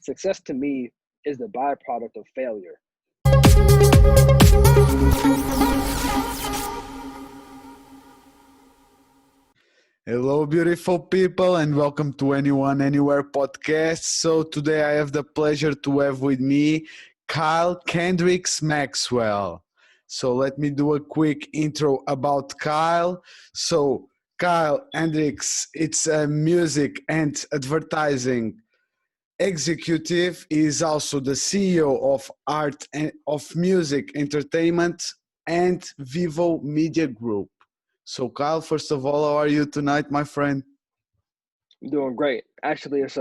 success to me is the byproduct of failure. Hello, beautiful people, and welcome to Anyone Anywhere podcast. So today I have the pleasure to have with me Kyle Kendricks Maxwell. So let me do a quick intro about Kyle. So Kyle Hendricks, it's a music and advertising executive. He is also the CEO of Art and of Music Entertainment and Vivo Media Group. So Kyle, first of all, how are you tonight, my friend? I'm doing great. Actually, it's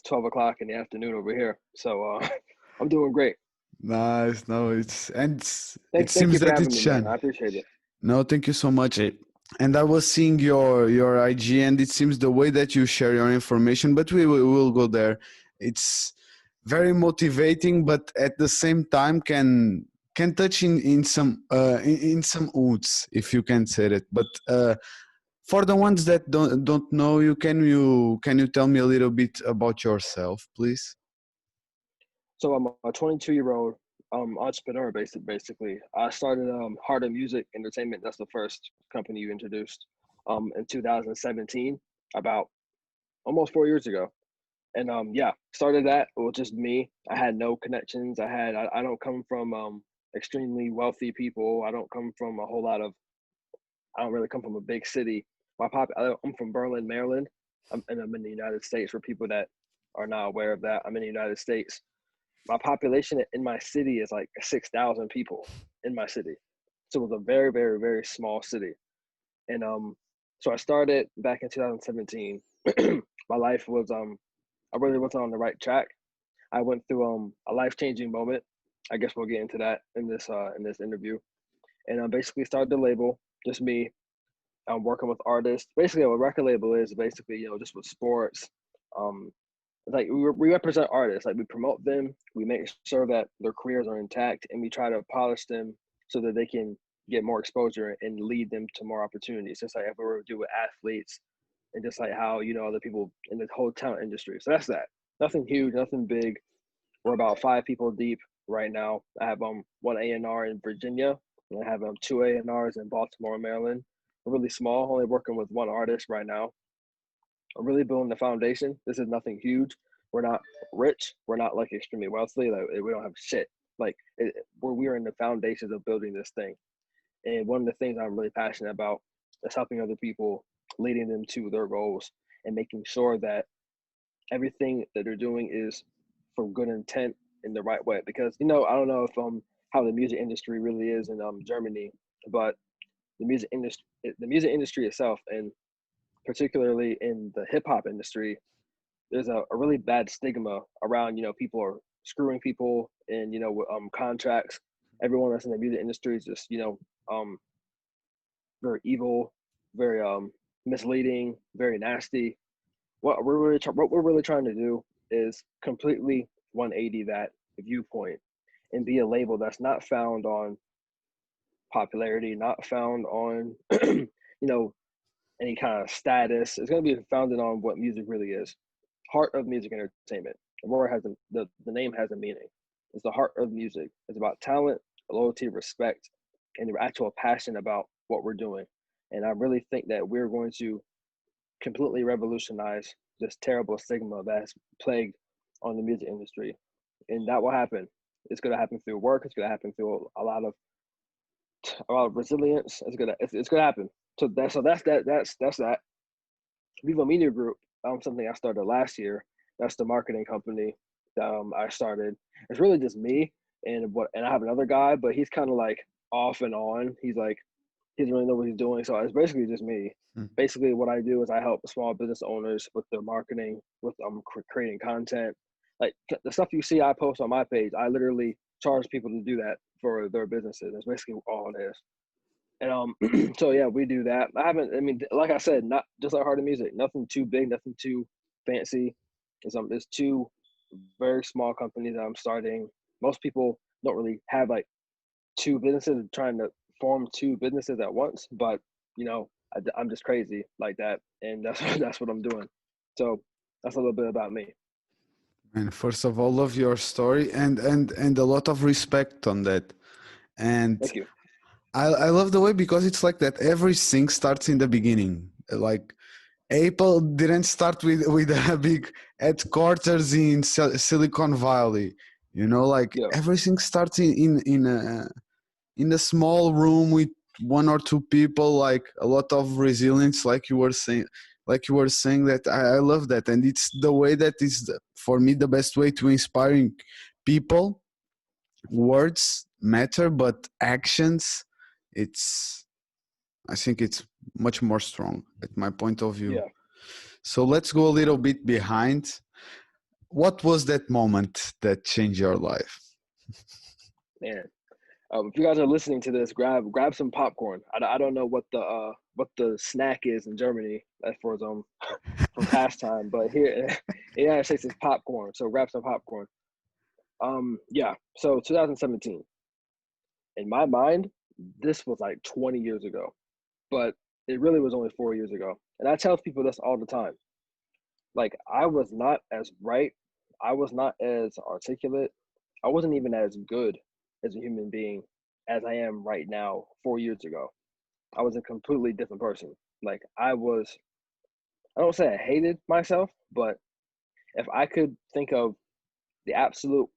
12 o'clock in the afternoon over here, so I'm doing great. Nice. No, it Thank seems you for that having it's me, man. Shan. I appreciate it. No, thank you so much. And I was seeing your IG, and it seems the way that you share your information, but we will go there. It's very motivating, but at the same time can touch in some oods, if you can say it. But for the ones that don't know you, can you tell me a little bit about yourself, please? So I'm a 22-year-old entrepreneur, basically. I started Heart of Music Entertainment. That's the first company you introduced in 2017, about almost 4 years ago. And yeah, started that with just me. I had no connections. I don't come from extremely wealthy people. I don't really come from a big city. I'm from Berlin, Maryland. And I'm in the United States. For people that are not aware of that, I'm in the United States. My population in my city is like 6,000 people in my city. So it was a very, very, very small city. And so I started back in 2017. My life was I really wasn't on the right track. I went through a life-changing moment. I guess we'll get into that in this interview. And I basically started the label, just me. I'm working with artists. Basically, what a record label is basically, just with sports. Um, like we represent artists. Like we promote them. We make sure that their careers are intact, and we try to polish them so that they can get more exposure and lead them to more opportunities. Just like if we were to do with athletes, and just like how other people in the whole talent industry. So that's that. Nothing huge, nothing big. We're about 5 people deep right now. I have one A&R in Virginia, and I have two A&Rs in Baltimore, Maryland. We're really small, only working with one artist right now. I'm really building the foundation. This is nothing huge. We're not rich. We're not like extremely wealthy. Like we don't have shit. Like we're in the foundations of building this thing. And one of the things I'm really passionate about is helping other people, leading them to their goals, and making sure that everything that they're doing is for good intent in the right way. Because I don't know if how the music industry really is in Germany, but the music industry itself, and particularly in the hip hop industry, there's a really bad stigma around people are screwing people and contracts. Everyone that's in the music industry is just um very evil, very misleading, very nasty. What we're really trying to do is completely 180 that viewpoint and be a label that's not found on popularity, not found on any kind of status. It's going to be founded on what music really is. Heart of Music Entertainment. The word has the name has a meaning. It's the heart of music. It's about talent, loyalty, respect, and the actual passion about what we're doing. And I really think that we're going to completely revolutionize this terrible stigma that's plagued on the music industry. And that will happen. It's going to happen through work. It's going to happen through a lot of resilience. It's gonna happen. That's that. Vivo Media Group, something I started last year. That's the marketing company that I started. It's really just me and I have another guy, but he's kind of like off and on. He doesn't really know what he's doing, so it's basically just me. Mm. Basically, what I do is I help small business owners with their marketing, with creating content. Like the stuff you see I post on my page, I literally charge people to do that for their businesses. That's basically all it is. And so yeah, we do that. I mean, like I said, not just like Heart of Music, nothing too big, nothing too fancy. There's two very small companies that I'm starting. Most people don't really have like two businesses, trying to form two businesses at once, but I'm just crazy like that, and that's that's what I'm doing. So that's a little bit about me. And first of all, love your story and a lot of respect on that. And Thank you. I love the way because it's like that. Everything starts in the beginning. Like Apple didn't start with a big headquarters in Silicon Valley. Like Yeah, everything starts in a small room with one or two people, like a lot of resilience, like you were saying that I love that. And it's the way that is for me the best way to inspiring people. Words matter, but actions, it's I think it's much more strong at my point of view. yeah, So let's go a little bit behind. What was that moment that changed your life? man. If you guys are listening to this, grab some popcorn. I don't know what the snack is in Germany as for pastime, but here in the United States it's popcorn. So grab some popcorn. Yeah. So 2017. In my mind, this was like 20 years ago, but it really was only 4 years ago. And I tell people this all the time. Like I was not as bright, I was not as articulate, I wasn't even as good as a human being as I am right now 4 years ago. I was a completely different person. Like I don't say I hated myself, but if I could think of the absolute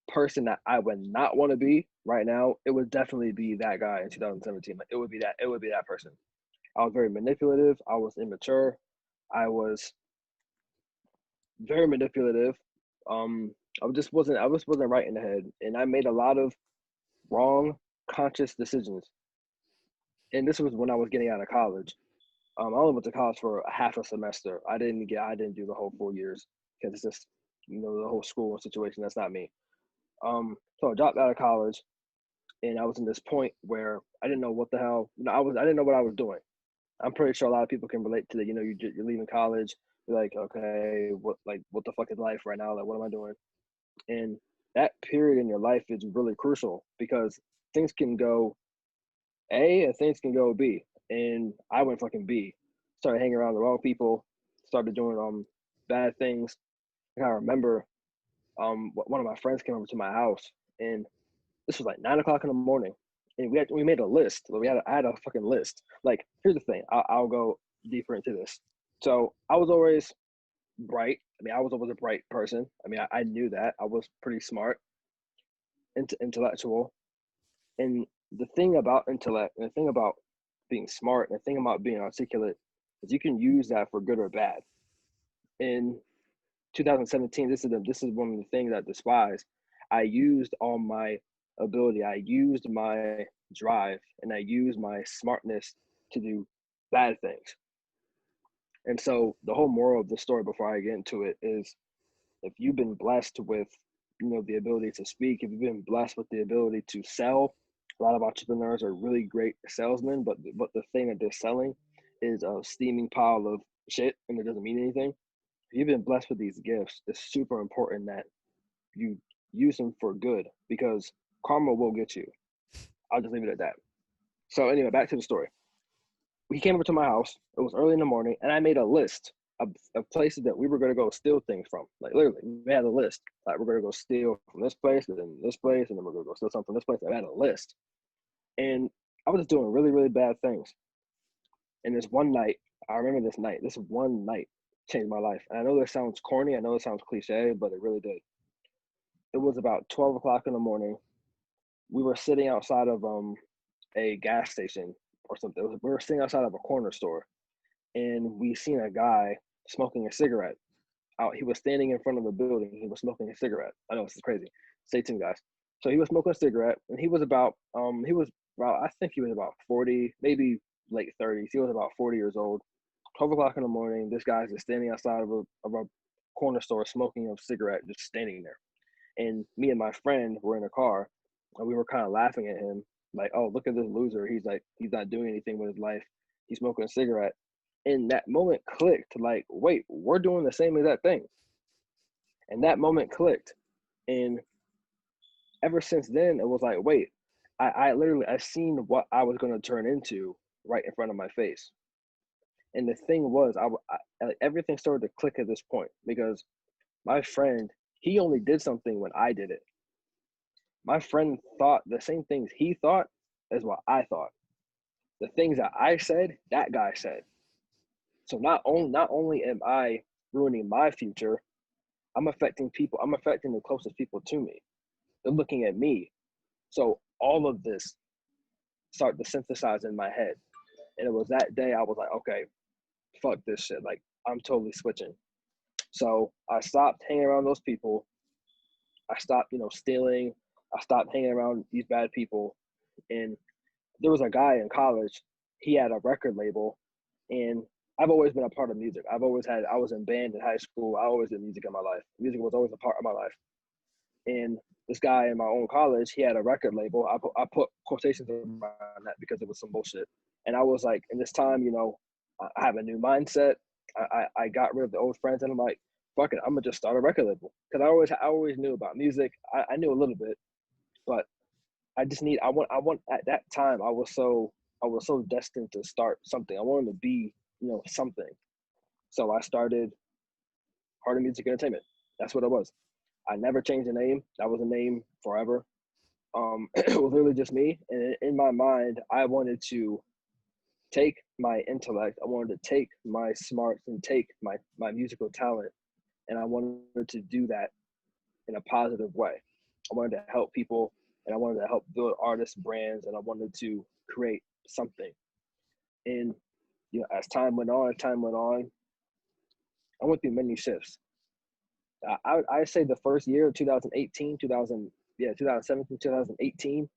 person that I would not want to be right now, it would definitely be that guy in 2017. Like it would be that person. I was very manipulative, I was immature, I was very manipulative. Um, I just wasn't right in the head, and I made a lot of wrong conscious decisions. And this was when I was getting out of college. I only went to college for a half a semester. I didn't do the whole 4 years because it's just the whole school situation. That's not me. So I dropped out of college, and I was in this point where I didn't know what the hell. I didn't know what I was doing. I'm pretty sure a lot of people can relate to that. You're leaving college. You're like, okay, what the fuck is life right now? Like, what am I doing? And that period in your life is really crucial because things can go A and things can go B. And I went fucking B. Started hanging around the wrong people, started doing bad things. And I remember one of my friends came over to my house, and this was like 9 o'clock in the morning. And we made a list. I had a fucking list. Like, here's the thing. I'll go deeper into this. So I was always bright. I mean, I was always a bright person. I mean, I knew that. I was pretty smart, intellectual. And the thing about intellect, and the thing about being smart, and the thing about being articulate is you can use that for good or bad. In 2017, this is one of the things I despise. I used all my ability. I used my drive, and I used my smartness to do bad things. And so the whole moral of the story, before I get into it, is if you've been blessed with the ability to speak, if you've been blessed with the ability to sell, a lot of entrepreneurs are really great salesmen, but the thing that they're selling is a steaming pile of shit and it doesn't mean anything. If you've been blessed with these gifts, it's super important that you use them for good because karma will get you. I'll just leave it at that. So anyway, back to the story. He came over to my house. It was early in the morning, and I made a list of places that we were going to go steal things from. Like literally, we had a list. Like we're going to go steal from this place, and then this place, and then we're going to go steal something from this place. I had a list, and I was just doing really, really bad things. And this one night, I remember this night. This one night changed my life. And I know this sounds corny. I know it sounds cliche, but it really did. It was about 12 o'clock in the morning. We were sitting outside of a gas station or something. We were sitting outside of a corner store, and we seen a guy smoking a cigarette. Out, he was standing in front of a building. He was smoking a cigarette. I know this is crazy. Stay tuned, guys. So he was smoking a cigarette, and I think he was about 40, maybe late 30s. He was about 40 years old. 12 o'clock in the morning. This guy's just standing outside of a corner store smoking a cigarette, just standing there. And me and my friend were in a car, and we were kind of laughing at him, like, "Oh, look at this loser. He's not doing anything with his life. He's smoking a cigarette." And that moment clicked, like, wait, we're doing the same exact thing. And that moment clicked. And ever since then, it was like, wait, I seen what I was going to turn into right in front of my face. And the thing was, everything started to click at this point because My friend, he only did something when I did it. My friend thought the same things he thought as what I thought. The things that I said, that guy said. So not only am I ruining my future, I'm affecting people. I'm affecting the closest people to me. They're looking at me. So all of this started to synthesize in my head. And it was that day I was like, okay, fuck this shit. Like, I'm totally switching. So I stopped hanging around those people. I stopped, stealing. I stopped hanging around these bad people. And there was a guy in college. He had a record label, and I've always been a part of music. I was in band in high school. I always did music in my life. Music was always a part of my life. And this guy in my own college, he had a record label. I put quotations around that because it was some bullshit. And I was like, in this time, I have a new mindset. I got rid of the old friends, and I'm like, fuck it, I'm gonna just start a record label. Because I always knew about music. I knew a little bit, but I want at that time I was so destined to start something. I wanted to be, something. So I started Heart of Music Entertainment. That's what it was. I never changed the name. That was a name forever. It was literally just me. And in my mind, I wanted to take my intellect, I wanted to take my smarts and take my musical talent, and I wanted to do that in a positive way. I wanted to help people, and I wanted to help build artists, brands, and I wanted to create something. And as time went on, I went through many shifts. I say the first year, 2018, 2017, 2018,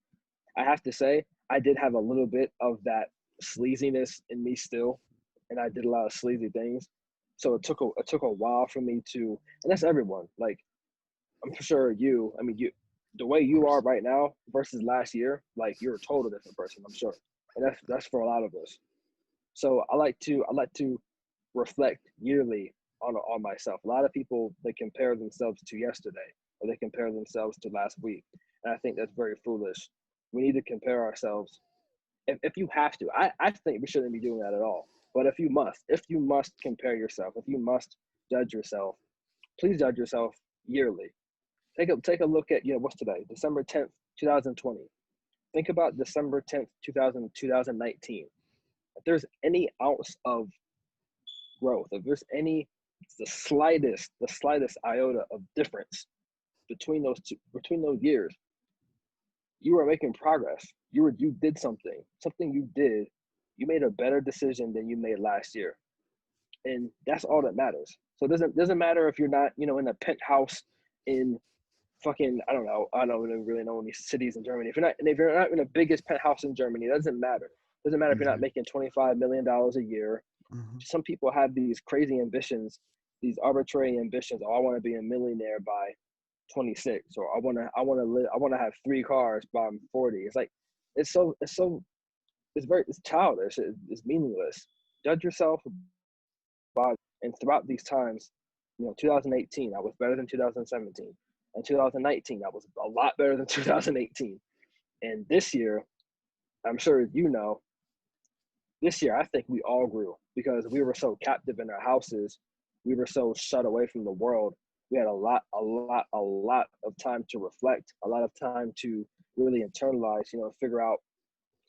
I have to say I did have a little bit of that sleaziness in me still, and I did a lot of sleazy things. So it took a while for me to, and that's everyone. Like, I'm sure you, the way you are right now versus last year, like, you're a total different person, I'm sure, and that's for a lot of us. So I like to reflect yearly on myself. A lot of people, they compare themselves to yesterday, or they compare themselves to last week, and I think that's very foolish. We need to compare ourselves if you have to. I think we shouldn't be doing that at all. But if you must compare yourself, if you must judge yourself, please judge yourself yearly. Take a look at, what's today? December 10th, 2020. Think about December 10th, 2019. If there's any ounce of growth, if there's the slightest iota of difference between those years, you are making progress. You did something you did. You made a better decision than you made last year, and that's all that matters. So it doesn't matter if you're not, in a penthouse in fucking, I don't really know any cities in Germany. If you're not in the biggest penthouse in Germany, it doesn't matter. It doesn't matter if you're not making $25 million a year. Some people have these crazy ambitions, these arbitrary ambitions. Oh, I want to be a millionaire by 26, or I want to have 3 cars by I'm 40. It's like, it's childish. It's meaningless. Judge yourself by, and throughout these times, 2018, I was better than 2017. And 2019, I was a lot better than 2018. And this year, I'm sure this year, I think we all grew because we were so captive in our houses. We were so shut away from the world. We had a lot of time to reflect, a lot of time to really internalize, figure out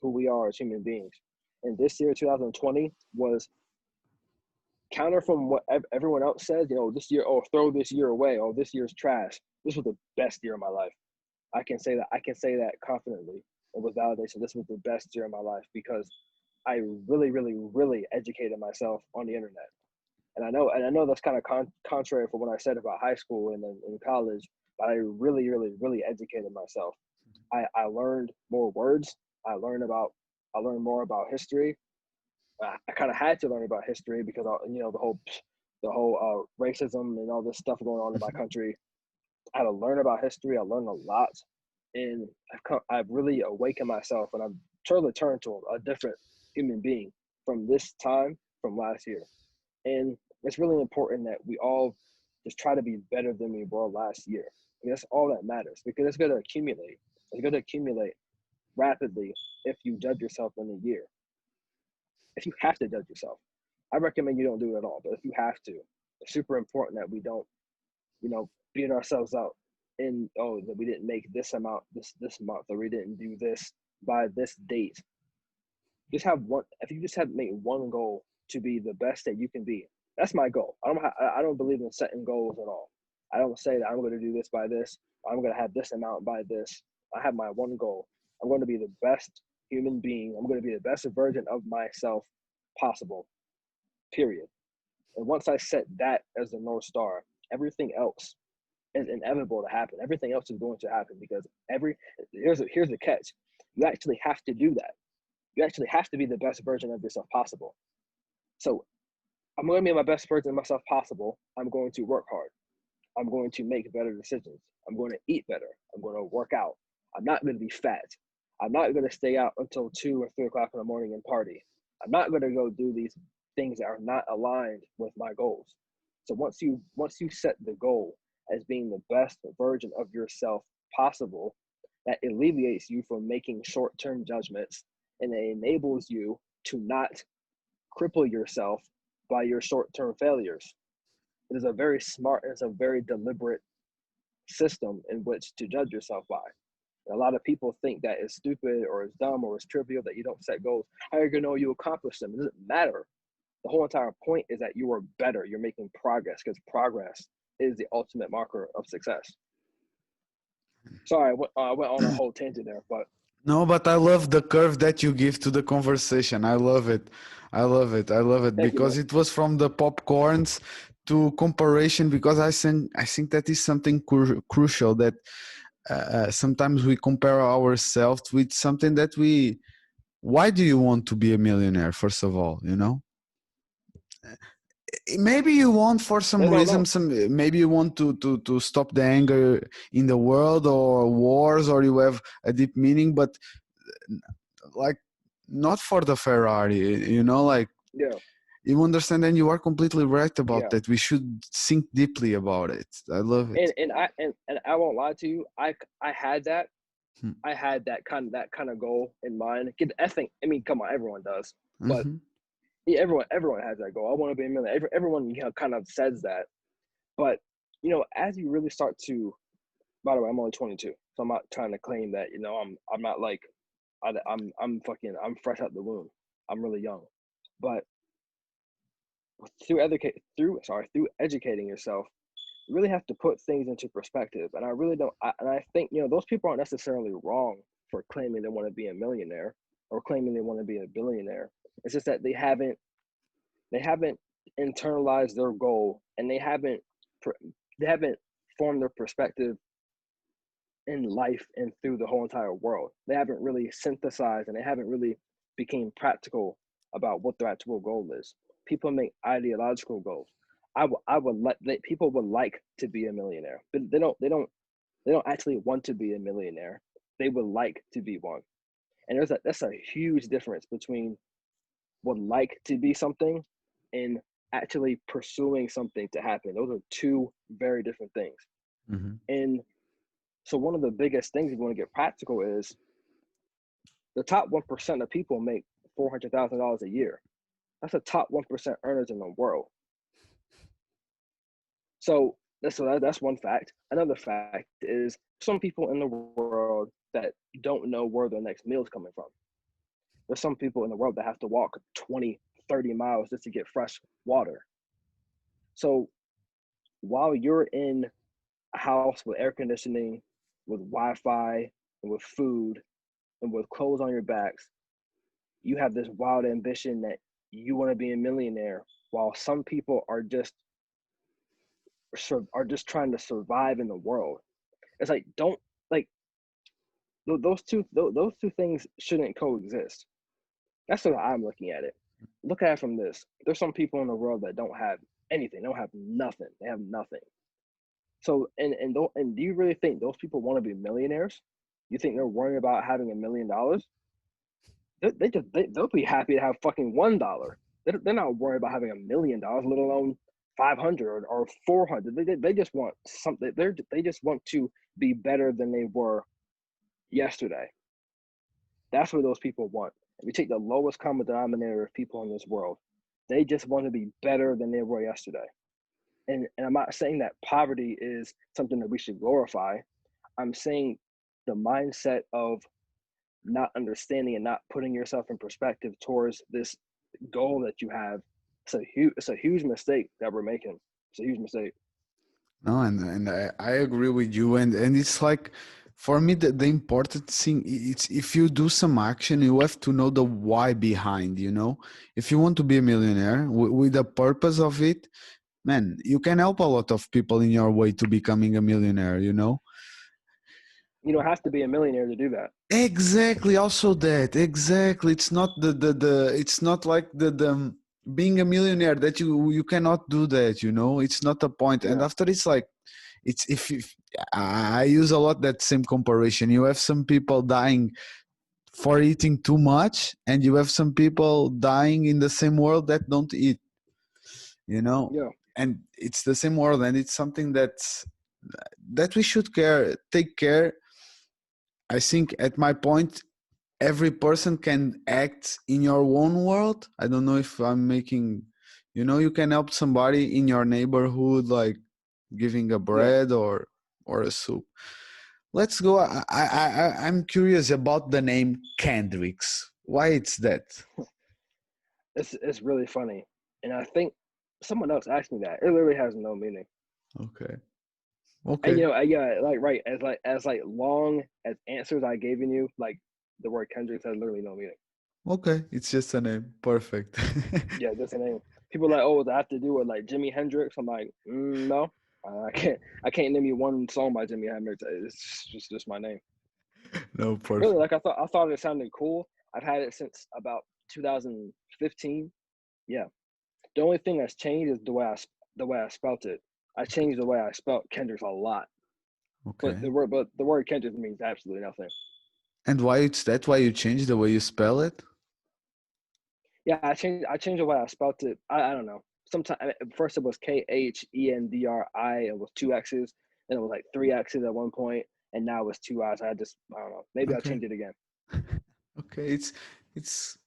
who we are as human beings. And this year, 2020, was counter from what everyone else says. This year, oh, throw this year away. Oh, this year's trash. This was the best year of my life. I can say that confidently and with validation. This was the best year of my life because I really, really, really educated myself on the internet. And I know that's kind of contrary for what I said about high school and in college, but I really, really, really educated myself. I learned more words. I learned more about history. I kind of had to learn about history because the whole racism and all this stuff going on in my country. I had to learn about history. I learned a lot, and I've really awakened myself, and I've totally turned to a different human being from last year. And it's really important that we all just try to be better than we were last year. That's all that matters because it's going to accumulate. It's going to accumulate rapidly if you judge yourself in a year. If you have to judge yourself, I recommend you don't do it at all. But if you have to, it's super important that we don't beating ourselves up in, oh, that we didn't make this amount this month, or we didn't do this by this date. Just have one. If you just have make one goal to be the best that you can be, that's my goal. I don't believe in setting goals at all. I don't say that I'm going to do this by this. I'm going to have this amount by this. I have my one goal. I'm going to be the best human being. I'm going to be the best version of myself possible. Period. And once I set that as the North Star, everything else is inevitable to happen. Everything else is going to happen because here's the catch. You actually have to do that. You actually have to be the best version of yourself possible. So I'm going to be my best version of myself possible. I'm going to work hard. I'm going to make better decisions. I'm going to eat better. I'm going to work out. I'm not going to be fat. I'm not going to stay out until 2 or 3 o'clock in the morning and party. I'm not going to go do these things that are not aligned with my goals. So once you set the goal as being the best version of yourself possible, that alleviates you from making short-term judgments, and it enables you to not cripple yourself by your short-term failures. It is a very smart, it's a very deliberate system in which to judge yourself by. And a lot of people think that it's stupid or it's dumb or it's trivial that you don't set goals. How are you going to know you accomplish them? It doesn't matter. The whole entire point is that you are better. You're making progress, because progress is the ultimate marker of success. Sorry, I went on a whole tangent there, but no, but I love the curve that you give to the conversation. I love it. I love it. I love it thank you, because man. it was from the popcorns to comparison. Because I think that is something crucial, that sometimes we compare ourselves with something that we. Why do you want to be a millionaire? First of all, maybe you want for some They don't reason, know. maybe you want to stop the anger in the world or wars, or you have a deep meaning, but like not for the Ferrari, like Yeah, you understand, and you are completely right about yeah. that. We should think deeply about it. I love it. And I won't lie to you. I had that. Hmm. I had that kind of goal in mind. I think. I mean, come on, everyone does. But Mm-hmm. yeah, everyone has that goal. I want to be a millionaire. Everyone kind of says that. But as you really start to. By the way, I'm only 22, so I'm not trying to claim that I'm not like I'm fresh out the womb. I'm really young, but through educating yourself, you really have to put things into perspective. And I really don't. And I think those people aren't necessarily wrong for claiming they want to be a millionaire or claiming they want to be a billionaire. It's just that they haven't internalized their goal, and they haven't formed their perspective in life and through the whole entire world. They haven't really synthesized, and they haven't really became practical about what their actual goal is. People make ideological goals. I would let people would like to be a millionaire, but they don't actually want to be a millionaire. They would like to be one. And that's a huge difference between would like to be something and actually pursuing something to happen. Those are two very different things. Mm-hmm. And so one of the biggest things, if you want to get practical, is the top 1% of people make $400,000 a year. That's the top 1% earners in the world. So that's one fact. Another fact is some people in the world that don't know where their next meal is coming from. There's some people in the world that have to walk 20, 30 miles just to get fresh water. So while you're in a house with air conditioning, with Wi-Fi, and with food, and with clothes on your backs, you have this wild ambition that you want to be a millionaire, while some people are just trying to survive in the world. It's like, don't like those two things shouldn't coexist. That's what I'm looking at it. Look at it from this. There's some people in the world that don't have anything. They don't have nothing. They have nothing. So and do you really think those people want to be millionaires? You think they're worrying about having $1 million? They'll be happy to have fucking $1. They're not worried about having $1 million, let alone 500 or 400. They just want something. They just want to be better than they were yesterday. That's what those people want. If you take the lowest common denominator of people in this world, they just want to be better than they were yesterday. And I'm not saying that poverty is something that we should glorify. I'm saying the mindset of not understanding and not putting yourself in perspective towards this goal that you have. It's a huge mistake that we're making. It's a huge mistake. No, and I agree with you, and it's like for me the important thing it's if you do some action, you have to know the why behind. If you want to be a millionaire with the purpose of it, man, you can help a lot of people in your way to becoming a millionaire. You don't have to be a millionaire to do that. Exactly. Also that. Exactly. It's not the it's not like the being a millionaire that you cannot do that. It's not a point. And Yeah, after it's like it's if I use a lot that same comparison. You have some people dying for eating too much, and you have some people dying in the same world that don't eat. You know, yeah, and it's the same world, and it's something that we should take care. I think at my point every person can act in your own world. I don't know if I'm making, you can help somebody in your neighborhood, like giving a yeah. bread or a soup. Let's go. I'm curious about the name Kendricks. Why it's that? It's really funny, and I think someone else asked me that. It literally has no meaning. Okay. And Okay. yeah, like right as long as answers I gave you, like the word Kendrick has literally no meaning. Okay. It's just a name. Perfect. Yeah, that's a name. People are like, oh, does that have to do with like Jimi Hendrix? I'm like, no, I can't name you one song by Jimi Hendrix. It's just my name. No, Really, perfect. like I thought it sounded cool. I've had it since about 2015. Yeah, the only thing that's changed is the way I spelt it. I changed the way I spelt Kendrick a lot, but Okay. the word Kendrick means absolutely nothing. And why it's that? Why you changed the way you spell it? Yeah, I changed the way I spelled it. I don't know. Sometimes first it was Khendri. It was two X's, and it was like three X's at one point, and now it's two I's. I don't know. Maybe I'll Okay. change it again. Okay. It's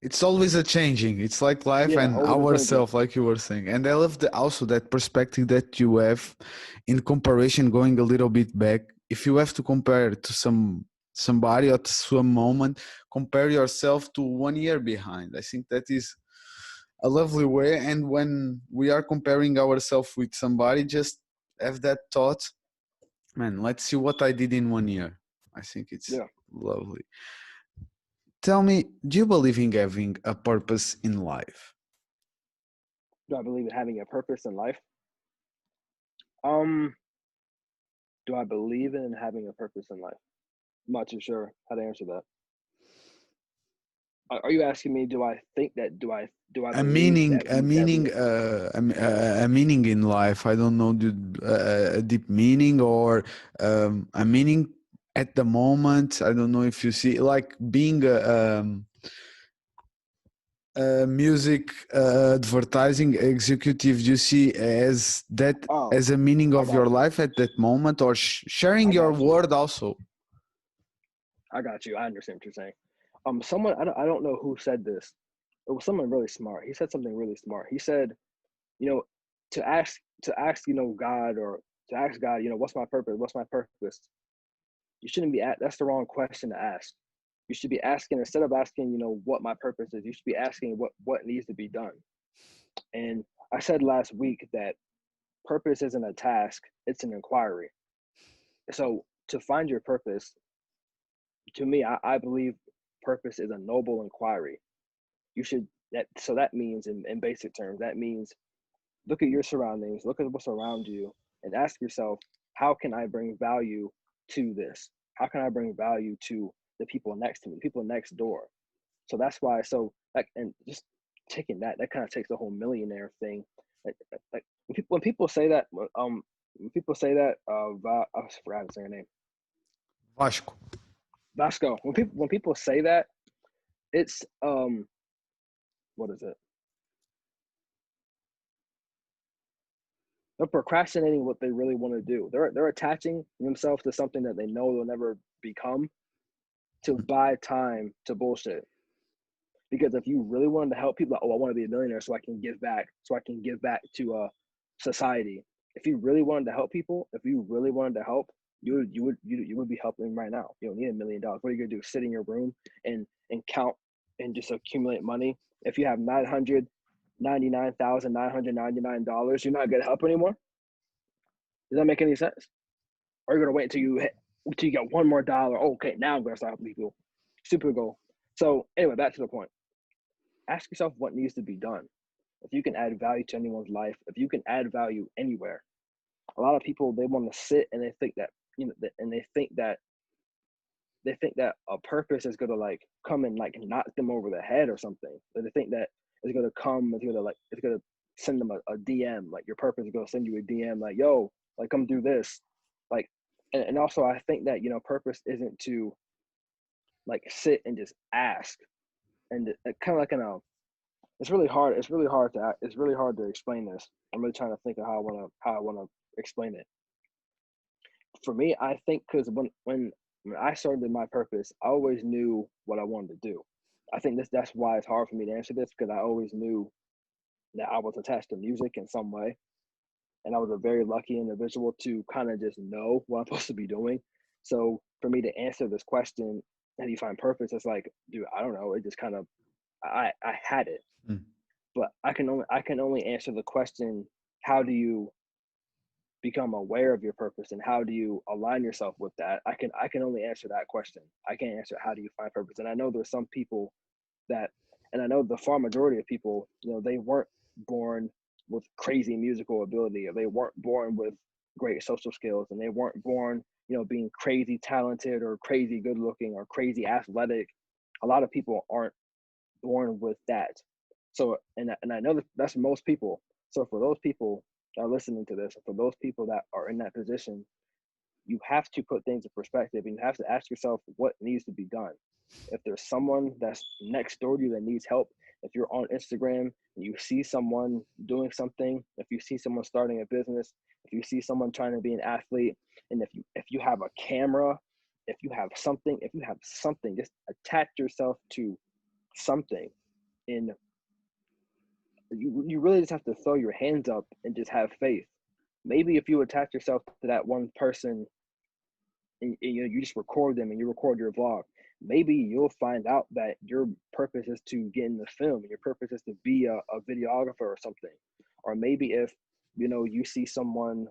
it's always a changing. It's like life Yeah, and always a changing. ourself, like you were saying. And I love also that perspective that you have in comparison, going a little bit back. If you have to compare to somebody or to some moment, compare yourself to 1 year behind. I think that is a lovely way. And when we are comparing ourselves with somebody, just have that thought, man, let's see what I did in 1 year. I think it's Yeah. lovely. Tell me, do you believe in having a purpose in life? Do I believe in having a purpose in life? Um, do I believe in having a purpose in life? I'm not too sure how to answer that. Are you asking me? Do I think that? Do I A believe meaning, that we? a meaning in life. I don't know, a deep meaning or a meaning at the moment. I don't know if you see, like being a music advertising executive. You see as that Oh, as a meaning I of your got you. life at that moment, or sharing I your got you. word also. I got you. I understand what you're saying. Someone I don't know who said this. It was someone really smart. He said something really smart. He said, you know, to ask God, or to ask God, what's my purpose? What's my purpose? You shouldn't be at. That's the wrong question to ask. You should be asking, instead of asking, what my purpose is. You should be asking what needs to be done. And I said last week that purpose isn't a task; it's an inquiry. So to find your purpose, to me, I believe purpose is a noble inquiry. You should that so that means in basic terms, that means look at your surroundings, look at what's around you, and ask yourself, how can I bring value to this? How can I bring value to the people next to me, people next door? So that's why. So like, and just taking that kind of takes the whole millionaire thing. Like when people say that, when people say that, I forgot to say her name, Vasco. Vasco. When people say that, it's what is it? They're procrastinating what they really want to do. They're attaching themselves to something that they know they'll never become, to buy time to bullshit. Because if you really wanted to help people, like, oh, I want to be a millionaire so I can give back, so I can give back to society. If you really wanted to help people, if you really wanted to help, you would be helping right now. You don't need $1 million. What are you gonna do? Sit in your room and count and just accumulate money? If you have $999,999, you're not gonna help anymore. Does that make any sense? Or are you gonna wait until you get one more dollar? Oh, okay, now I'm gonna start helping people. Super goal. So anyway, back to the point. Ask yourself what needs to be done. If you can add value to anyone's life, if you can add value anywhere, a lot of people, they want to sit and they think that, and they think that a purpose is gonna like come and like knock them over the head or something. They think that it's gonna come, it's gonna send them a DM. Like your purpose is gonna send you a DM, like, yo, like come do this. Like, and also I think that, purpose isn't to like sit and just ask. And kind of like it's really hard. It's really hard to explain this. I'm really trying to think of how I wanna explain it. For me, I think because when I started my purpose, I always knew what I wanted to do. I think that's why it's hard for me to answer this, because I always knew that I was attached to music in some way, and I was a very lucky individual to kind of just know what I'm supposed to be doing. So for me to answer this question, how do you find purpose? It's like, dude, I don't know. It just kind of I had it, Mm. but I can only answer the question, how do you become aware of your purpose and how do you align yourself with that? I can only answer that question. I can't answer how do you find purpose. And I know there's some people that, and I know the far majority of people, they weren't born with crazy musical ability, or they weren't born with great social skills, and they weren't born, being crazy talented or crazy good looking or crazy athletic. A lot of people aren't born with that. So, and I know that's most people. So for those people that are listening to this, for those people that are in that position, you have to put things in perspective, and you have to ask yourself what needs to be done. If there's someone that's next door to you that needs help, if you're on Instagram and you see someone doing something, if you see someone starting a business, if you see someone trying to be an athlete, and if you have a camera, if you have something, just attach yourself to something. And you really just have to throw your hands up and just have faith. Maybe if you attach yourself to that one person, and you just record them and you record your vlog, maybe you'll find out that your purpose is to get in the film, and your purpose is to be a videographer or something. Or maybe if you see someone,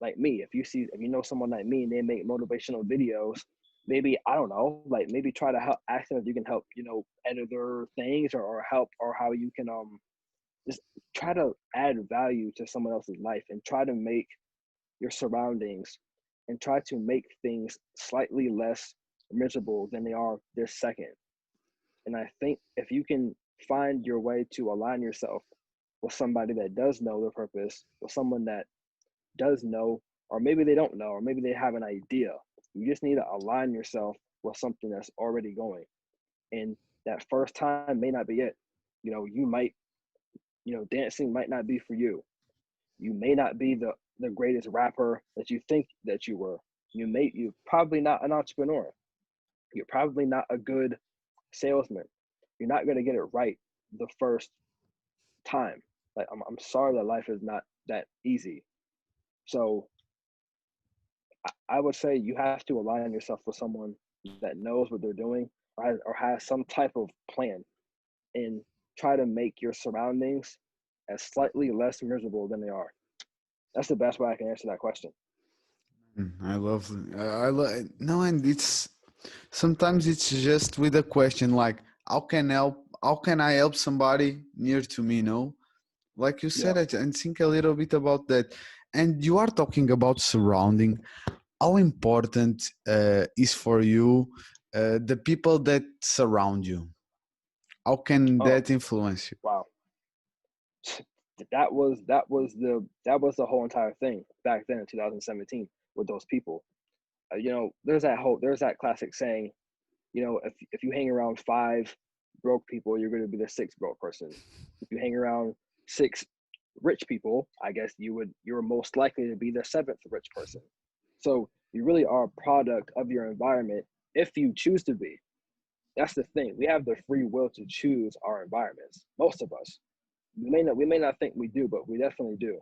like me, if you know someone like me and they make motivational videos, maybe, I don't know, like maybe try to help, ask them if you can help, edit their things, or help, or how you can just try to add value to someone else's life, and try to make your surroundings, and try to make things slightly less miserable than they are this second. And I think if you can find your way to align yourself with somebody that does know their purpose, with someone that does know, or maybe they don't know, or maybe they have an idea, you just need to align yourself with something that's already going. And that first time may not be it. You might, dancing might not be for you. You may not be the greatest rapper that you think that you were. You're probably not an entrepreneur. You're probably not a good salesman. You're not going to get it right the first time. Like, I'm sorry that life is not that easy. So I would say you have to align yourself with someone that knows what they're doing, or has some type of plan, and try to make your surroundings as slightly less miserable than they are. That's the best way I can answer that question. I love, I love, no, and it's sometimes it's just with a question like, how can I help somebody near to me? No, like you Yeah. said, and think a little bit about that. And you are talking about surrounding. How important is for you the people that surround you? How can Oh, that influence you? wow. That was the whole entire thing back then in 2017 with those people. There's that classic saying, if you hang around five broke people, you're going to be the sixth broke person. If you hang around six rich people, I guess you're most likely to be the seventh rich person. So you really are a product of your environment if you choose to be. That's the thing. We have the free will to choose our environments, most of us. we may not think we do, but we definitely do.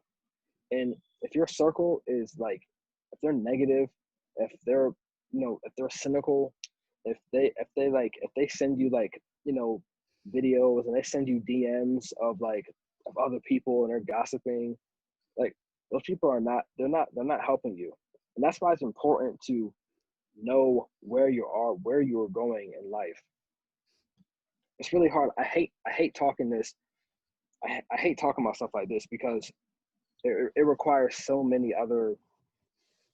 And if your circle is like, if they're negative, if they're, if they're cynical, if they send you like, videos and they send you DMs of like of other people and they're gossiping, like those people are not, they're not helping you. And that's why it's important to know where you are, where you are going in life. It's really hard. I hate talking this. I hate talking about stuff like this because it requires so many other,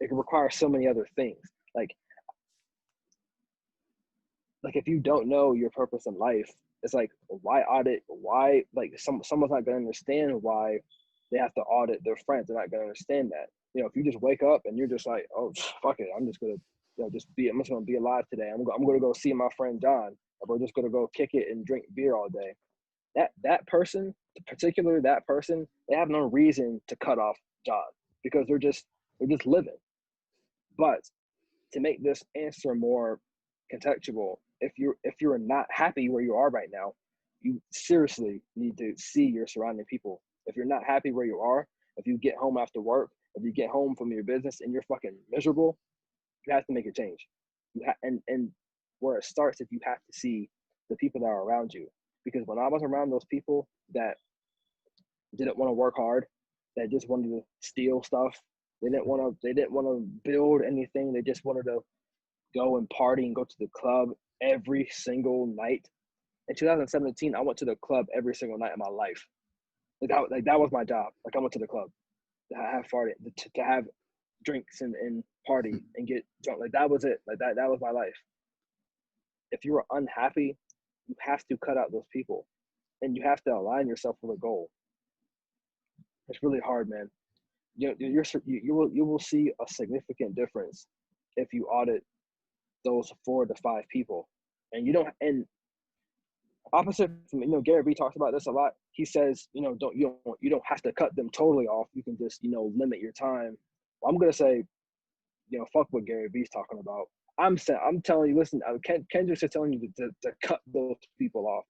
it requires so many other things. Like if you don't know your purpose in life, it's like, why audit? Why, like, someone's not gonna understand why they have to audit their friends. They're not gonna understand that. If you just wake up and you're just like, oh fuck it, I'm just gonna, I'm just gonna be alive today. I'm gonna go see my friend John, and we're just gonna go kick it and drink beer all day. That person, particularly that person, they have no reason to cut off John because they're just living. But to make this answer more contextual, if you're not happy where you are right now, you seriously need to see your surrounding people. If you're not happy where you are, if you get home after work, if you get home from your business and you're fucking miserable, you have to make a change. And where it starts, if you have to see the people that are around you. Because when I was around those people that didn't want to work hard, that just wanted to steal stuff, they didn't want to build anything. They just wanted to go and party and go to the club every single night. In 2017, I went to the club every single night of my life. Like that was my job. Like I went to the club to have party, to have drinks and party and get drunk. Like that was it. Like that was my life. If you are unhappy, you have to cut out those people, and you have to align yourself with a goal. It's really hard, man. You will see a significant difference if you audit those 4 to 5 people, and you don't. And opposite from, Gary Vee talks about this a lot. He says, you don't have to cut them totally off. You can just, limit your time. Well, I'm gonna say, fuck what Gary Vee's talking about. I'm telling you, listen, Kendrick's is telling you to cut those people off,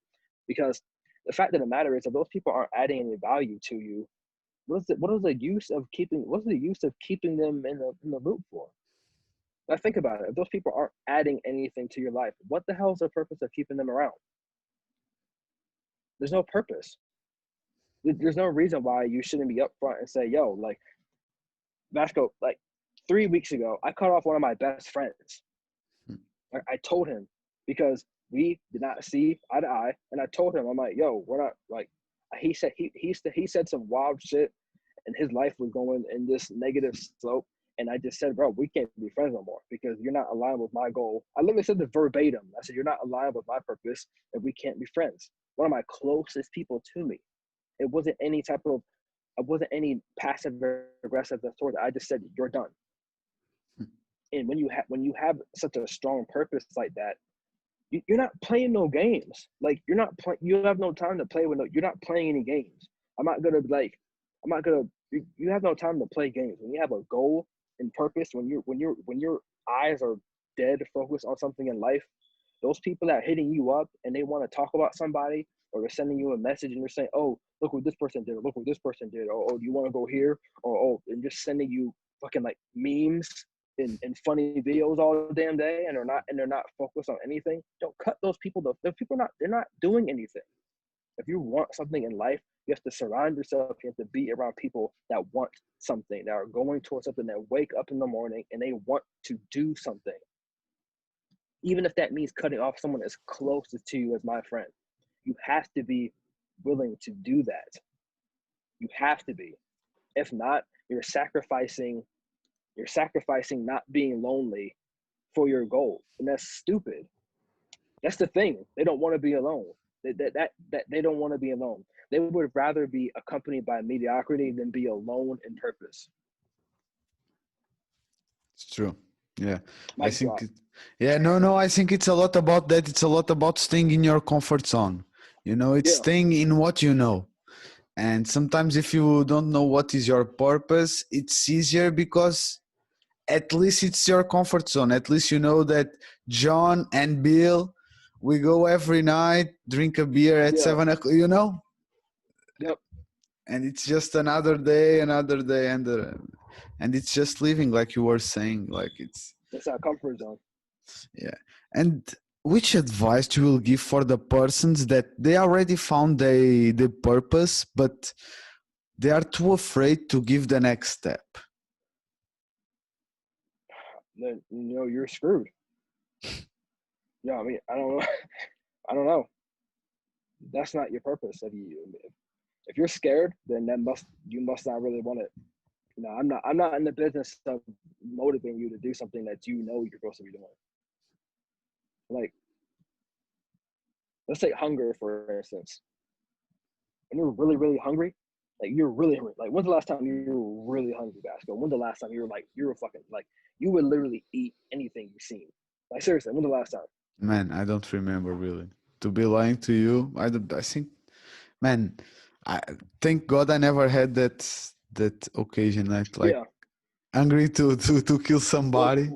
because the fact of the matter is, if those people aren't adding any value to you, what is the use of keeping them in the loop for? Now think about it. If those people aren't adding anything to your life, what the hell is the purpose of keeping them around? There's no purpose. There's no reason why you shouldn't be upfront and say, yo, like, Vasco, like 3 weeks ago, I cut off one of my best friends. I told him, because we did not see eye to eye, and I told him, I'm like, yo, we're not, like, he said some wild shit, and his life was going in this negative slope. And I just said, bro, we can't be friends no more because you're not aligned with my goal. I literally said the verbatim. I said, you're not aligned with my purpose and we can't be friends. One of my closest people to me. It wasn't any passive aggressive authority. I just said, you're done. And when you have such a strong purpose like that, you're not playing no games. Like you have no time to play you're not playing any games. You have no time to play games. When you have a goal and purpose, when your eyes are dead focused on something in life, those people that are hitting you up and they want to talk about somebody, or they're sending you a message and they're saying, oh, look what this person did, or look what this person did, or oh, do you want to go here, or oh, and just sending you fucking like memes and funny videos all damn day, and they're not focused on anything. Don't cut those people. Those people they're not doing anything. If you want something in life, you have to surround yourself. You have to be around people that want something, that are going towards something, that wake up in the morning and they want to do something. Even if that means cutting off someone as closest to you as my friend, you have to be willing to do that. You have to be. If not, you're sacrificing not being lonely for your goal. And that's stupid. That's the thing. They don't want to be alone. They don't want to be alone. They would rather be accompanied by mediocrity than be alone in purpose. It's true. Yeah. I think it's a lot about that. It's a lot about staying in your comfort zone. It's staying in what you know. And sometimes if you don't know what is your purpose, it's easier because at least it's your comfort zone. At least you know that John and Bill, we go every night, drink a beer at 7 o'clock, Yep. And it's just another day, and it's just living, like you were saying, like It's our comfort zone. yeah. And which advice you will give for the persons that they already found the purpose, but they are too afraid to give the next step? Then you're screwed. Yeah, I mean, I don't know. I don't know. That's not your purpose. If you're scared, then you must not really want it. No, I'm not in the business of motivating you to do something that you know you're supposed to be doing. Like, let's say hunger, for instance. When you're really, really hungry, like you're really hungry. Like, when's the last time you were really hungry, Basco? When's the last time you were fucking like you would literally eat anything you've seen? Like, seriously, when's the last time? Man, I don't remember really. To be lying to you, I think, man, I thank God I never had that occasion, like Yeah. hungry to kill somebody.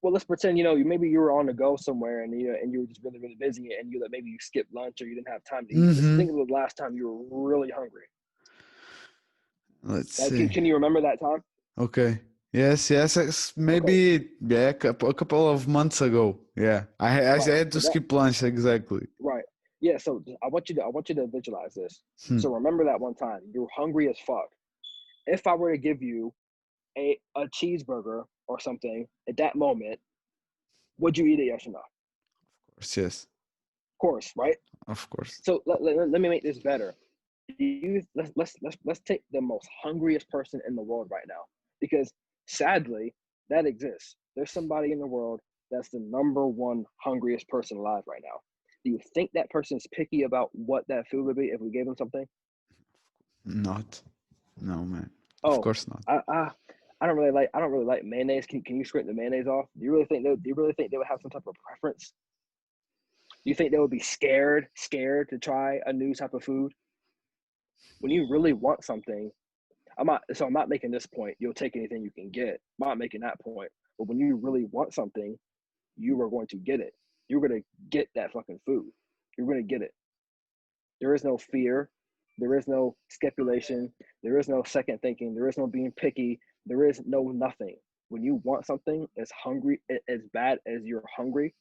Let's pretend maybe you were on the go somewhere and you were just really really busy and maybe you skipped lunch or you didn't have time to eat. Let's Mm-hmm. think of the last time you were really hungry. Let's Like, see. can you remember that time? Okay. Yes, Okay, maybe, yeah, a couple of months ago. Yeah, I right. had to So that skip lunch, exactly. right, yeah. So I want you to visualize this. Hmm. So remember that one time you were hungry as fuck. If I were to give you a cheeseburger or something at that moment, would you eat it? Yes or no? Of Of course, yes, course, right? of course. So let me make this better. Let's take the most hungriest person in the world right now, because sadly that exists. There's somebody in the world that's the number one hungriest person alive right now. Do you think that person's picky about what that food would be if we gave them something? Not, no, man. Of Oh, course not. I don't really like mayonnaise. Can you scrape the mayonnaise off? Do you really think they would have some type of preference? Do you think they would be scared to try a new type of food? When you really want something, I'm not making this point. You'll take anything you can get. I'm not making that point. But when you really want something, you are going to get it. You're going to get that fucking food. You're going to get it. There is no fear. There is no speculation. There is no second thinking. There is no being picky. There is no nothing. When you want something as bad as you're hungry,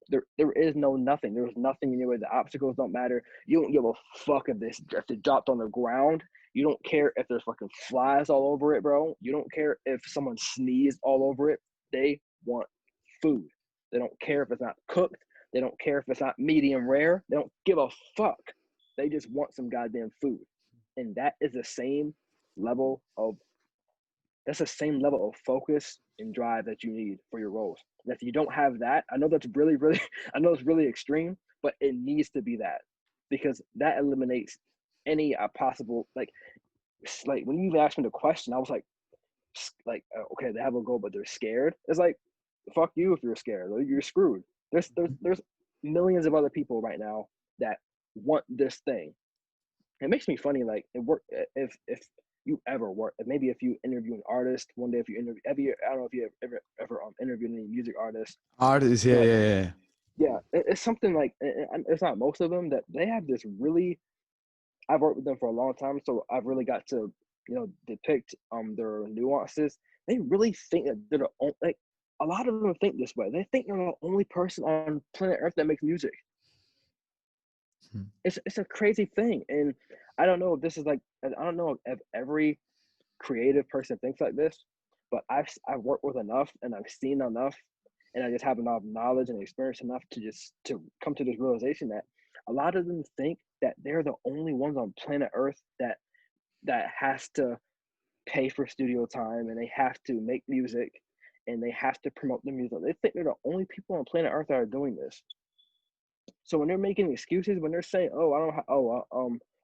there is no nothing. There's nothing in your way. The obstacles don't matter. You don't give a fuck if it dropped on the ground. You don't care if there's fucking flies all over it, bro. You don't care if someone sneezed all over it. They want food. They don't care if it's not cooked. They don't care if it's not medium rare. They don't give a fuck. They just want some goddamn food. And that is the same level of that's the same level of focus and drive that you need for your roles. And if you don't have that, I know that's really, really, I know it's really extreme, but it needs to be that, because that eliminates any possible like when you asked me the question, I was okay, they have a goal, but they're scared. It's like, fuck you if you're scared. You're screwed. There's millions of other people right now that want this thing. It makes me funny, like it work if you ever work, maybe if you interview an artist one day, if you interview I don't know if you ever interviewed any music artists, Artists, yeah, but yeah, yeah. yeah, it's something like it's not most of them that they have this really. I've worked with them for a long time, so I've really got to depict their nuances. They really think that they're the only, like a lot of them think this way. They think they're the only person on planet Earth that makes music. Hmm. It's a crazy thing, and I don't know if this is like I don't know if every creative person thinks like this, but I've worked with enough and I've seen enough, and I just have enough knowledge and experience enough to come to this realization that a lot of them think that they're the only ones on planet Earth that has to pay for studio time and they have to make music and they have to promote the music. They think they're the only people on planet Earth that are doing this. So when they're making excuses, when they're saying, "Oh, I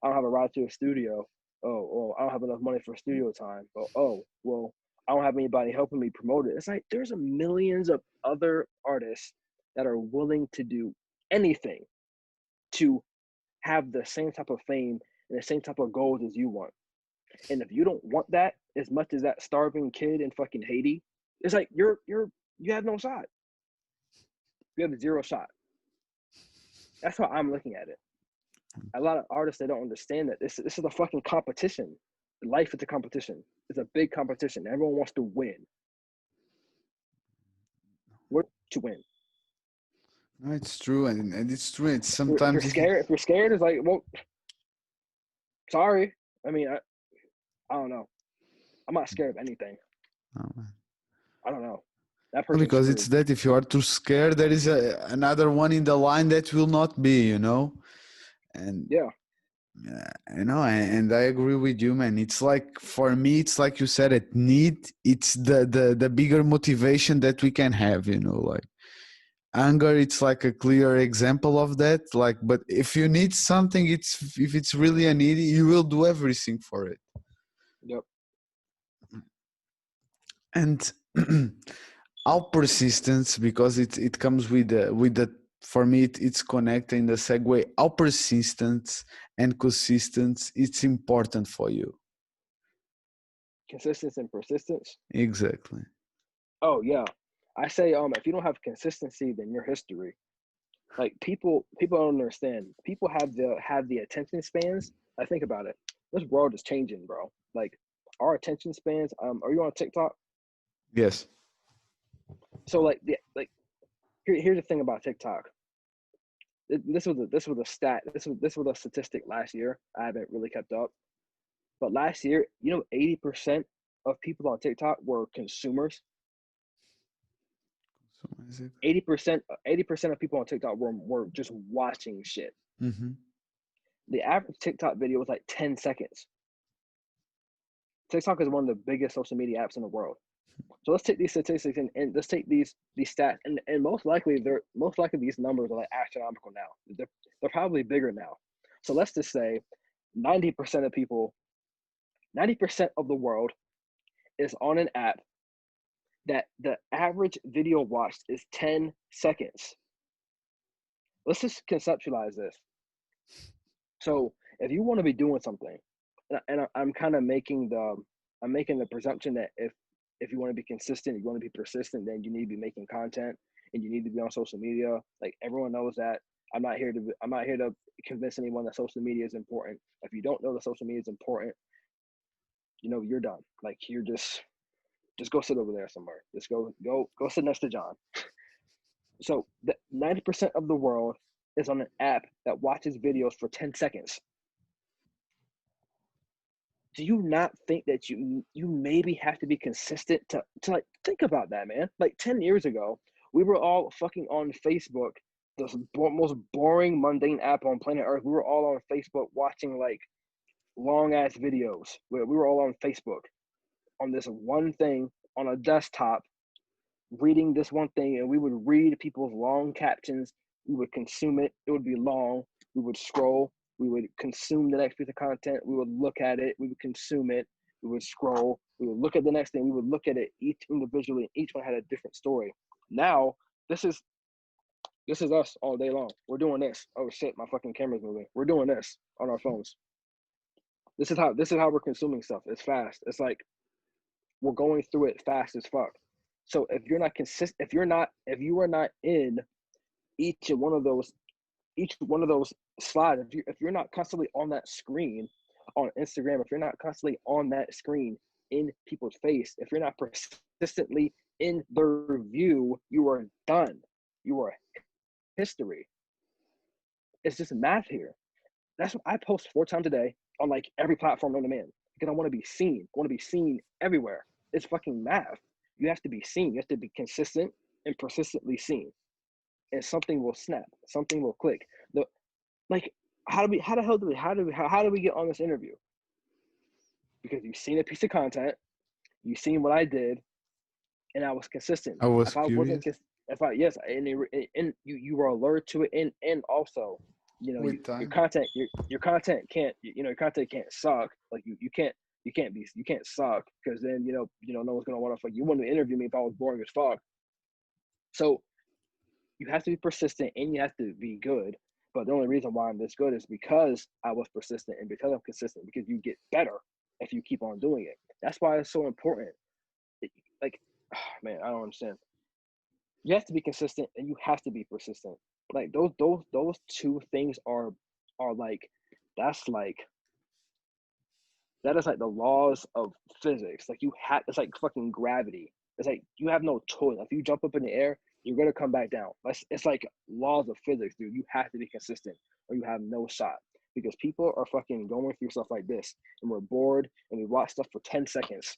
don't have a ride to a studio. Oh, I don't have enough money for studio time. Well, I don't have anybody helping me promote it." It's like there's millions of other artists that are willing to do anything to have the same type of fame and the same type of goals as you want. And if you don't want that as much as that starving kid in fucking Haiti, it's like you have no shot. You have zero shot. That's how I'm looking at it. A lot of artists, they don't understand that this is a fucking competition. Life is a competition. It's a big competition. Everyone wants to win. What to win? No, it's true, and it's true. It's If you're sometimes scared, it's like, well, sorry. I mean, I don't know. I'm not scared of anything. oh, man. I don't know. That No, person's because it's screwed. that if you are too scared, there is another one in the line that will not be, and Yeah. and I agree with you, man. It's like, for me, it's like you said, it's the bigger motivation that we can have, like anger. It's like a clear example of that. Like, but if you need something, if it's really a need, you will do everything for it. Yep. And our persistence, because it comes with the for me, it's connecting the segue. Our persistence and consistency, it's important for you. Consistency and persistence. Exactly. Oh yeah. I say, if you don't have consistency, then you're history. Like people don't understand. People have the attention spans. I think about it. This world is changing, bro. Like our attention spans. Are you on TikTok? Yes. So here's the thing about TikTok. This was a stat. This was a statistic last year. I haven't really kept up, but last year, 80% of people on TikTok were consumers. So is it? 80% of people on TikTok were just watching shit. Mm-hmm. The average TikTok video was like 10 seconds. TikTok is one of the biggest social media apps in the world. So let's take these statistics and let's take these stats and most likely these numbers are like astronomical now. They're probably bigger now. So let's just say 90% of people, 90% of the world is on an app that the average video watched is 10 seconds. Let's just conceptualize this. So if you want to be doing something, and I'm kind of I'm making the presumption that if you want to be consistent, you want to be persistent, then you need to be making content and you need to be on social media. Like everyone knows that. I'm not here to convince anyone that social media is important. If you don't know that social media is important, you're done. Like you're just go sit over there somewhere. Just go sit next to John. So the 90% of the world is on an app that watches videos for 10 seconds. Do you not think that you maybe have to be consistent to like think about that, man? Like 10 years ago, we were all fucking on Facebook, the most boring, mundane app on planet Earth. We were all on Facebook watching like long ass videos. We were all on Facebook on this one thing on a desktop, reading this one thing, and we would read people's long captions. We would consume it. It would be long. We would scroll. We would consume the next piece of content. We would look at it. We would consume it. We would scroll. We would look at the next thing. We would look at it each individually. Each one had a different story. Now, this is us all day long. We're doing this. Oh shit, my fucking camera's moving. We're doing this on our phones. This is how we're consuming stuff. It's fast. It's like we're going through it fast as fuck. So if you're not consistent, if you are not in each one of those slides, if you're not constantly on that screen on Instagram, if you're not constantly on that screen in people's face, if you're not persistently in their view, you are done. You are history. It's just math here. That's what I post 4 times a day on like every platform known to man because I want to be seen. I want to be seen everywhere. It's fucking math. You have to be seen. You have to be consistent and persistently seen, and something will snap. Something will click. Like how do we get on this interview? Because you've seen a piece of content, you've seen what I did, and I was consistent. I was If I wasn't, curious if I yes, and you were alert to it, and also, with your time. content your content can't your content can't suck. Like you can't suck because then no one's gonna want to fuck you. Want to interview me if I was boring as fuck. So you have to be persistent and you have to be good. But the only reason why I'm this good is because I was persistent and because I'm consistent. Because you get better if you keep on doing it. That's why it's so important. Like, man, I don't understand. You have to be consistent and you have to be persistent. Like those two things are are like, that's like, that is like the laws of physics. Like it's like fucking gravity. It's like you have no choice. If you jump up in the air, you're gonna come back down. It's like laws of physics, dude. You have to be consistent, or you have no shot. Because people are fucking going through stuff like this, and we're bored, and we watch stuff for 10 seconds.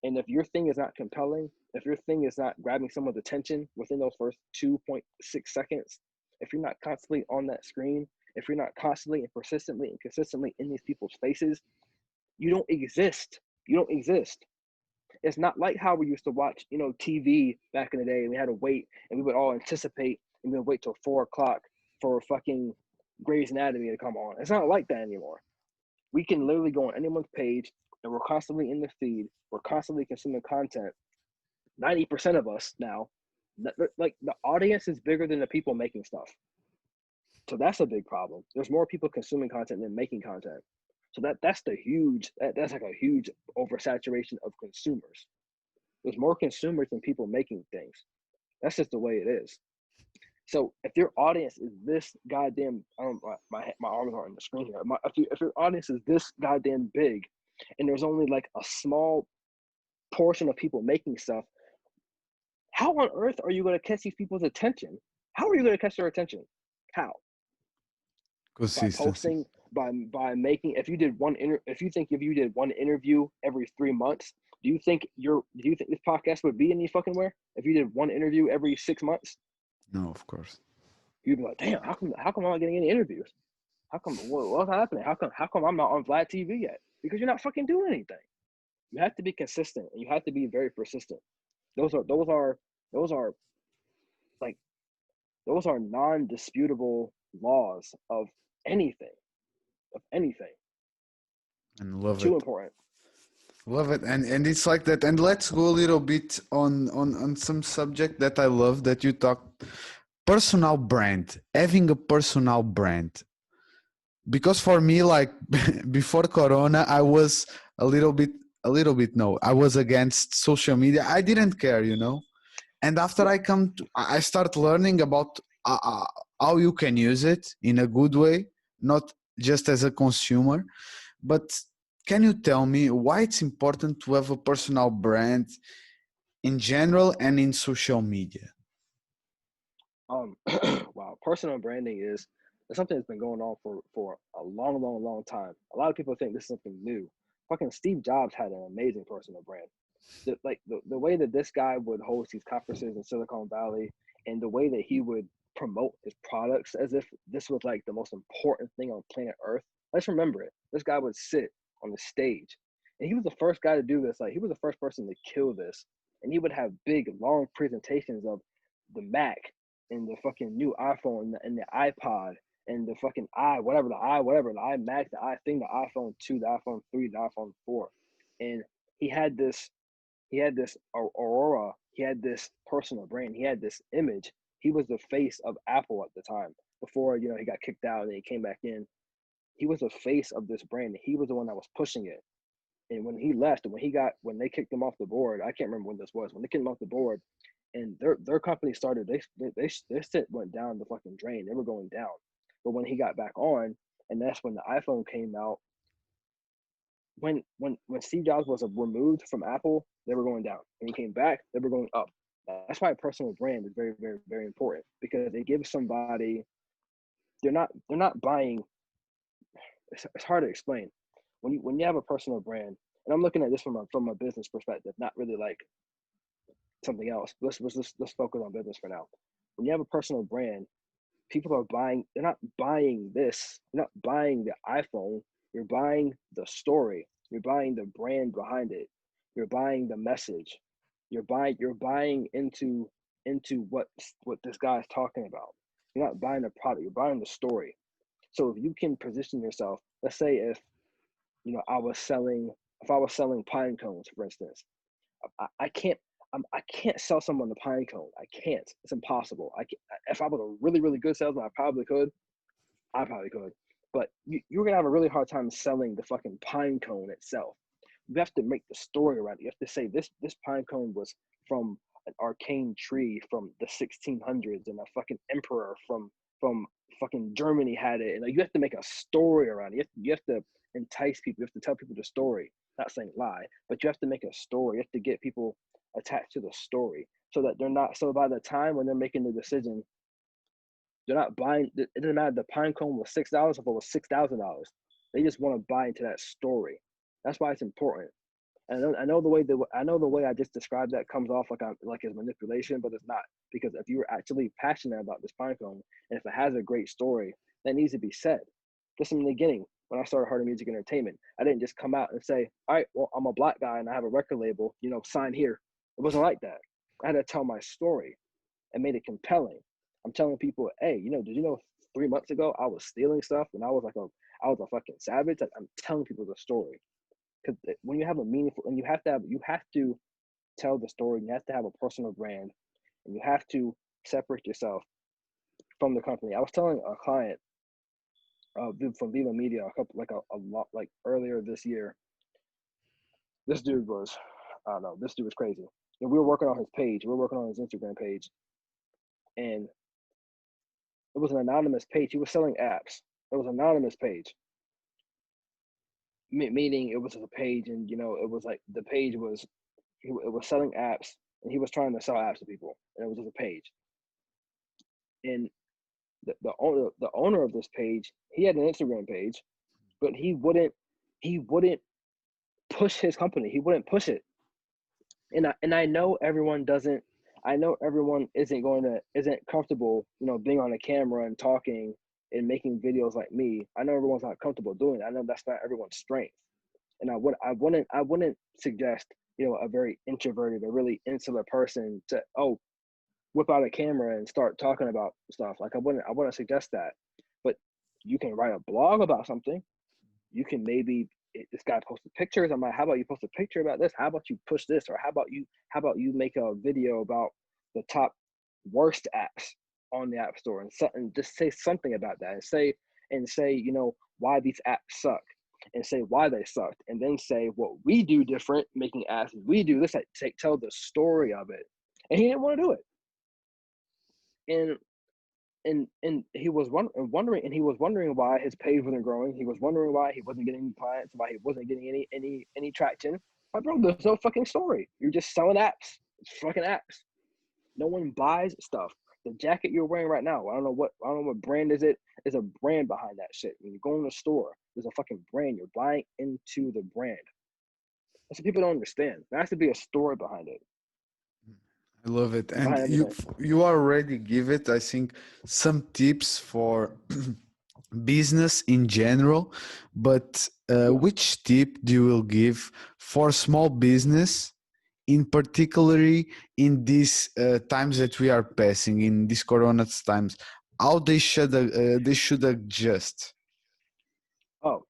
And if your thing is not compelling, if your thing is not grabbing someone's attention within those first 2.6 seconds, if you're not constantly on that screen, if you're not constantly and persistently and consistently in these people's faces, you don't exist. You don't exist. It's not like how we used to watch, TV back in the day, and we had to wait, and we would all anticipate, and we would wait till 4 o'clock for fucking Grey's Anatomy to come on. It's not like that anymore. We can literally go on anyone's page, and we're constantly in the feed. We're constantly consuming content. 90% of us now, like the audience is bigger than the people making stuff. So that's a big problem. There's more people consuming content than making content. So that's like a huge oversaturation of consumers. There's more consumers than people making things. That's just the way it is. So if your audience is this goddamn, my arms aren't on the screen here. If your audience is this goddamn big, and there's only like a small portion of people making stuff, how on earth are you going to catch these people's attention? How are you going to catch their attention? How? By posting, by making. If you did one interview every 3 months, do you think this podcast would be anywhere if you did one interview every 6 months? No, of course. You'd be like, damn, how come I'm not getting any interviews? How come what's happening? How come I'm not on Vlad TV yet? Because you're not fucking doing anything. You have to be consistent, and you have to be very persistent. Those are non-disputable laws of anything. And love Too it. important. Love it. And it's like that. And let's go a little bit on some subject that I love that you talked. Personal brand, having a personal brand. Because for me, like before Corona, I was a little bit no, I was against social media. I didn't care, And after I start learning about how you can use it in a good way, not just as a consumer. But can you tell me why it's important to have a personal brand in general and in social media? Wow, personal branding is something that's been going on for a long time. A lot of people think this is something new. Fucking Steve Jobs had an amazing personal brand. The way that this guy would host these conferences in Silicon Valley, and the way that he would promote his products as if this was like the most important thing on planet Earth. Let's remember it. This guy would sit on the stage, and he was the first guy to do this. Like, he was the first person to kill this, and he would have big, long presentations of the Mac and the fucking new iPhone and the iPod and the fucking whatever, the iMac, the iThing, the iPhone 2, the iPhone 3, the iPhone 4. And he had this aurora, he had this personal brand, he had this image. He was the face of Apple at the time before, he got kicked out and he came back in. He was the face of this brand. He was the one that was pushing it. And when he left, when they kicked him off the board, I can't remember when this was, when they kicked him off the board, and their company started, their shit went down the fucking drain. They were going down. But when he got back on, and that's when the iPhone came out, when Steve Jobs was removed from Apple, they were going down. When he came back, they were going up. That's why a personal brand is very, very, very important, because it gives somebody, they're not buying. It's hard to explain. When you have a personal brand, and I'm looking at this from a business perspective, not really like something else. Let's focus on business for now. When you have a personal brand, people are buying. They're not buying this. You're not buying the iPhone. You're buying the story. You're buying the brand behind it. You're buying the message. You're buying into what this guy's talking about. You're not buying the product. You're buying the story. So if you can position yourself, let's say if I was selling pine cones, for instance, I can't sell someone the pine cone. I can't. It's impossible. If I was a really, really good salesman, I probably could. But you're gonna have a really hard time selling the fucking pine cone itself. You have to make the story around it. You have to say this pine cone was from an arcane tree from the 1600s, and a fucking emperor from fucking Germany had it, and like you have to make a story around it. You have to entice people. You have to tell people the story. Not saying lie, but you have to make a story. You have to get people attached to the story so that they're not. So by the time when they're making the decision, they're not buying. It doesn't matter. The pine cone was $6 if it was $6,000. They just want to buy into that story. That's why it's important. And I know the way I just described that comes off like it's manipulation, but it's not, because if you're actually passionate about this pine cone and if it has a great story, that needs to be said. Just in the beginning, when I started Heart of Music Entertainment, I didn't just come out and say, all right, well, I'm a black guy and I have a record label, sign here. It wasn't like that. I had to tell my story and made it compelling. I'm telling people, hey, did you know 3 months ago I was stealing stuff and I was a fucking savage? Like, I'm telling people the story. Because when you have a meaningful, and you have to tell the story, and you have to have a personal brand, and you have to separate yourself from the company. I was telling a client from Viva Media a lot earlier this year. This dude was, I don't know, this dude was crazy. And we were working on his page. We were working on his Instagram page, and it was an anonymous page. He was selling apps. It was an anonymous page. Meaning it was a page, and it was like the page was, it was selling apps, and he was trying to sell apps to people, and it was just a page. And the owner of this page, he had an Instagram page, but he wouldn't push his company. He wouldn't push it. And I know everyone doesn't. I know everyone isn't comfortable, being on a camera and talking and making videos like me. I know everyone's not comfortable doing it. I know that's not everyone's strength. And I wouldn't suggest, a very introverted, a really insular person to whip out a camera and start talking about stuff. Like I wouldn't suggest that. But you can write a blog about something. You can maybe, this guy posted pictures. I'm like, how about you post a picture about this? How about you push this? Or how about you make a video about the top worst apps on the App Store, and just say something about that, and say why these apps suck, and say why they sucked, and then say what we do different making apps. We do this, tell the story of it. And he didn't want to do it. And he was wondering why his page wasn't growing. He was wondering why he wasn't getting any clients, why he wasn't getting any traction. My bro, there's no fucking story. You're just selling apps. It's fucking apps. No one buys stuff. The jacket you're wearing right now, I don't know what brand is it. There's a brand behind that shit. When you go in the store, there's a fucking brand. You're buying into the brand. That's what people don't understand. There has to be a story behind it. I love it. And you already give it, I think, some tips for business in general, but which tip do you will give for small business, in particularly in these times that we are passing, in these corona times, how they should adjust? Oh,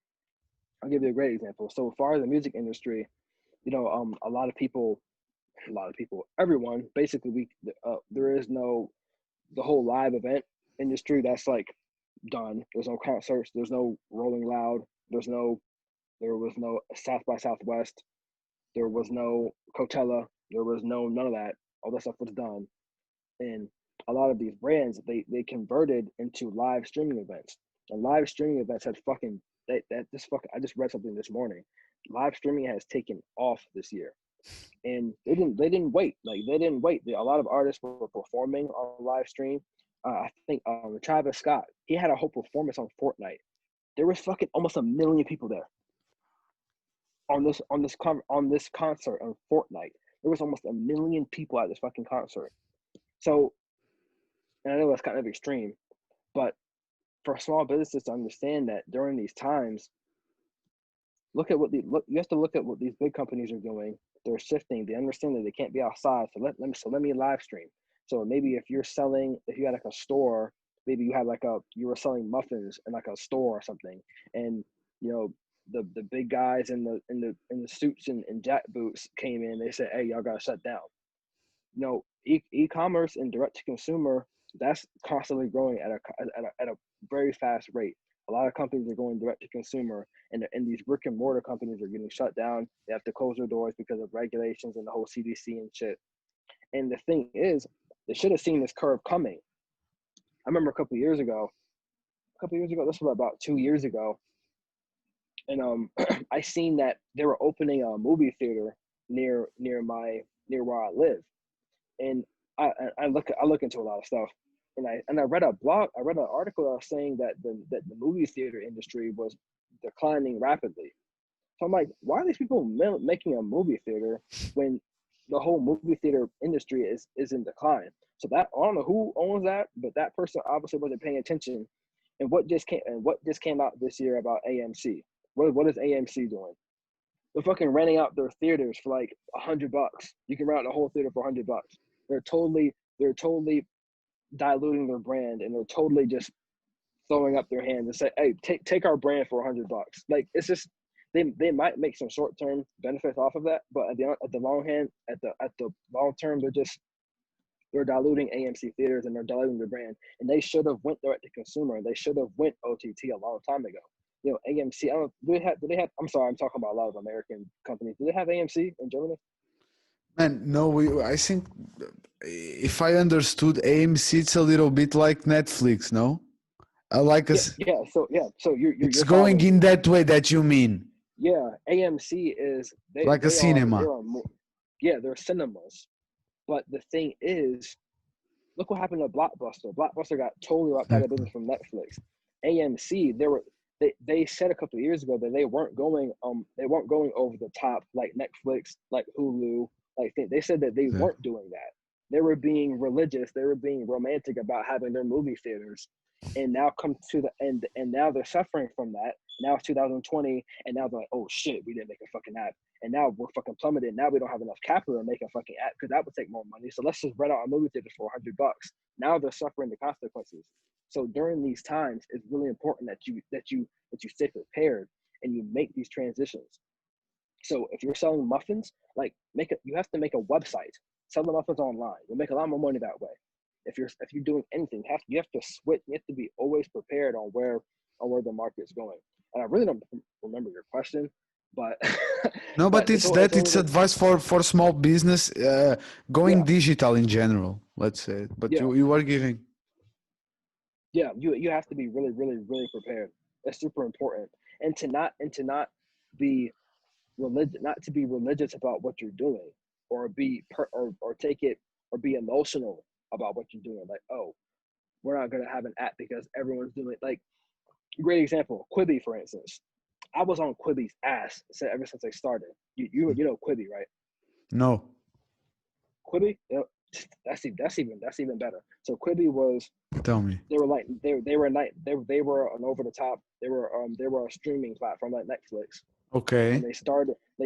I'll give you a great example. So as far as the music industry, a lot of people, everyone, basically, there is no, the whole live event industry, that's like done. There's no concerts. There's no Rolling Loud. There was no South by Southwest. There was no Coachella. There was none of that. All that stuff was done. And a lot of these brands, they converted into live streaming events. And live streaming events had I just read something this morning. Live streaming has taken off this year. And they didn't wait. A lot of artists were performing on live stream. I think Travis Scott, he had a whole performance on Fortnite. There was fucking almost 1 million people there on this concert on Fortnite. There was almost 1 million people at this fucking concert. So, and I know that's kind of extreme, but for small businesses to understand that during these times, you have to look at what these big companies are doing. They're shifting. They understand that they can't be outside. So let me live stream. So maybe if you had like a store, maybe you were selling muffins in like a store or something, and the big guys in the suits and jack boots came in. They said, "Hey, y'all gotta shut down." E-commerce and direct to consumer, that's constantly growing at a very fast rate. A lot of companies are going direct to consumer, and these brick and mortar companies are getting shut down. They have to close their doors because of regulations and the whole CDC and shit. And the thing is, they should have seen this curve coming. I remember a couple of years ago, couple years ago. This was about 2 years ago, and I seen that they were opening a movie theater near where I live, and I look into a lot of stuff, and I read an article that was saying that the movie theater industry was declining rapidly. So I'm like, why are these people making a movie theater when the whole movie theater industry is in decline? So that, I don't know who owns that, but that person obviously wasn't paying attention. And what just came out this year about AMC? What is AMC doing? They're fucking renting out their theaters for like $100. You can rent out the whole theater for $100. They're totally diluting their brand, and they're totally just throwing up their hands and say, "Hey, take our brand for $100." Like, it's just, they might make some short term benefits off of that, but at the long term, they're diluting AMC theaters, and they're diluting their brand. And they should have went direct to consumer. They should have went OTT a long time ago. AMC. I don't. Do they have? I'm sorry, I'm talking about a lot of American companies. Do they have AMC in Germany? Man, no, I think if I understood AMC, it's a little bit like Netflix, no? Like us. So It's you're going following me. in that way that you mean, Yeah, AMC is like a cinema. they're cinemas. But the thing is, look what happened to Blockbuster. Blockbuster got totally wrapped out of Exactly. business from Netflix. AMC, they said a couple of years ago that they weren't going over the top like Netflix, like Hulu, like they said that they Yeah. weren't doing that. They were being religious, they were being romantic about having their movie theaters. And now come to the end, and now they're suffering from that. Now it's 2020, and now they're like, oh shit, we didn't make a fucking app. And now we're fucking plummeted. Now we don't have enough capital to make a fucking app, because that would take more money. So let's just rent out our movie theaters for $100. Now they're suffering the consequences. So during these times, it's really important that you stay prepared and you make these transitions. So if you're selling muffins, like you have to make a website, sell the muffins online. You'll make a lot more money that way. If you're doing anything, you have to switch. You have to be always prepared on where the market's going. And I really don't remember your question, but No, but it's it's always advice for small business going yeah, digital in general, let's say. But yeah, you are giving. yeah. You have to be really, really, really prepared. That's super important. And to not be not to be religious about what you're doing, or or take it, or be emotional about what you're doing. Like, oh, we're not gonna have an app because everyone's doing it. Like, great example, Quibi, for instance. I was on Quibi's ass ever since they started. You know Quibi, right? No. Quibi, that's even better. So Quibi was, Tell me. they were like they were an over the top. They were a streaming platform like Netflix, and Okay. they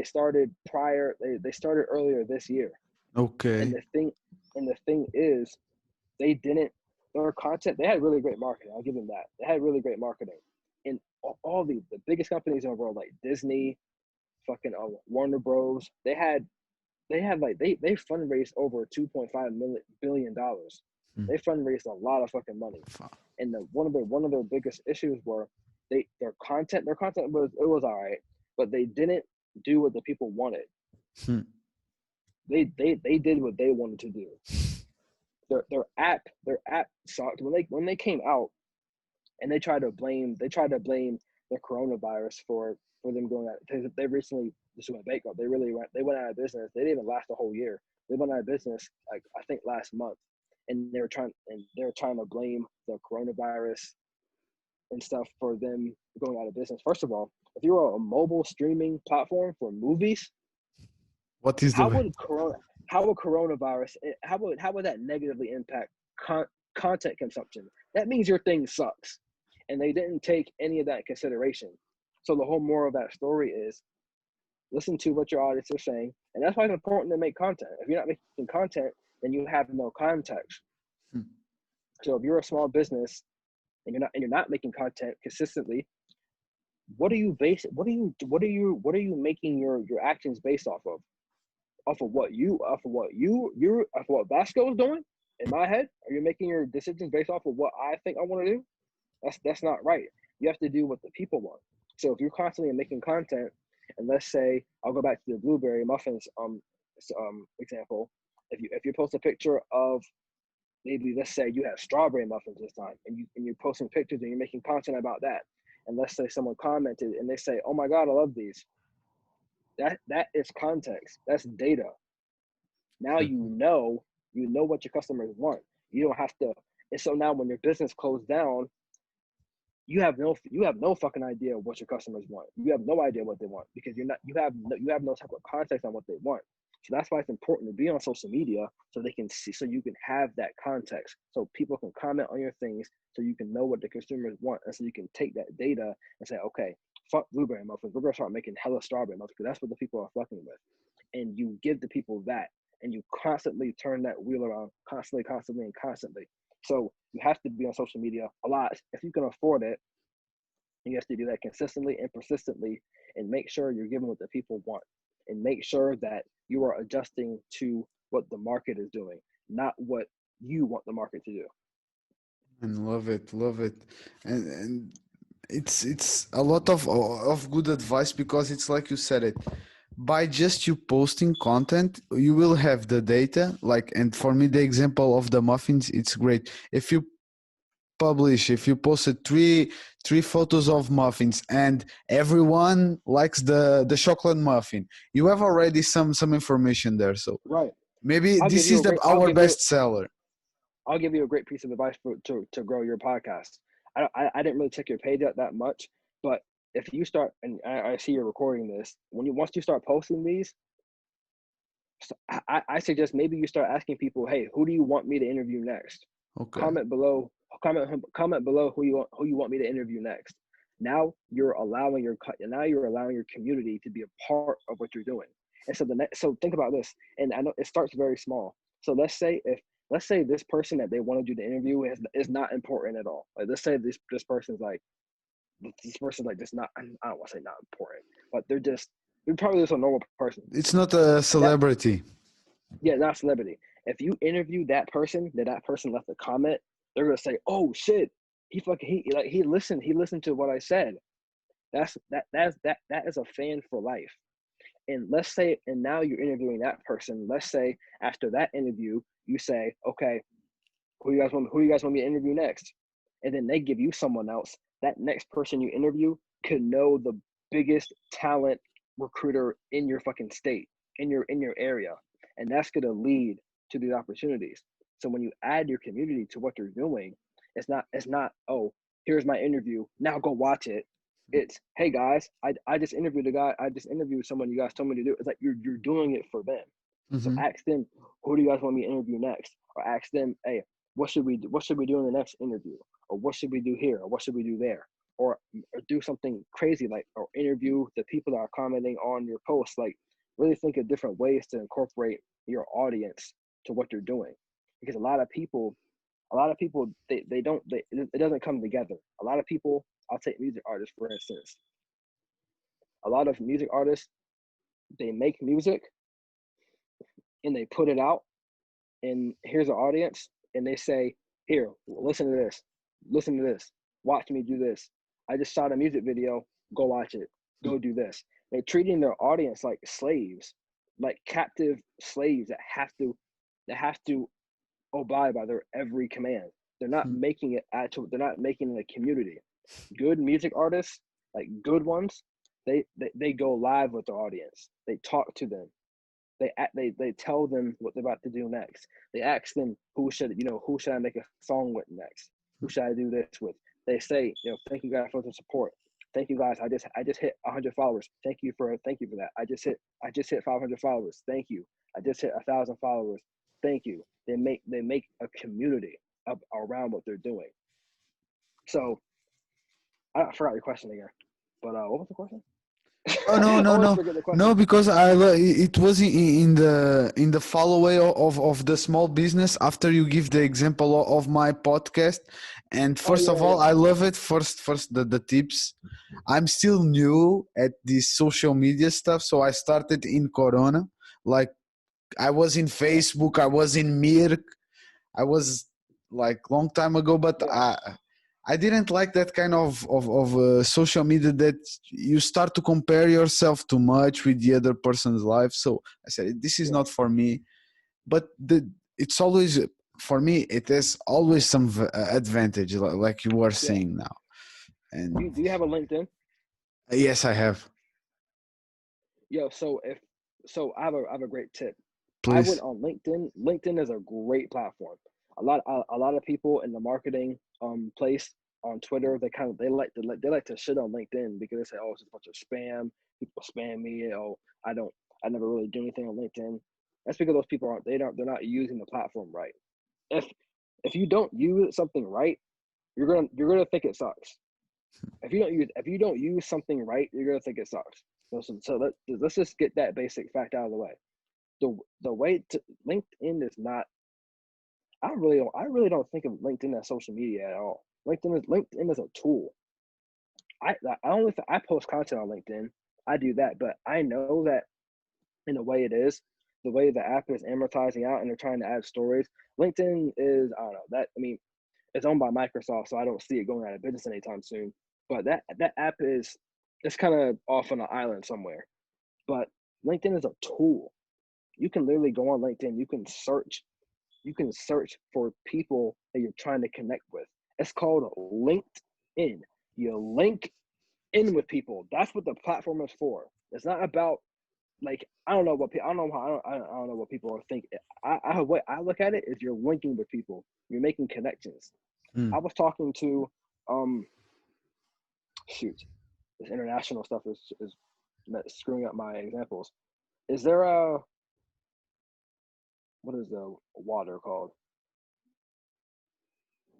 started earlier this year. And Okay. the thing is, they didn't their content. They had really great marketing. I'll give them that. They had really great marketing, and all the biggest companies in the world, like Disney, fucking Warner Bros. They fundraised over $2.5 billion. Hmm. They fundraised a lot of fucking money. Fuck. And one of their biggest issues were their content was all right, but they didn't do what the people wanted. Hmm. They did what they wanted to do. Their app sucked when they came out, and they tried to blame the coronavirus for them going out, because they recently just went bankrupt. They went out of business. They didn't even last a whole year. They went out of business, like, I think last month, and they were trying to blame the coronavirus and stuff for them going out of business. First of all, if you're a mobile streaming platform for movies, What is the how way? would coronavirus how would that negatively impact content consumption? That means your thing sucks, and they didn't take any of that in consideration. So the whole moral of that story is, listen to what your audience is saying, and that's why it's important to make content. If you're not making content, then you have no context. Hmm. So if you're a small business and you're not making content consistently, what are you making your actions based off of? Off of what Vasco is doing in my head? Are you making your decisions based off of what I think I want to do? That's not right. You have to do what the people want. So if you're constantly making content, and let's say I'll go back to the blueberry muffins example. If you post a picture of maybe let's say you have strawberry muffins this time, and you're posting pictures and you're making content about that. And let's say someone commented and they say, "Oh my God, I love these." That is context. That's data. Now you know what your customers want. You don't have to. And so now when your business closed down, you have no fucking idea what your customers want. You have no idea what they want because you have no type of context on what they want. So that's why it's important to be on social media so they can see, so you can have that context, so people can comment on your things, so you can know what the consumers want, and so you can take that data and say, okay, fuck blueberry muffins, we're gonna start making hella strawberry muffins because that's what the people are fucking with, and you give the people that, and you constantly turn that wheel around, constantly, and constantly. So you have to be on social media a lot if you can afford it. You have to do that consistently and persistently, and make sure you're giving what the people want, and make sure that you are adjusting to what the market is doing, not what you want the market to do. And love it, and it's a lot of good advice, because it's like you said it. By just you posting content, you will have the data. Like, and for me, the example of the muffins, it's great. If you posted three photos of muffins and everyone likes the chocolate muffin, you have already some information there. So Right. maybe I'll give this you is a great. our best seller. I'll give you a great piece of advice to grow your podcast. I didn't really check your page out that much, but if you start, and I see you're recording this, once you start posting these, I suggest maybe you start asking people, hey, who do you want me to interview next? Okay. Comment below. Comment below who you want me to interview next. Now you're allowing your community to be a part of what you're doing. And so think about this. And I know it starts very small. So let's say this person that they wanted you to interview is not important at all. Like, let's say this person's just not, I don't want to say not important, but they're probably just a normal person. It's not a celebrity. Not a celebrity. If you interview that person left a comment, they're gonna say, "Oh shit, he listened to what I said." That is a fan for life. And now you're interviewing that person. Let's say after that interview, you say, "Okay, who you guys want me to interview next?" And then they give you someone else. That next person you interview could know the biggest talent recruiter in your fucking state, in your area, and that's gonna lead to these opportunities. So when you add your community to what you're doing, it's not, oh, here's my interview, now go watch it. It's, hey guys, I just interviewed someone you guys told me to do. It's like you're doing it for them. So ask them, who do you guys want me to interview next? Or ask them, hey, what should we do in the next interview? Or what should we do here? Or what should we do there? Or do something crazy, like, or interview the people that are commenting on your posts. Like, really think of different ways to incorporate your audience to what you're doing, because a lot of people it doesn't come together. A lot of people, I'll take music artists for instance. A lot of music artists, they make music and they put it out, and here's an audience, and they say, here, listen to this, watch me do this. I just shot a music video, go watch it, go do this. They're treating their audience like slaves, like captive slaves that have to abide by their every command. They're not making it they're not making it a community. Good music artists, like good ones, they go live with their audience. They talk to them. They tell them what they're about to do next. They ask them, who should I make a song with next? Who should I do this with? They say, thank you guys for the support. Thank you guys. I just hit 100 followers. Thank you for that. I just hit 500 followers. Thank you. I just hit 1,000 followers. Thank you. They make a community around what they're doing. So I forgot your question again, but what was the question? Oh, no, because it was in the follow away of the small business, after you give the example of my podcast. And first of all, I love it. First the tips. I'm still new at this social media stuff, so I started in Corona. Like, I was in Facebook, I was in Mirk, I was like long time ago, but I didn't like that kind of social media that you start to compare yourself too much with the other person's life. So I said, this is not for me. But it's always, for me, it is always some advantage, like you were Yeah. saying now. And Do you have a LinkedIn? yes, I have. Yo, so I have a great tip. I went Please. on LinkedIn. LinkedIn is a great platform. A lot of people in the marketing place on Twitter, they like to shit on LinkedIn because they say, oh, it's just a bunch of spam. People spam me. Oh, I never really do anything on LinkedIn. That's because those people they're not using the platform right. If if you don't use something right, you're gonna think it sucks. If you don't use something right, you're gonna think it sucks. So let's just get that basic fact out of the way. The way to LinkedIn is not. I really don't think of LinkedIn as social media at all. LinkedIn is a tool. I only I post content on LinkedIn. I do that, but I know that in the way it is, the way the app is amortizing out and they're trying to add stories. LinkedIn is I don't know that I mean it's owned by Microsoft, so I don't see it going out of business anytime soon. But that app is it's kind of off on an island somewhere. But LinkedIn is a tool. You can literally go on LinkedIn. You can search for people that you're trying to connect with. It's called LinkedIn. You link in with people. That's what the platform is for. It's not about like I don't know what I don't know how I don't know what people are thinking. What I look at it is you're linking with people. You're making connections. I Mm. was talking to um shoot, this international stuff is screwing up my examples. Is there a what is the water called?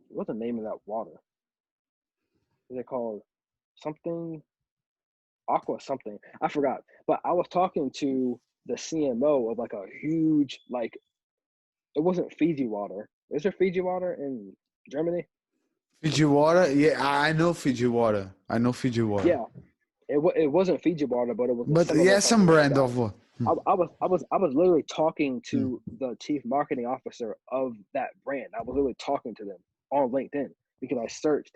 What's the name of that water? Is it called something aqua something? I forgot. But I was talking to the CMO of like a huge like it wasn't Fiji water. Is there Fiji water in Germany? Fiji water? Yeah, I know Fiji water. I know Fiji water. Yeah, it wasn't Fiji water, but it was a But similar yeah, type some of brand guy. of what? I was literally talking Mm. to the chief marketing officer of that brand. I was literally talking to them on LinkedIn because I searched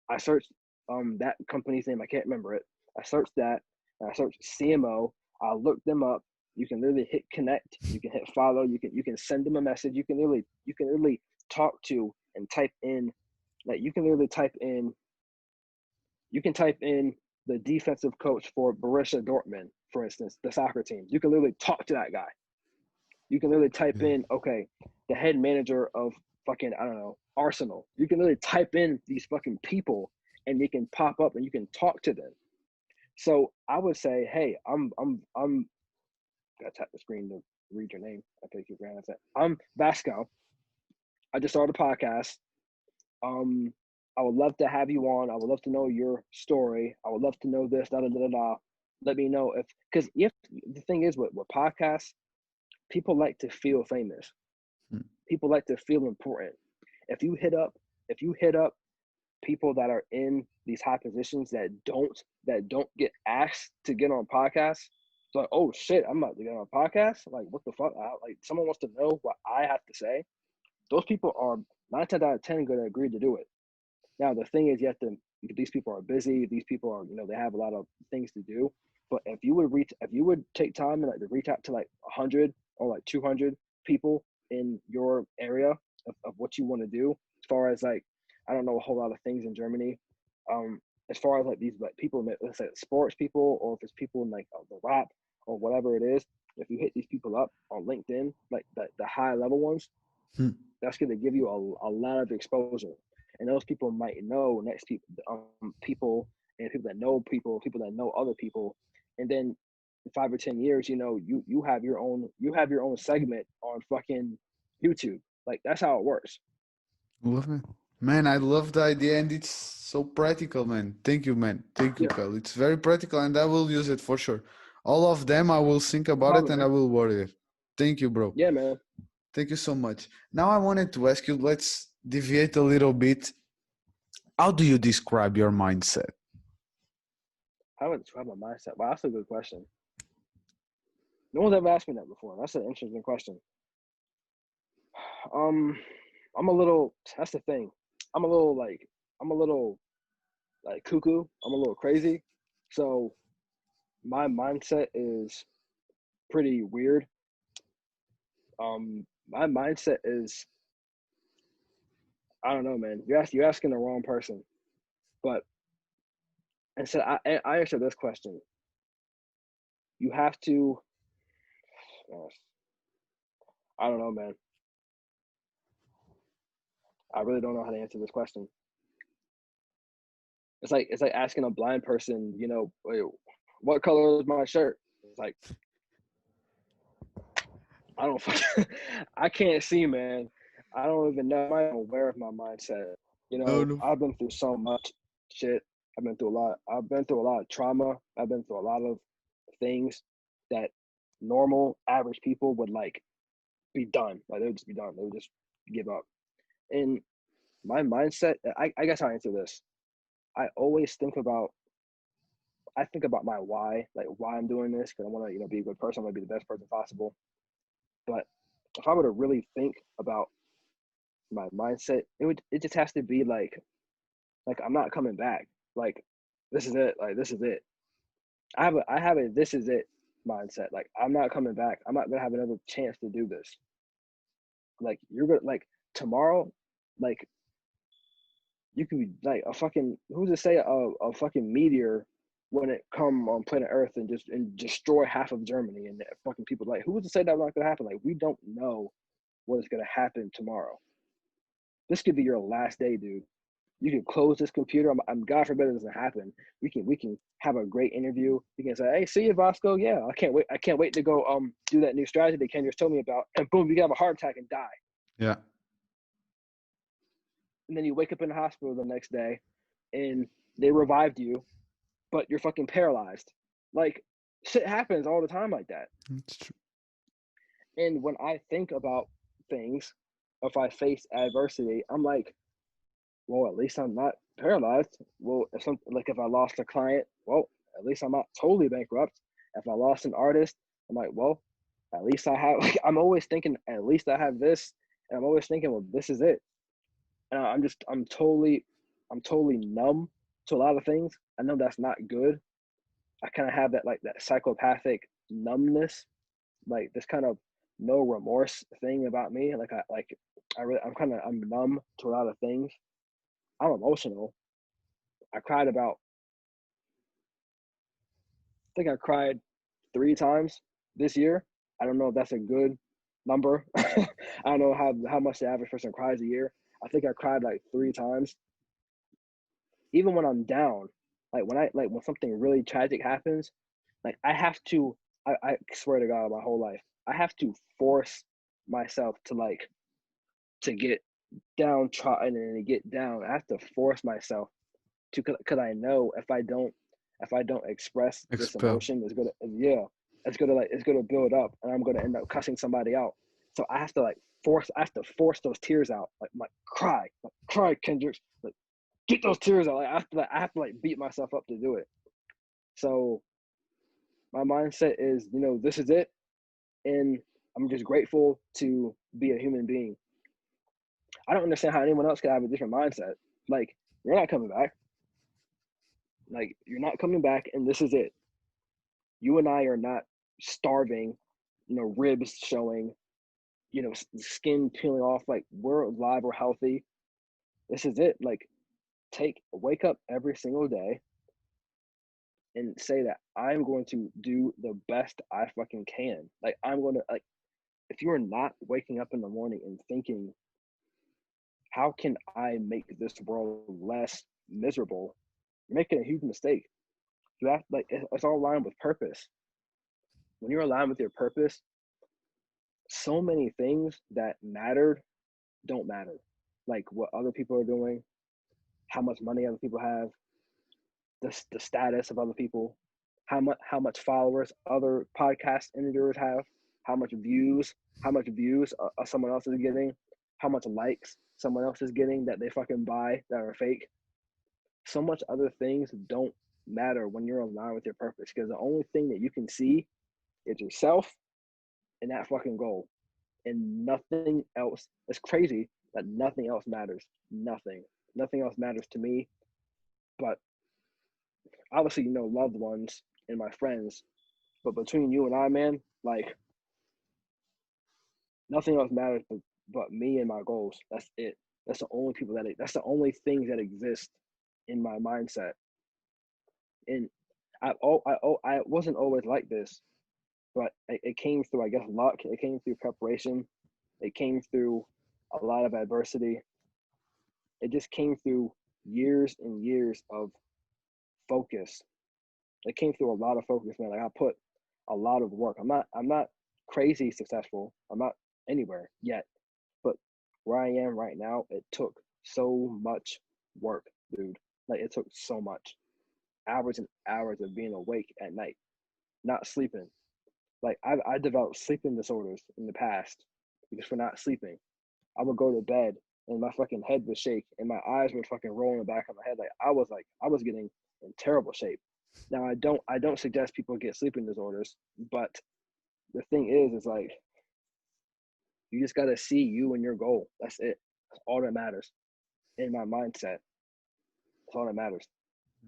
that company's name. I can't remember it. I searched that. And I searched CMO. I looked them up. You can literally hit connect. You can hit follow. You can send them a message. You can literally talk to and type in like you can type in the defensive coach for Borussia Dortmund, for instance, the soccer team. You can literally talk to that guy. You can literally type Yeah. in, okay, the head manager of fucking, I don't know, Arsenal. You can literally type in these fucking people and they can pop up and you can talk to them. So I would say, hey, I'm gotta tap the screen to read your name. I take you for granted. I'm Vasco. I just started a podcast. Um, I would love to have you on. I would love to know your story. I would love to know this, da da da da. Da. Let me know if because if the thing is with podcasts, people like to feel famous. Mm. People like to feel important. If you hit up, if you hit up people that are in these high positions that don't get asked to get on podcasts, it's like, oh shit, I'm about to get on a podcast. Like, what the fuck? Like, someone wants to know what I have to say. Those people are 9 times out of 10 going to agree to do it. Now, the thing is, you have to. These people are busy. These people are, they have a lot of things to do. But if you would take time and like to reach out to like 100 or like 200 people in your area of what you want to do, as far as like, I don't know a whole lot of things in Germany. As far as like these like people, let's say sports people, or if it's people in like the rap or whatever it is, if you hit these people up on LinkedIn, like the high level ones, Mm. that's going to give you a lot of exposure. And those people might know next people and people that know other people. And then 5 or 10 years, you have your own segment on fucking YouTube. Like that's how it works. Love it. Man, I love the idea and it's so practical, man. Thank you, man. Thank you, Yeah, Kyle. It's very practical and I will use it for sure. All of them, I will think no about it problem, and I man. will worry it. Thank you, bro. Yeah, man. Thank you so much. Now I wanted to ask you, let's deviate a little bit. How do you describe your mindset? How would I describe my mindset? Wow, that's a good question. No one's ever asked me that before. That's an interesting question. Um, I'm a little. That's the thing. I'm a little like. I'm a little like cuckoo. I'm a little crazy. So my mindset is pretty weird. My mindset is I don't know, man. You're asking the wrong person. But instead, I answer this question. You have to. I don't know, man. I really don't know how to answer this question. It's like asking a blind person, "Wait, what color is my shirt?" It's like I don't fucking, I can't see, man. I don't even know. I'm not aware of my mindset. No, no. I've been through so much shit. I've been through a lot. I've been through a lot of trauma. I've been through a lot of things that normal, average people would like be done. Like they would just be done. They would just give up. And my mindset, I guess I'll answer this. I always I think about my why, like why I'm doing this, because I want to, be a good person. I want to be the best person possible. But if I were to really think about my mindset, it just has to be like I'm not coming back. Like this is it. Like this is it. I have a this is it mindset. Like I'm not coming back. I'm not gonna have another chance to do this. Like you're gonna like tomorrow, like you could be like a fucking who's to say a fucking meteor when it come on planet Earth and just and destroy half of Germany and fucking people like who's to say that's not gonna happen? Like we don't know what is gonna happen tomorrow. This could be your last day, dude. You can close this computer. I'm God forbid it doesn't happen. We can have a great interview. You can say, hey, see you, Vasco. Yeah, I can't wait to go do that new strategy that Ken just told me about. And boom, you can have a heart attack and die. Yeah. And then you wake up in the hospital the next day and they revived you, but you're fucking paralyzed. Like shit happens all the time like that. That's true. And when I think about things, if I face adversity, I'm like, well, at least I'm not paralyzed. Well, if I lost a client, well, at least I'm not totally bankrupt. If I lost an artist, I'm like, well, at least I have. Like, I'm always thinking, at least I have this, and I'm always thinking, well, this is it. And I'm totally numb to a lot of things. I know that's not good. I kind of have that psychopathic numbness, like this kind of no remorse thing about me. I'm numb to a lot of things. I'm emotional. I cried about, I think I cried 3 times this year. I don't know if that's a good number. I don't know how much the average person cries a year. I think I cried like 3 times. Even when I'm down, when something really tragic happens, like I have to, I swear to God, my whole life, I have to force myself to get downtrodden and to get down. I have to force myself to, because I know if I don't express this Expel. emotion, it's gonna build up, and I'm gonna end up cussing somebody out. So I have to force those tears out, cry, Kendrick, like get those tears out. Like I have to beat myself up to do it. So my mindset is, this is it, and I'm just grateful to be a human being. I don't understand how anyone else could have a different mindset. Like you're not coming back. Like you're not coming back, and this is it. You and I are not starving, ribs showing, skin peeling off. Like we're alive, we're healthy. This is it. Like wake up every single day and say that I'm going to do the best I fucking can. Like I'm going to if you're not waking up in the morning and thinking, how can I make this world less miserable? You're making a huge mistake. You have it's all aligned with purpose. When you're aligned with your purpose, so many things that mattered don't matter. Like what other people are doing, how much money other people have, the status of other people, how much followers other podcast interviewers have, how much views someone else is getting, how much likes someone else is getting that they fucking buy that are fake. So much other things don't matter when you're aligned with your purpose, because the only thing that you can see is yourself and that fucking goal, and nothing else. It's crazy that nothing else matters. Nothing else matters to me. But obviously, loved ones and my friends. But between you and I, man, like nothing else matters but me and my goals. That's it. That's the only people that's the only things that exist in my mindset. And I wasn't always like this, but it came through, I guess, luck. It came through preparation. It came through a lot of adversity. It just came through years and years of focus. It came through a lot of focus, man. Like I put a lot of work. I'm not crazy successful. I'm not anywhere yet. But where I am right now, it took so much work, dude. Like it took so much. Hours and hours of being awake at night, not sleeping. Like I developed sleeping disorders in the past because for not sleeping. I would go to bed and my fucking head would shake and my eyes would fucking roll in the back of my head. Like I was getting in terrible shape. Now I don't suggest people get sleeping disorders, but the thing is like you just gotta see you and your goal. That's it. That's all that matters. In my mindset. That's all that matters.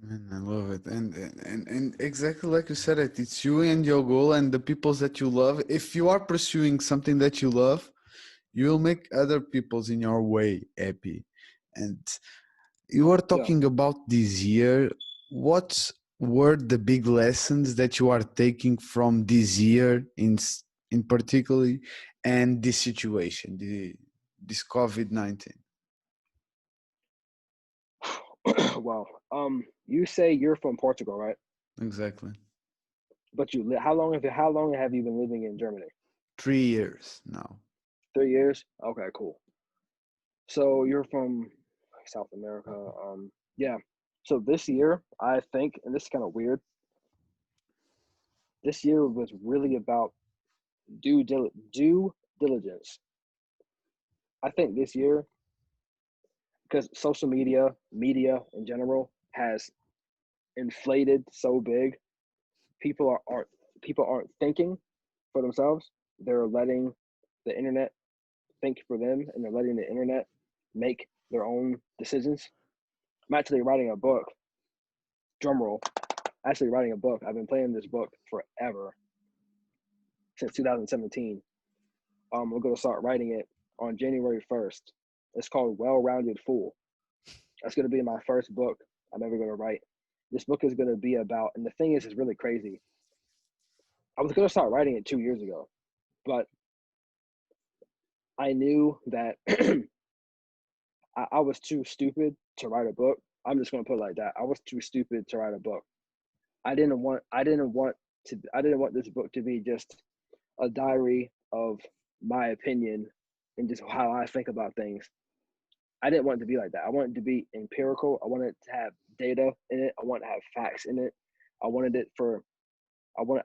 Man, I love it. And exactly like you said it, it's you and your goal and the peoples that you love. If you are pursuing something that you love, you will make other peoples in your way happy. And you were Yeah. talking about this year. What were the big lessons that you are taking from this year in particularly and this situation, this COVID-19? Well, you say you're from Portugal, right? Exactly. But how long have you been living in Germany? 3 years now. 3 years? Okay, cool. So you're from South America. Yeah. So this year, I think, and this is kind of weird, this year was really about due diligence. I think this year, because social media in general, has inflated so big, people aren't thinking for themselves. They're letting the internet think for them, and they're letting the internet make their own decisions. I'm actually writing a book. Drum roll. Actually writing a book. I've been playing this book forever, since 2017. We're gonna start writing it on January 1st. It's called Well-Rounded Fool. That's gonna be my first book I'm ever gonna write. This book is gonna be about, and the thing is, it's really crazy. I was gonna start writing it 2 years ago, but I knew that I was too stupid to write a book. I'm just gonna put it like that. I was too stupid to write a book. I didn't want this book to be just a diary of my opinion and just how I think about things. I didn't want it to be like that. I wanted it to be empirical. I wanted it to have data in it. I want to have facts in it. I wanted it for I want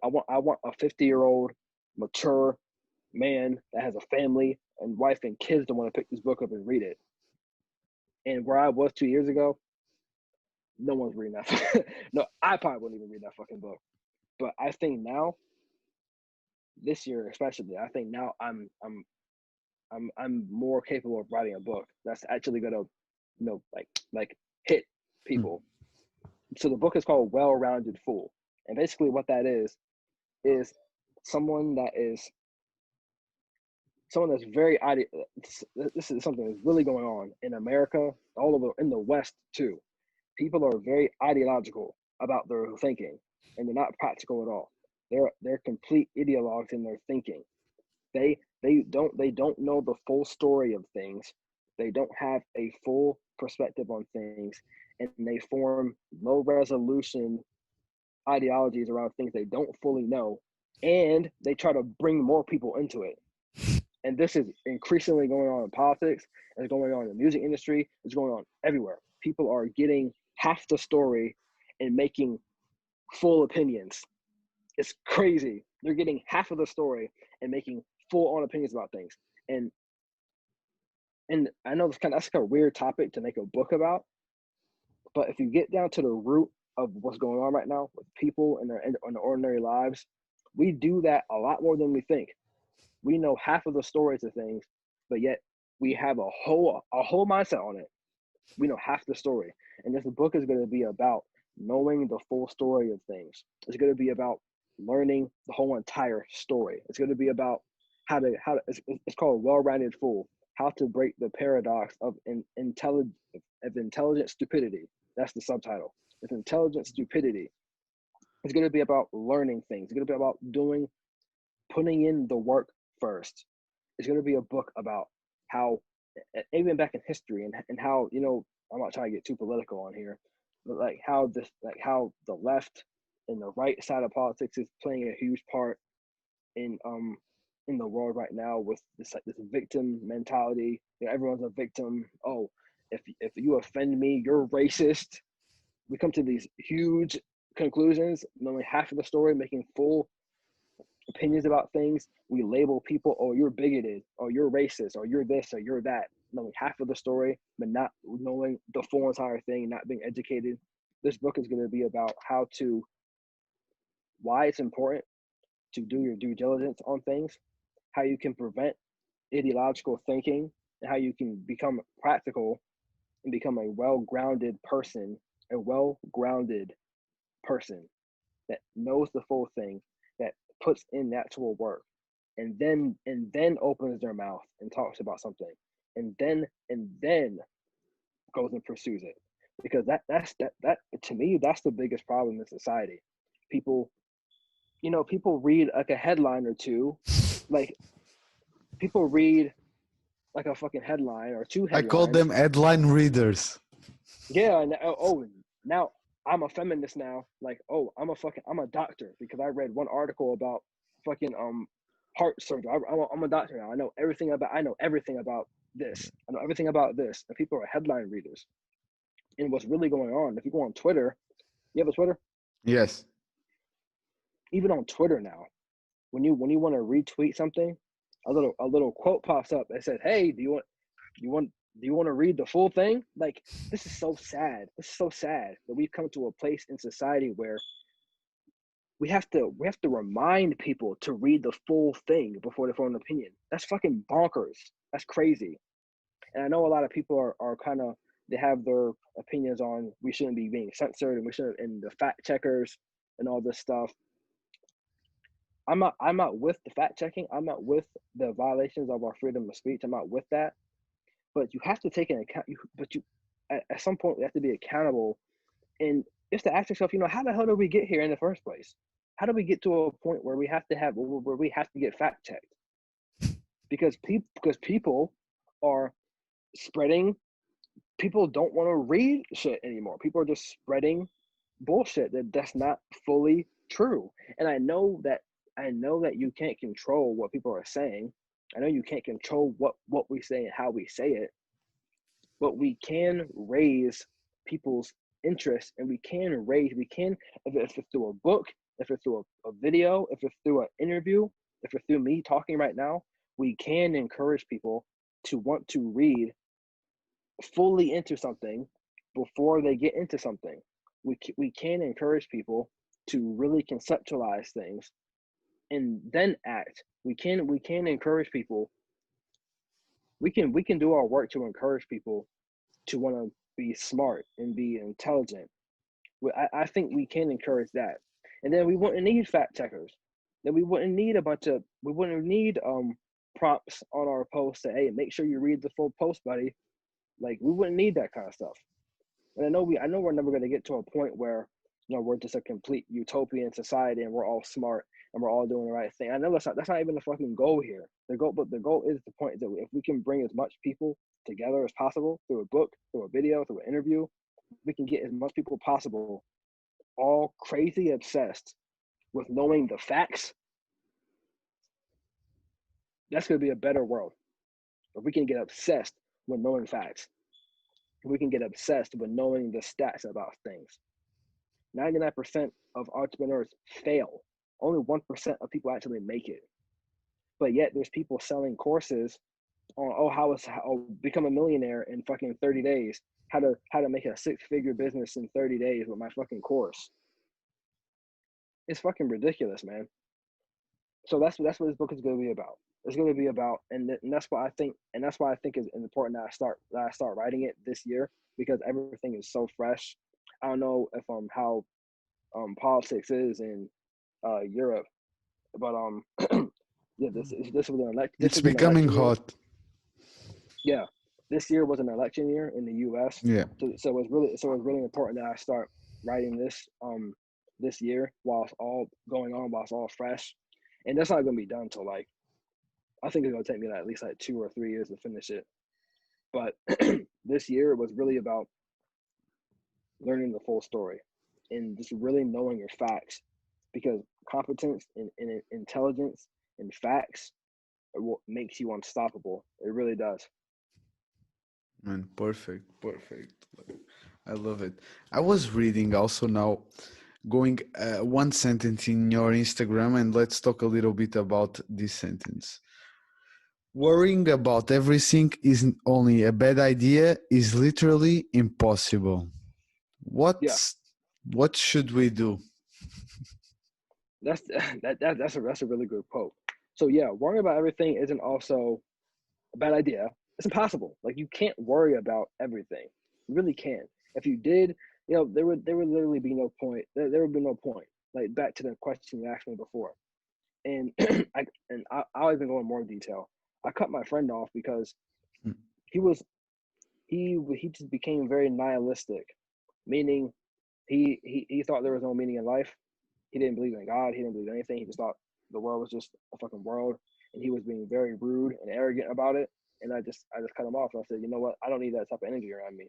a 50-year-old mature man that has a family and wife and kids to want to pick this book up and read it. And where I was 2 years ago, no one's reading that. No, I probably wouldn't even read that fucking book. But I think now, this year especially, I think now I'm more capable of writing a book that's actually gonna, like hit Hmm. people. So the book is called Well-Rounded Fool, and basically what that is someone that is someone that's very this is something that's really going on in America, all over in the West too. People are very ideological about their thinking, and they're not practical at all. They're complete ideologues in their thinking. They don't know the full story of things. They don't have a full perspective on things, and they form low resolution ideologies around things they don't fully know, and they try to bring more people into it. And this is increasingly going on in politics. It's going on in the music industry. It's going on everywhere. People are getting half the story and making full opinions. It's crazy. They're getting half of the story and making full on opinions about things. And I know that's kind of a weird topic to make a book about, but if you get down to the root of what's going on right now with people and their ordinary lives, we do that a lot more than we think. We know half of the stories of things, but yet we have a whole mindset on it. We know half the story, and this book is going to be about knowing the full story of things. It's going to be about learning the whole entire story. It's going to be about it's called Well-Rounded Fool. How to break the paradox of intelligent stupidity. That's the subtitle. It's intelligent stupidity. It's going to be about learning things. It's going to be about putting in the work first. It's going to be a book about how, even back in history, and how, I'm not trying to get too political on here, but how the left and the right side of politics is playing a huge part in the world right now, with this victim mentality. Everyone's a victim. Oh, if you offend me, you're racist. We come to these huge conclusions, knowing half of the story, making full opinions about things. We label people, oh, you're bigoted, or you're racist, or you're this, or you're that, knowing half of the story, but not knowing the full entire thing, not being educated. This book is going to be about why it's important to do your due diligence on things, how you can prevent ideological thinking, and how you can become practical and become a well-grounded person that knows the full thing, that puts in actual work, and then opens their mouth and talks about something, and then goes and pursues it. Because that to me, that's the biggest problem in society. People read like a headline or two, like people read like a fucking headline or two I headlines. call them headline readers. Yeah, and now I'm a feminist now. Like, oh, I'm a doctor because I read one article about fucking heart surgery. I'm a doctor now. I know everything about this. I know everything about this. And people are headline readers. And what's really going on, if you go on Twitter, you have a Twitter? Yes. Even on Twitter now, when you want to retweet something, a little quote pops up that says, "Hey, do you want to read the full thing?" Like, this is so sad. This is so sad that we've come to a place in society where we have to remind people to read the full thing before they form an opinion. That's fucking bonkers. That's crazy. And I know a lot of people are kind of, they have their opinions on we shouldn't be being censored, and the fact checkers and all this stuff. I'm not with the fact checking. I'm not with the violations of our freedom of speech. I'm not with that. But you have to take into account. At some point, we have to be accountable, and you have to ask yourself, how the hell did we get here in the first place? How do we get to a point where we have to get fact checked? Because people are spreading. People don't want to read shit anymore. People are just spreading bullshit that's not fully true. And I know that you can't control what people are saying. I know you can't control what we say and how we say it, but we can raise people's interest, and we can, if it's through a book, if it's through a video, if it's through an interview, if it's through me talking right now, we can encourage people to want to read fully into something before they get into something. We can encourage people to really conceptualize things and then act. We can encourage people. We can do our work to encourage people to want to be smart and be intelligent. I think we can encourage that, and then we wouldn't need fact checkers. Then we wouldn't need prompts on our post to, hey, make sure you read the full post, buddy. Like, we wouldn't need that kind of stuff. And I know we're never going to get to a point where we're just a complete utopian society and we're all smart and we're all doing the right thing. I know that's not even the fucking goal here. The goal is the point that if we can bring as much people together as possible through a book, through a video, through an interview, we can get as much people possible all crazy obsessed with knowing the facts. That's going to be a better world. If we can get obsessed with knowing facts, we can get obsessed with knowing the stats about things. 99% of entrepreneurs fail. Only 1% of people actually make it. But yet there's people selling courses on how become a millionaire in fucking 30 days. How to make a 6-figure business in 30 days with my fucking course. It's fucking ridiculous, man. So that's what this book is going to be about. It's going to be about, and that's why I think it's important that I start writing it this year, because everything is so fresh. I don't know if how politics is in Europe, but Yeah, this was an elect. This It's was an becoming election year. hot. Yeah, this year was an election year in the U.S. Yeah. So it was really important that I start writing this year while it's all going on, while it's all fresh, and that's not gonna be done till like I think it's gonna take me like, at least like 2 or 3 years to finish it. But this year was really about learning the full story and just really knowing your facts, because competence and intelligence and facts are what makes you unstoppable. It really does. Man, perfect, perfect. I love it. I was reading also now, going one sentence in your Instagram, and let's talk a little bit about this sentence. Worrying about everything isn't only a bad idea, is literally impossible. Yeah, What should we do? that's that's a really good quote. So yeah, worrying about everything isn't also a bad idea. It's impossible. Like you can't worry about everything. You really can't. If you did, there would literally be no point. There would be no point. Like back to the question you asked me before, and I'll even go in more detail. I cut my friend off because Hmm. he was he just became very nihilistic, meaning he thought there was no meaning in life. He didn't believe in God. He didn't believe in anything. He just thought the world was just a fucking world, and he was being very rude and arrogant about it. And I just cut him off. And I said, you know what? I don't need that type of energy around me.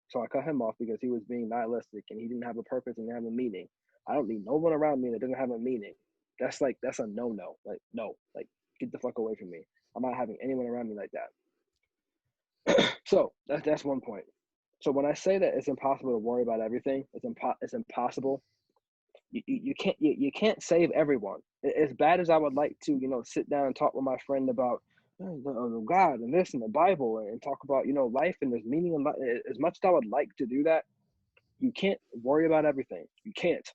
So I cut him off because he was being nihilistic and he didn't have a purpose and didn't have a meaning. I don't need no one around me that doesn't have a meaning. That's a no. Like no, like get the fuck away from me. I'm not having anyone around me like that. So that's one point. So when I say that it's impossible to worry about everything, it's impossible. You can't save everyone. As bad as I would like to, sit down and talk with my friend about God and this and the Bible and talk about life and there's meaning in life. As much as I would like to do that, you can't worry about everything. You can't.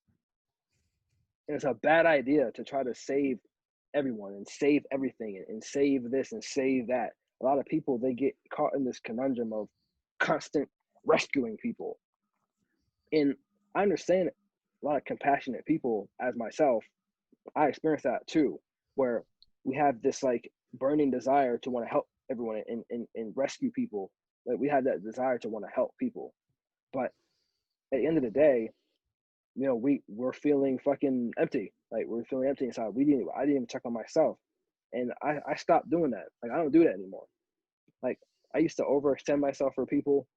And it's a bad idea to try to save everyone and save everything and save this and save that. A lot of people, they get caught in this conundrum of constant rescuing people. And I understand a lot of compassionate people as myself. I experienced that too, where we have this like burning desire to want to help everyone and rescue people. Like we have that desire to want to help people. But at the end of the day, we're feeling fucking empty. Like we're feeling empty inside. I didn't even check on myself. And I stopped doing that. Like I don't do that anymore. Like I used to overextend myself for people,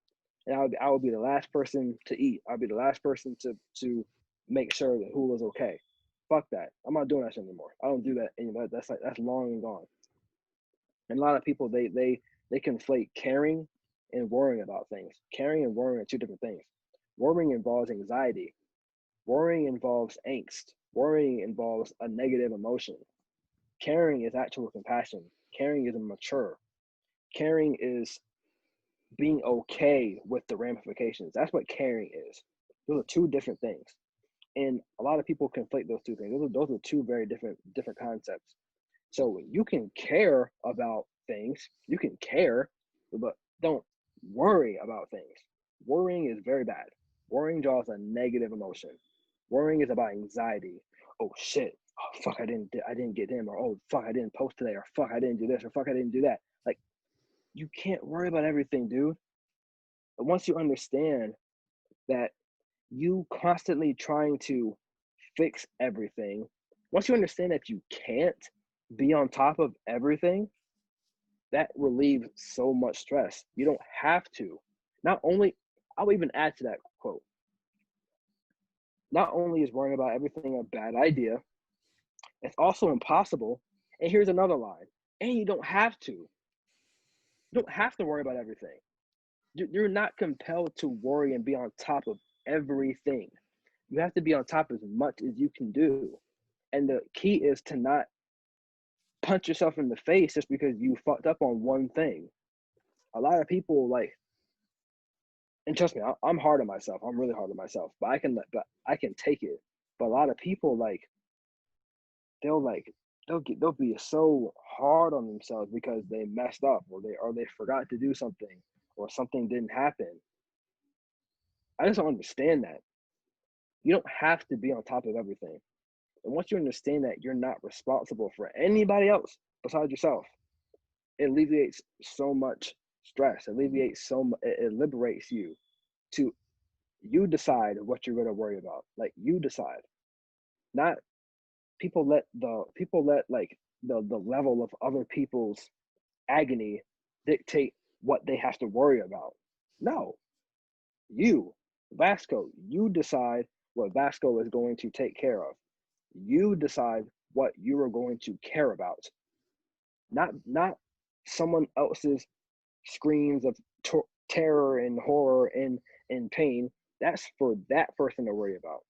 and I would be the last person to eat. I'd be the last person to make sure that who was okay. Fuck that. I'm not doing that shit anymore. I don't do that anymore. That's long and gone. And a lot of people they conflate caring and worrying about things. Caring and worrying are two different things. Worrying involves anxiety. Worrying involves angst. Worrying involves a negative emotion. Caring is actual compassion. Caring is mature. Caring is being okay with the ramifications. That's what caring is. Those are two different things. And a lot of people conflate those two things. Those are two very different concepts. So you can care about things, you can care, but don't worry about things. Worrying is very bad. Worrying draws a negative emotion. Worrying is about anxiety. Oh shit. Oh fuck, I didn't get him, or oh fuck, I didn't post today, or fuck, I didn't do this, or fuck, I didn't do that. Like you can't worry about everything, dude. But once you understand that you constantly trying to fix everything, once you understand that you can't be on top of everything, that relieves so much stress. You don't have to. Not only, I'll even add to that quote, not only is worrying about everything a bad idea, it's also impossible. And here's another line, and you don't have to. You don't have to worry about everything. You're not compelled to worry and be on top of everything. You have to be on top as much as you can do. And the key is to not punch yourself in the face just because you fucked up on one thing. A lot of people and trust me, I'm hard on myself. I'm really hard on myself, but I can take it. But a lot of people they'll like they'll be so hard on themselves because they messed up or they forgot to do something or something didn't happen. I just don't understand that. You don't have to be on top of everything. And once you understand that you're not responsible for anybody else besides yourself, it alleviates so much stress. It liberates you to you decide what you're going to worry about. Like you decide. Not people let like the level of other people's agony dictate what they have to worry about. No, you, Vasco, you decide what Vasco is going to take care of. You decide what you are going to care about. Not someone else's screams of terror and horror and pain. That's for that person to worry about.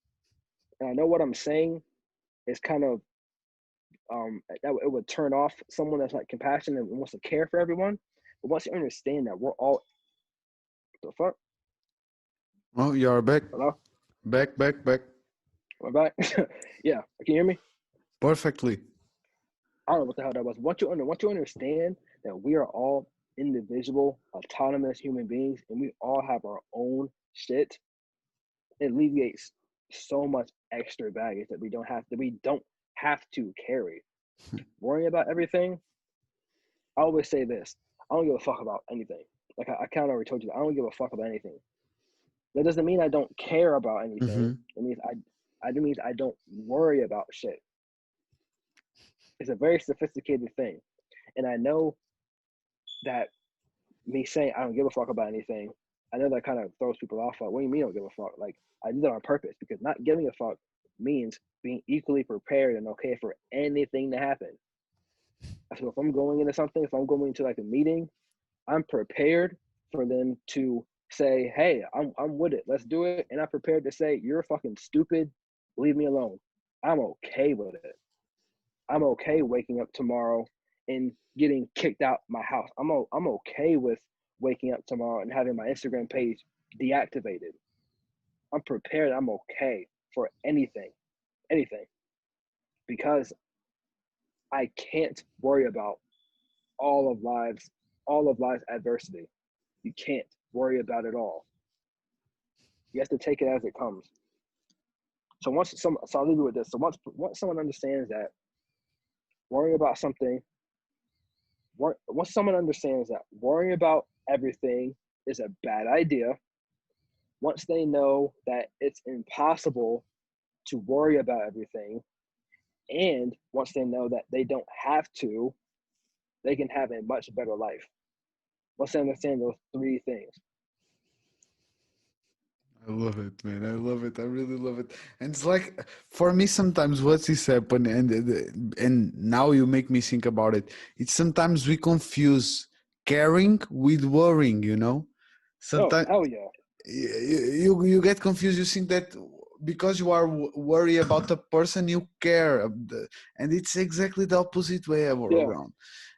And I know what I'm saying is kind of that it would turn off someone that's like compassionate and wants to care for everyone. But once you understand that we're all the fuck. Oh, you're back. Hello? Back. We're back. Yeah. Can you hear me? Perfectly. I don't know what the hell that was. Once you understand that we are all individual, autonomous human beings, and we all have our own shit, it alleviates so much extra baggage that we don't have to carry. Worrying about everything. I always say this: I don't give a fuck about anything. Like I kind of already told you, I don't give a fuck about anything. That doesn't mean I don't care about anything. It means I don't worry about shit. It's a very sophisticated thing, and I know that me saying I don't give a fuck about anything, I know that kind of throws people off. Like, what do you mean I don't give a fuck? Like, I do that on purpose because not giving a fuck means being equally prepared and okay for anything to happen. So if I'm going into something, if I'm going into like a meeting, I'm prepared for them to say, "Hey, I'm with it. Let's do it." And I'm prepared to say, "You're fucking stupid. Leave me alone." I'm okay with it. I'm okay waking up tomorrow and getting kicked out my house. I'm okay with waking up tomorrow and having my Instagram page deactivated. I'm prepared. I'm okay for anything, because I can't worry about all of life's adversity. You can't worry about it all. You have to take it as it comes. So I'll leave you with this. So once someone understands that worrying about something, once someone understands that worrying about everything is a bad idea, once they know that it's impossible to worry about everything, and once they know that they don't have to, they can have a much better life. Once they understand those three things. I love it, man. I love it. I really love it. And it's like for me, sometimes what is happening, and now you make me think about it. It's sometimes we confuse caring with worrying. You know, Oh, sometimes hell yeah. you get confused. You think that because you are worried about a person, you care, and it's exactly the opposite way Yeah. around.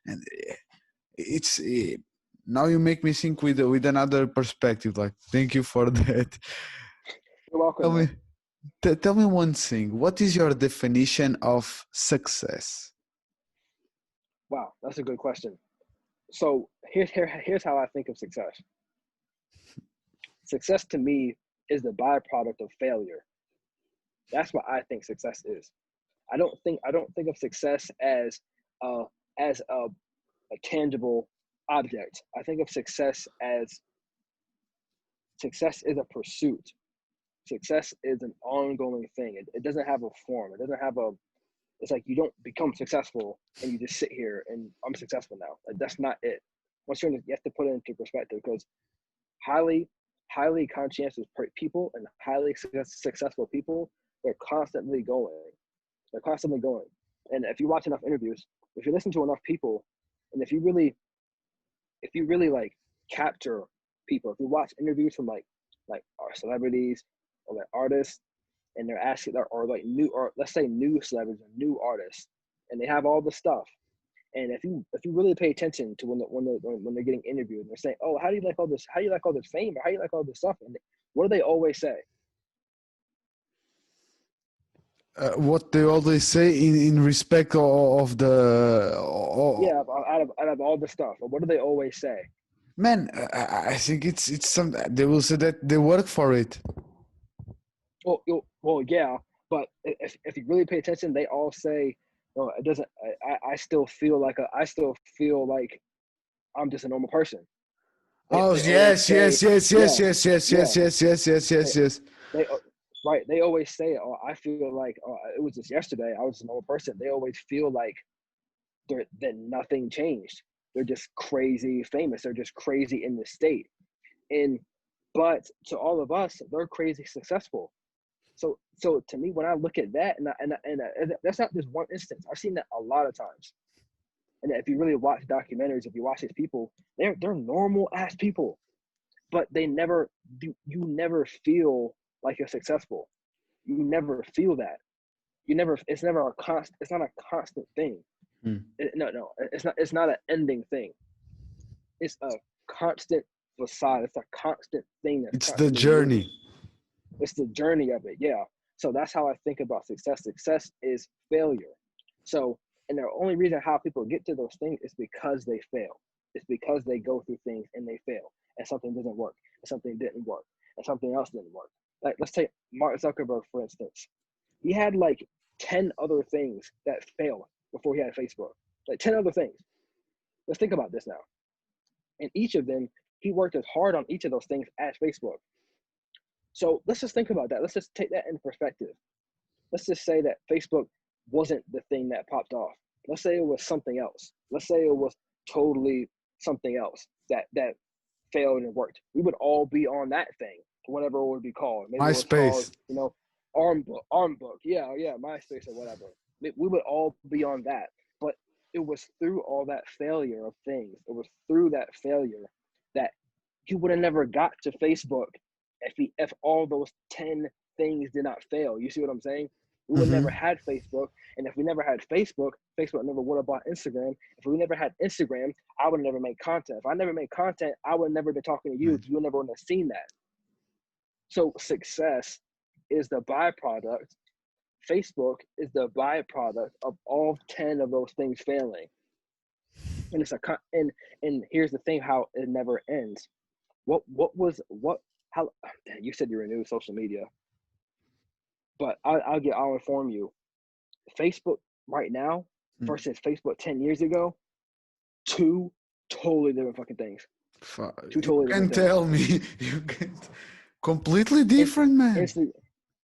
And it's now you make me think with another perspective. Like, thank you for that. You're welcome, Tell me, man. tell me one thing. What is your definition of success? Wow, that's a good question. So here's how I think of success. Success to me is the byproduct of failure. That's what I think success is. I don't think of success as a as a tangible object. I think of success as success is a pursuit. Success is an ongoing thing. It doesn't have a form. It doesn't have a. It's like you don't become successful and you just sit here and I'm successful now. Like that's not it. Once you have to put it into perspective because highly conscientious people and highly successful people, they're constantly going. They're constantly going. And if you watch enough interviews, if you listen to enough people, and if you really like capture people, if you watch interviews from like our celebrities or like artists, and they're asking or like new or let's say new celebrities or new artists, and they have all the stuff. And if you really pay attention to when they're getting interviewed, and they're saying, "Oh, how do you like all this? How do you like all this fame? Or how do you like all this stuff?" And what do they always say? What they always say in respect of the Yeah, out of all the stuff, what do they always say? man, I think it's some they will say that they work for it. Well, yeah, But if you really pay attention, they all say, "No, it doesn't." I still feel like I'm just a normal person. Oh They always yes, say, yes, yes, "Yeah, yes, yes, yes, yeah." yes, yes, yes, yes, They, yes, yes. they right. They always say, "Oh, I feel like it was just yesterday. I was a normal person." They always feel like that nothing changed. They're just crazy famous. They're just crazy in the state. And but to all of us, they're crazy successful. So to me, when I look at that, and that's not just one instance. I've seen that a lot of times. And if you really watch documentaries, if you watch these people, they're normal ass people, but they never do. You never feel like you're successful. You never feel that. You never. It's never a constant. It's not a constant thing. Hmm. No. It's not. It's not an ending thing. It's a constant facade. It's a constant thing that's It's the constantly moving. journey. It's the journey of it. Yeah. So that's how I think about success. Success is failure. So, and the only reason how people get to those things is because they fail. It's because they go through things and they fail, and something doesn't work, and something didn't work, and something else didn't work. Like, let's take Mark Zuckerberg, for instance. He had like 10 other things that failed before he had Facebook. Like 10 other things. Let's think about this now. And each of them, he worked as hard on each of those things as Facebook. So let's just think about that. Let's just take that in perspective. Let's just say that Facebook wasn't the thing that popped off. Let's say it was something else. Let's say it was totally something else that failed and worked. We would all be on that thing, whatever it would be called. Maybe it was called, MySpace. Arm book. Yeah, MySpace or whatever. We would all be on that. But it was through all that failure of things. It was through that failure that he would have never got to Facebook if all those 10 things did not fail. You see what I'm saying? We would never Mm-hmm. had Facebook, and if we never had Facebook, Facebook never would have bought Instagram. If we never had Instagram, I would never make content. If I never made content, I would never be talking to you. You never would have seen that. So success is the byproduct. Facebook is the byproduct of all 10 of those things failing. And it's and here's the thing: how it never ends. How you said you were new to social media, but I'll inform you. Facebook right now versus Facebook 10 years ago, two totally different fucking things. Two You totally can different things. tell me. You can. Completely Inst- different, man. Insta-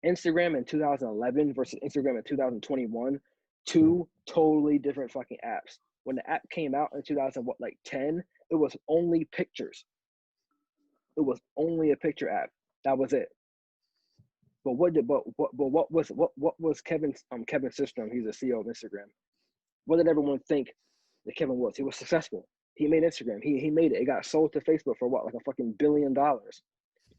Instagram in 2011 versus Instagram in 2021, two totally different fucking apps. When the app came out in 2010, it was only pictures. It was only a picture app. That was it. But what was Kevin's system? He's the CEO of Instagram. What did everyone think that Kevin was? He was successful. He made Instagram. He made it. It got sold to Facebook for what, like a fucking $1 billion.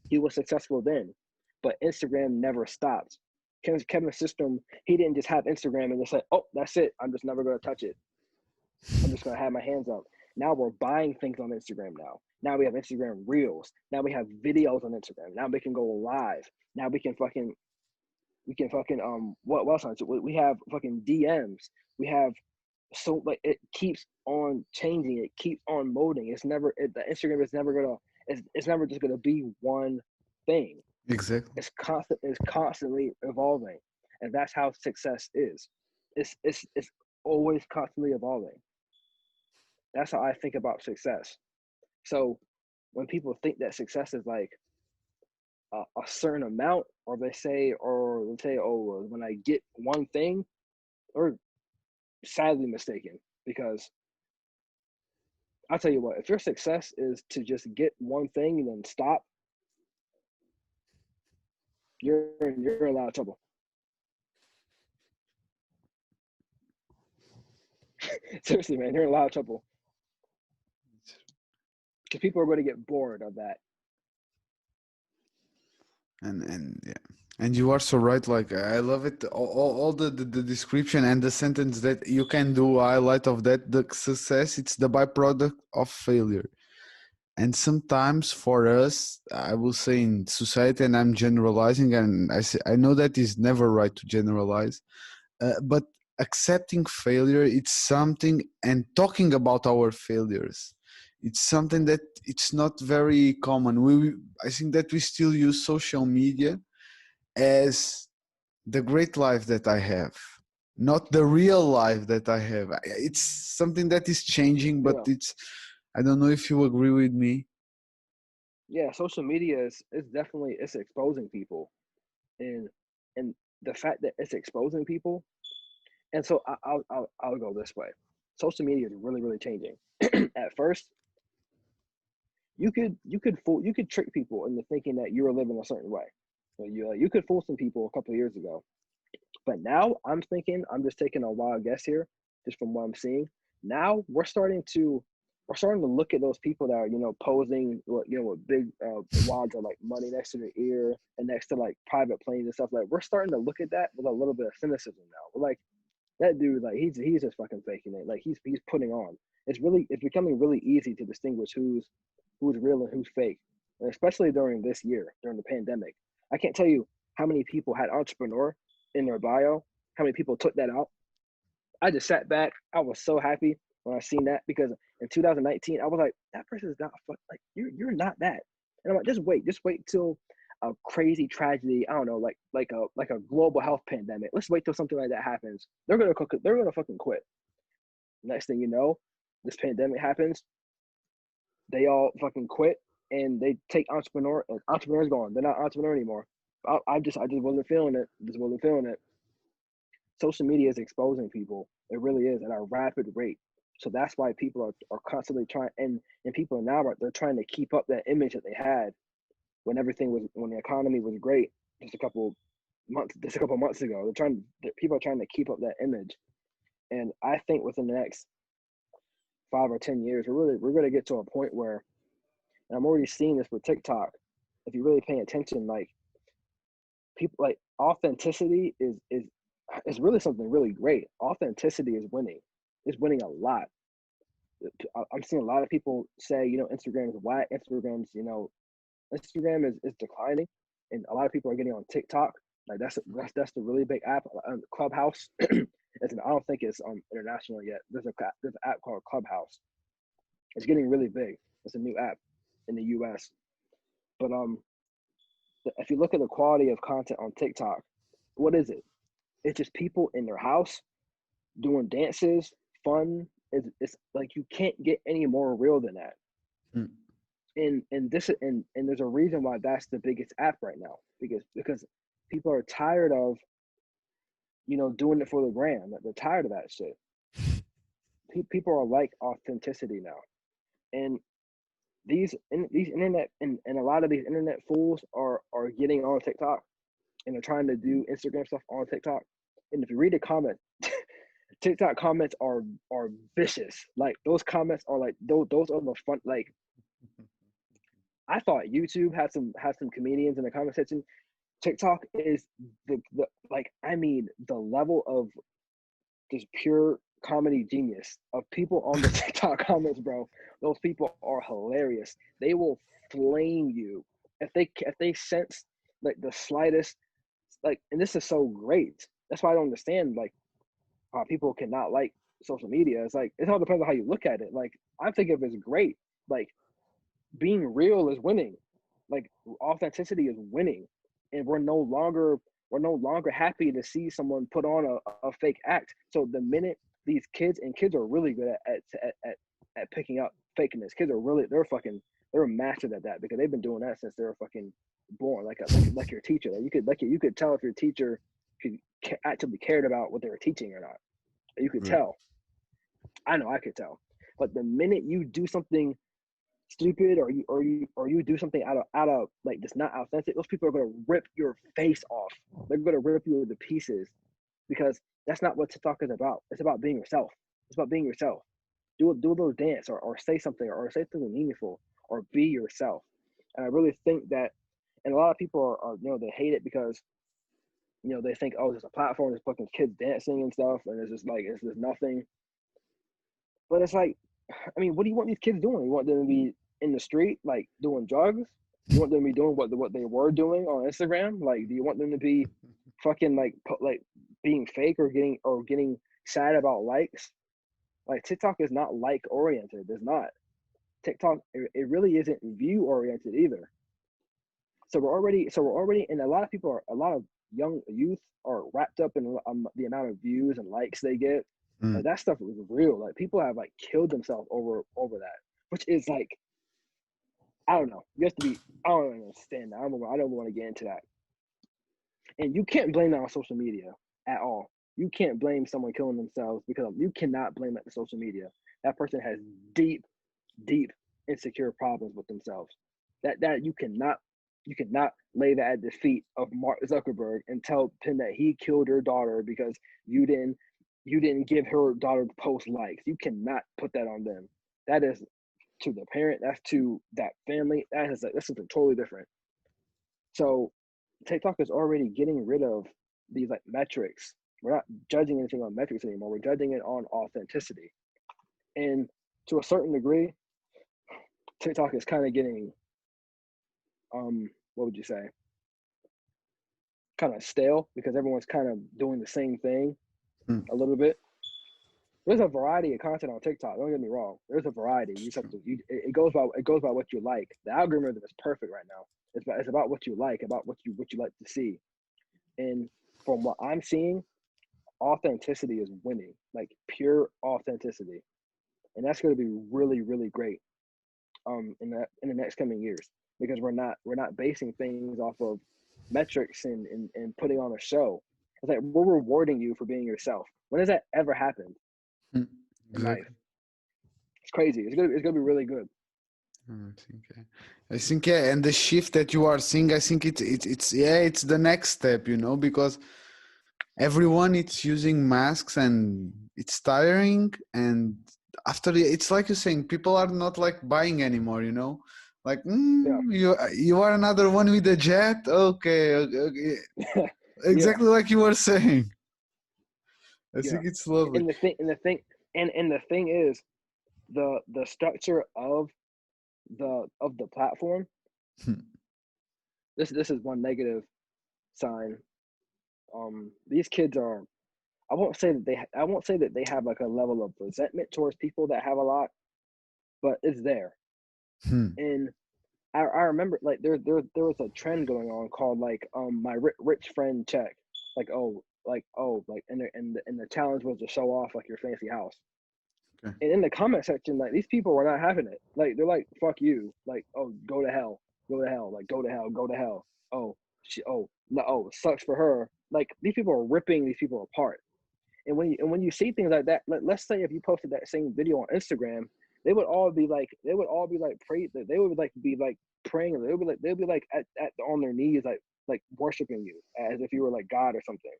He was successful then, but Instagram never stopped. Kevin's system, he didn't just have Instagram and just say, oh, that's it. I'm just never going to touch it. I'm just going to have my hands up. Now we're buying things on Instagram now. Now we have Instagram Reels. Now we have videos on Instagram. Now we can go live. Now we can fucking what else on it? We have fucking DMs. We have so like it keeps on changing. It keeps on molding. The Instagram is never gonna it's never just gonna be one thing. Exactly. It's constantly evolving, and that's how success is. It's always constantly evolving. That's how I think about success. So when people think that success is like a certain amount, or they say, oh, when I get one thing, or sadly mistaken, because I'll tell you what, if your success is to just get one thing and then stop, you're in a lot of trouble. Seriously, man, you're in a lot of trouble. Because people are going to get bored of that. And yeah, and you are so right. Like I love it. All the description and the sentence that you can do highlight of that. The success, it's the byproduct of failure. And sometimes for us, I will say in society, and I'm generalizing, and I know that is never right to generalize, but accepting failure, it's something, and talking about our failures, it's something that it's not very common. I think that we still use social media as the great life that I have, not the real life that I have. It's something that is changing, but Yeah, I don't know if you agree with me. yeah. Social media is definitely it's exposing people, and and the fact that it's exposing people, and so I'll go this way. Social media is really changing. At first, you could trick people into thinking that you were living a certain way. So you could fool some people a couple of years ago. But now I'm thinking, I'm just taking a wild guess here, just from what I'm seeing. Now we're starting to look at those people that are, posing, with big wads of like money next to their ear and next to like private planes and stuff. Like we're starting to look at that with a little bit of cynicism now. We're like, that dude, like he's just fucking faking it. Like he's putting on. It's becoming really easy to distinguish who's real and who's fake, and especially during this year, during the pandemic. I can't tell you how many people had entrepreneur in their bio, how many people took that out. I just sat back. I was so happy when I seen that because in 2019, I was like, that person's not like you're not that. And I'm like, just wait till a crazy tragedy. I don't know, like a global health pandemic. Let's wait till something like that happens. They're gonna fucking quit. Next thing you know, this pandemic happens. They all fucking quit and they take entrepreneur. And entrepreneur's gone. They're not entrepreneur anymore. I just wasn't feeling it. Just wasn't feeling it. Social media is exposing people. It really is at a rapid rate. So that's why people are constantly trying, and people now they're trying to keep up that image that they had when the economy was great just a couple months ago. People are trying to keep up that image, and I think within the next 5 or 10 years, we're going to get to a point where, and I'm already seeing this with TikTok. If you're really paying attention, like people like authenticity is really something really great. Authenticity is winning. It's winning a lot. I'm seeing a lot of people say, Instagram is whack. Instagram is declining, and a lot of people are getting on TikTok. Like that's the really big app. Clubhouse. I don't think it's international yet. There's an app called Clubhouse. It's getting really big. It's a new app in the U.S. But if you look at the quality of content on TikTok, what is it? It's just people in their house doing dances, fun. It's like you can't get any more real than that. Mm. And there's a reason why that's the biggest app right now because people are tired of doing it for the gram. They're tired of that shit. People are like authenticity now, and these internet and a lot of these internet fools are getting on TikTok and they're trying to do Instagram stuff on TikTok. And if you read the comments, TikTok comments are vicious. Like those comments are like those are the fun. Like I thought YouTube had some comedians in the comment section. TikTok is the like I mean the level of just pure comedy genius of people on the TikTok comments, bro. Those people are hilarious. They will flame you if they sense like the slightest like, and this is so great. That's why I don't understand like how people cannot like social media. It's like it all depends on how you look at it. Like I think of it as great. Like being real is winning. Like authenticity is winning, and we're no longer happy to see someone put on a fake act. So the minute these kids are really good at picking up fakeness. Kids are really they're mastered at that because they've been doing that since they were fucking born. Like your teacher. Like you could tell if your teacher actually cared about what they were teaching or not. You could Right. tell. I know I could tell. But the minute you do something stupid or you do something out of like that's not authentic, those people are gonna rip your face off. They're gonna rip you into pieces because that's not what TikTok is about. It's about being yourself. It's about being yourself. Do a little dance or say something or say something meaningful or be yourself. And I really think that, and a lot of people are they hate it because they think, oh, there's a platform, there's fucking kids dancing and stuff, and it's just nothing. But it's like, I mean, what do you want these kids doing? You want them to be in the street, like doing drugs? You want them to be doing what they were doing on Instagram? Like, do you want them to be fucking like being fake or getting sad about likes? Like TikTok is not like oriented. It's not. TikTok it really isn't view oriented either. So we're already and a lot of people are a lot of young youth are wrapped up in the amount of views and likes they get. Mm. Like that stuff is real. Like people have like killed themselves over that, which is like, I don't know. You have to be. I don't understand that. I don't want to get into that. And you can't blame that on social media at all. You can't blame someone killing themselves because you cannot blame that to social media. That person has deep, deep insecure problems with themselves. That you cannot lay that at the feet of Mark Zuckerberg and tell him that he killed your daughter because you didn't give her daughter post likes. You cannot put that on them. That is to the parent. That's to that family. That's something totally different. So TikTok is already getting rid of these like metrics. We're not judging anything on metrics anymore. We're judging it on authenticity. And to a certain degree, TikTok is kind of getting what would you say? Kind of stale because everyone's kind of doing the same thing Mm. a little bit. There's a variety of content on TikTok. Don't get me wrong. There's a variety. You just have to. It goes by what you like. The algorithm is perfect right now. It's about what you like, about what you like to see. And from what I'm seeing, authenticity is winning, like pure authenticity, and that's going to be really, really great in the next coming years because we're not basing things off of metrics and putting on a show. It's like we're rewarding you for being yourself. When has that ever happened Mm. in life? Exactly. It's crazy. It's gonna be really good. I think yeah, and the shift that you are seeing, I think it's yeah, it's the next step, you know, because everyone it's using masks and it's tiring, and after it's like you're saying, people are not like buying anymore, you know, like Yeah, you are another one with a jet, okay, okay. yeah, Exactly like you were saying. I yeah. think it's lovely. And the thing is the structure of the platform. This is one negative sign. These kids are. I won't say that they have like a level of resentment towards people that have a lot, but it's there. Hmm. And I remember like there was a trend going on called like my rich friend check, like and the challenge was to show off like your fancy house. Okay. And in the comment section, like these people were not having it. Like they're like, "Fuck you!" Like, "Oh, go to hell, go to hell!" Like, "Go to hell, go to hell." Oh, no, oh, sucks for her. Like these people are ripping these people apart. And when you see things like that, let's say if you posted that same video on Instagram, they would all be like they would like be like praying. They would be like at on their knees like worshiping you as if you were like God or something.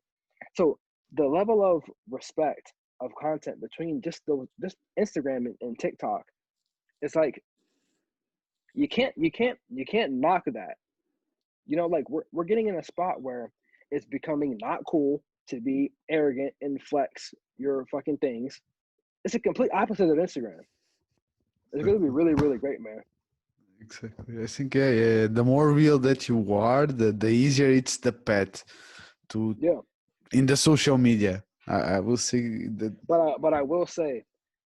So the level of respect of content between just Instagram and TikTok, it's like you can't knock that. Like we're getting in a spot where it's becoming not cool to be arrogant and flex your fucking things. It's a complete opposite of Instagram. It's going to be Exactly. really, really great, man. Exactly. I think yeah, yeah. The more real that you are, the easier it's the path to Yeah, in the social media. I will say that but I will say,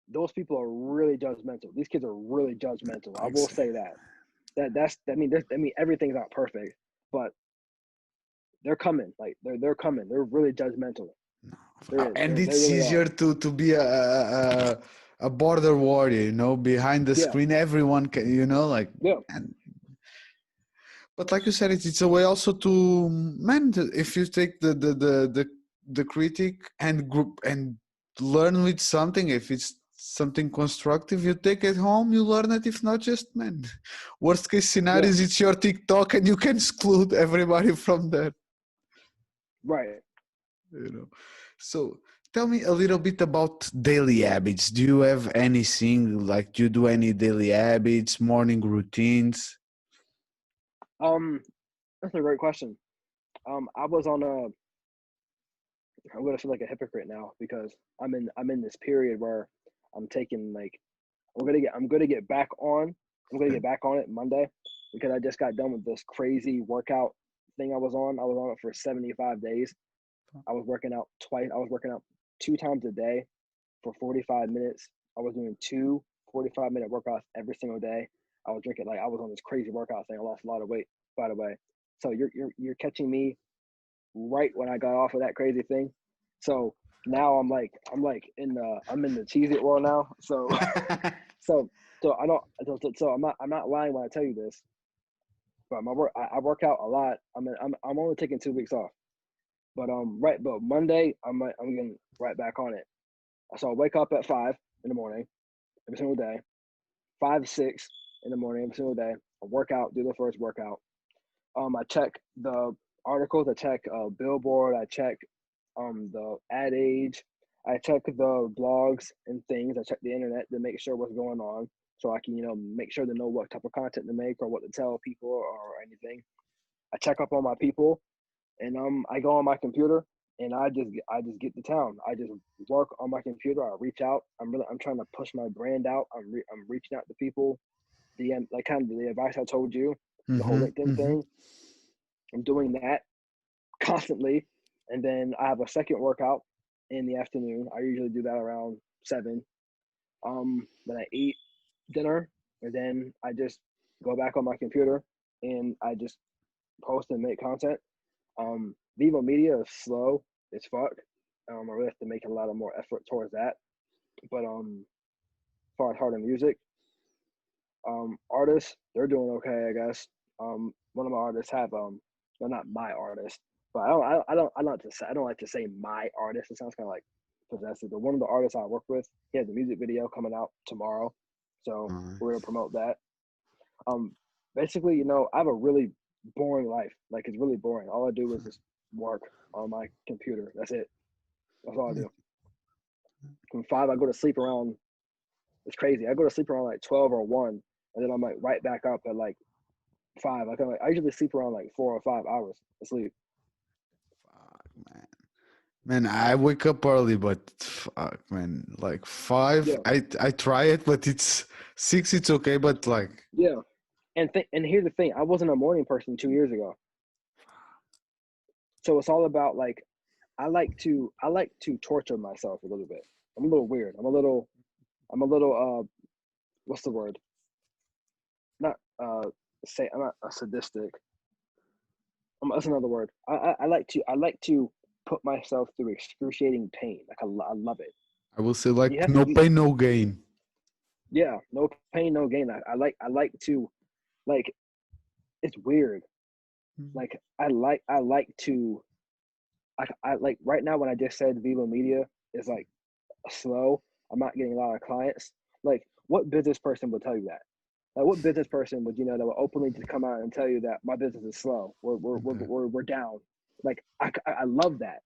those people are really judgmental. These kids are really judgmental. I will ex- say that. I mean, everything's not perfect, but they're coming. Like they're coming. They're really judgmental. and They it's really are. easier to be a border warrior, you know, behind the Yeah, screen. Everyone can, you know, like yeah, and but like you said, it's a way also to man. If you take the critic and group and learn with something, if it's something constructive, you take it home, you learn it. If not, just man, worst case yeah. scenarios, it's your TikTok, and you can exclude everybody from there. Right. You know. So tell me a little bit about daily habits. Do you have anything like? Do you do any daily habits, morning routines? Um, that's a great question. I was on a. I'm gonna feel like a hypocrite now because I'm in this period where I'm taking like I'm gonna get back on. I'm gonna Okay. get back on it Monday because I just got done with this crazy workout thing I was on. I was on it for 75 days. I was working out twice. I was working out 2 times a day for 45 minutes. I was doing two 45-minute workouts every single day. I was on this crazy workout thing. I lost a lot of weight, by the way. So you're catching me right when I got off of that crazy thing. So now I'm in the Cheez-It world now. So so so I don't so I'm not lying when I tell you this. But I work out a lot. I'm only taking 2 weeks off. But Monday I'm getting right back on it. So I wake up at 5 in the morning every single day, 5 6 in the morning every single day. I work out, do the first workout. I check the articles. I check Billboard. I check the Ad Age. I check the blogs and things. I check the internet to make sure what's going on, so I can make sure to know what type of content to make or what to tell people or anything. I check up on my people, and I go on my computer and I just get to town. I just work on my computer. I reach out. I'm trying to push my brand out. I'm reaching out to people. Like kind of the advice I told you, the whole Mm-hmm. LinkedIn Mm-hmm. thing. I'm doing that constantly, and then I have a second workout in the afternoon. I usually do that around 7. Then I eat dinner, and then I just go back on my computer and I just post and make content. Vivo Media is slow as fuck. I really have to make a lot of more effort towards that. But as far as heart and music, artists, they're doing okay, I guess. One of my artists have well, not my artist, but I don't like to say my artist. It sounds kind of like possessive. But one of the artists I work with, he has a music video coming out tomorrow, so we're gonna promote that. Um, Basically, I have a really boring life. Like it's really boring. All I do is just work on my computer. That's it. That's all I do. From 5, I go to sleep around. It's crazy. I go to sleep around like 12 or 1, and then I'm like right back up at like 5. I usually sleep around like 4 or 5 hours of sleep. Fuck, man. Man, I wake up early, but fuck, man, like 5, Yeah, I try it, but it's 6, it's okay, but like, yeah. And here's the thing: I wasn't a morning person 2 years ago, so it's all about like I like to torture myself a little bit. I'm a little weird. I'm a little what's the word? Not say I'm not a sadistic. That's another word. I like to put myself through excruciating pain. Like I love it. I will say You like have to no you pain, no gain. Yeah, no pain, no gain. I like to like it's weird. Like I like to I like right now when I just said Vivo Media is like slow. I'm not getting a lot of clients. Like what business person would tell you that? Like what business person would that would openly just come out and tell you that my business is slow? Okay. We're down. Like I love that.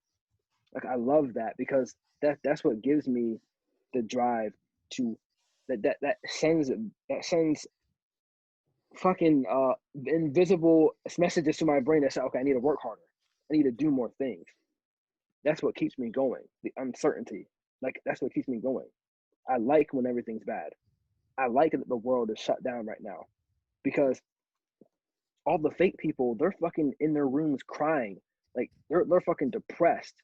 Like I love that because that's what gives me the drive to that sends fucking invisible messages to my brain that say, okay, I need to work harder. I need to do more things. That's what keeps me going. The uncertainty. Like that's what keeps me going. I like when everything's bad. I like that the world is shut down right now because all the fake people, they're fucking in their rooms crying. Like they're fucking depressed.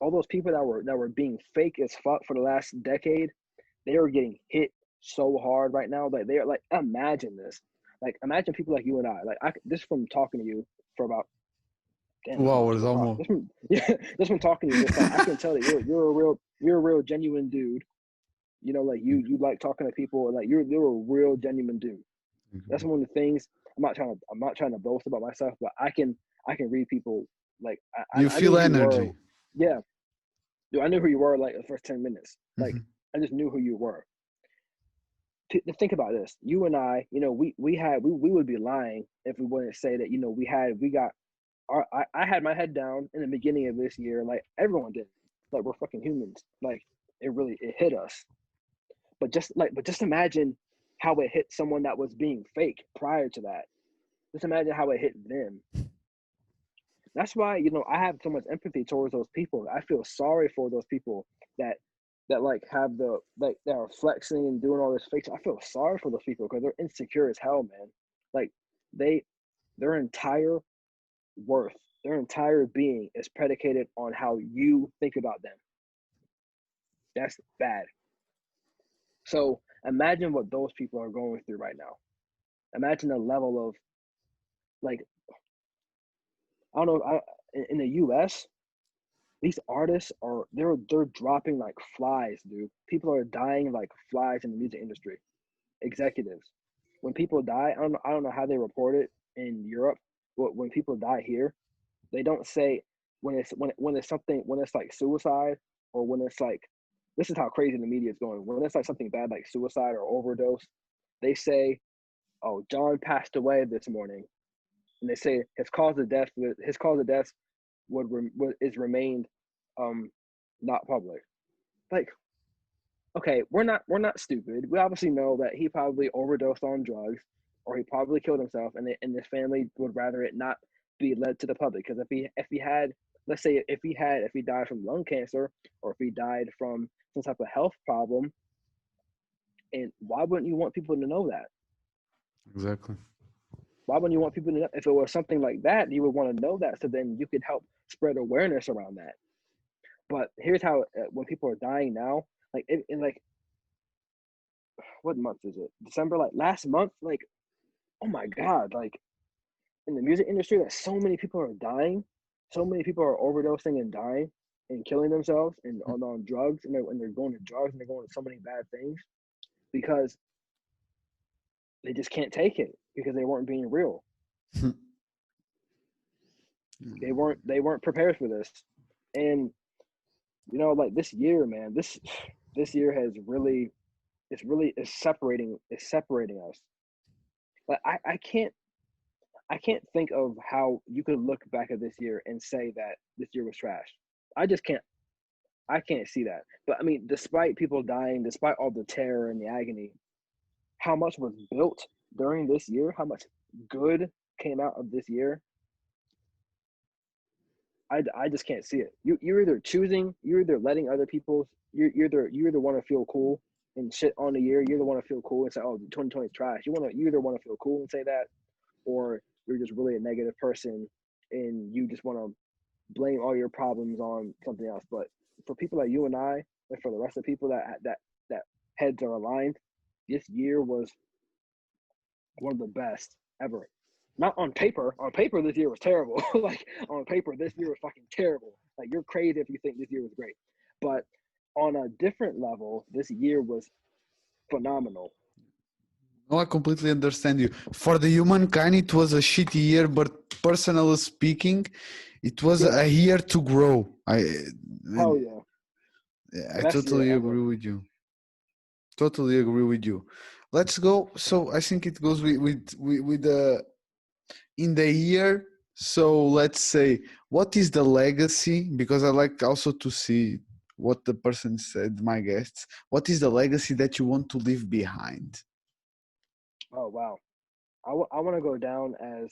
All those people that were being fake as fuck for the last decade, they are getting hit so hard right now. Like they're like, imagine this. Like imagine people like you and I. Like this from talking to you for about damn, Two it's about hours 2 o'clock. almost. Yeah, this from talking to you, just like I can tell that you're a real genuine dude. Like you like talking to people, and like you're a real genuine dude. That's one of the things. I'm not trying to boast about myself, but I can read people. Like You I knew feel who you were. energy. Yeah, dude, I knew who you were like the first 10 minutes. Like Mhm. I just knew who you were. Think about this. You and I, we would be lying if we wouldn't say that. We got I had my head down in the beginning of this year, like everyone did. Like we're fucking humans. Like it hit us. But just imagine how it hit someone that was being fake prior to that. Just imagine how it hit them. That's why I have so much empathy towards those people. I feel sorry for those people that like have the like that are flexing and doing all this fake. I feel sorry for those people because they're insecure as hell, man. Like they their entire worth, their entire being is predicated on how you think about them. That's bad. So imagine what those people are going through right now. Imagine the level of like I don't know. in the U.S., these artists they're dropping like flies, dude. People are dying like flies in the music industry. Executives, when people die, I don't know how they report it in Europe, but when people die here, they don't say when it's something when it's like suicide or when it's like this is how crazy the media is going. When it's like something bad like suicide or overdose, they say, "Oh, John passed away this morning," and they say his cause of death is remained not public. Like, okay, we're not stupid. We obviously know that he probably overdosed on drugs or he probably killed himself, and his family would rather it not be led to the public. Because if he had, let's say if he died from lung cancer or if he died from some type of health problem, and why wouldn't you want people to know that? Exactly. Why wouldn't you want people to know? If it was something like that, you would want to know that, so then you could help spread awareness around that. But here's how when people are dying now, like in like what month is it? December, like last month, like oh my god, like in the music industry, that so many people are dying, so many people are overdosing and dying and killing themselves and on drugs, and they're going to drugs and they're going to so many bad things because they just can't take it because they weren't being real. They weren't prepared for this, and like this year, man, this year has really it's separating us. Like I can't think of how you could look back at this year and say that this year was trash. I just can't. I can't see that. But I mean, despite people dying, despite all the terror and the agony, how much was built during this year? How much good came out of this year? I just can't see it. You're either letting other people, you either want to feel cool and shit on the year. You either want to feel cool and say, "Oh, 2020 is trash." You either want to feel cool and say that, or you're just really a negative person and you just want to blame all your problems on something else. But for people like you and I, and for the rest of the people that heads are aligned, this year was one of the best ever. Not on paper. On paper, this year was terrible. Like on paper, this year was fucking terrible. Like you're crazy if you think this year was great. But on a different level, this year was phenomenal. No, I completely understand you. For the humankind, it was a shitty year, but personally speaking, it was Yeah, a year to grow. hell yeah, I best year totally ever. agree with you. Totally agree with you. Let's go. So I think it goes with the in the year. So let's say, what is the legacy? Because I like also to see what the person said, my guests. What is the legacy that you want to leave behind? Oh wow, I want to go down as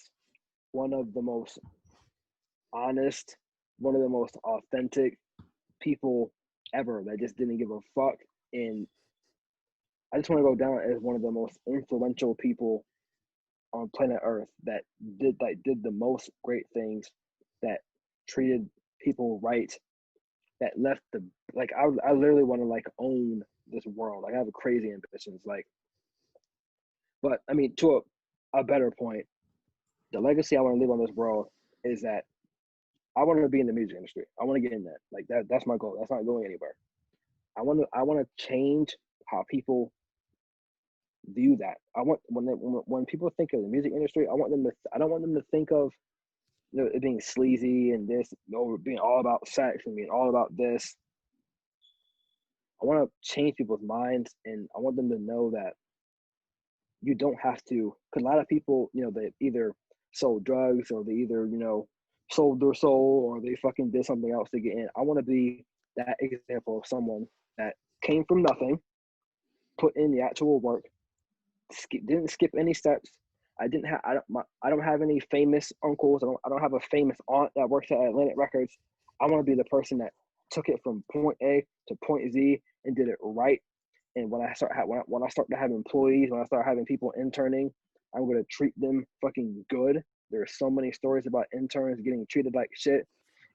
one of the most honest, one of the most authentic people ever that just didn't give a fuck. And I just want to go down as one of the most influential people on planet Earth that did the most great things, that treated people right, that left the like I literally want to like own this world. Like I have crazy ambitions. Like, but I mean to a better point, the legacy I want to leave on this world is that I want to be in the music industry. I want to get in that. Like that's my goal. That's not going anywhere. I want to change how people view that. I want when people think of the music industry, I don't want them to think of it being sleazy and this, being all about sex and being all about this. I want to change people's minds, and I want them to know that you don't have to. Because a lot of people, they either sold drugs or they either, sold their soul or they fucking did something else to get in. I want to be that example of someone that came from nothing, put in the actual work, didn't skip any steps. I don't have any famous uncles. I don't have a famous aunt that works at Atlantic Records. I want to be the person that took it from point A to point Z and did it right. And when I start to have employees, when I start having people interning, I'm gonna treat them fucking good. There are so many stories about interns getting treated like shit,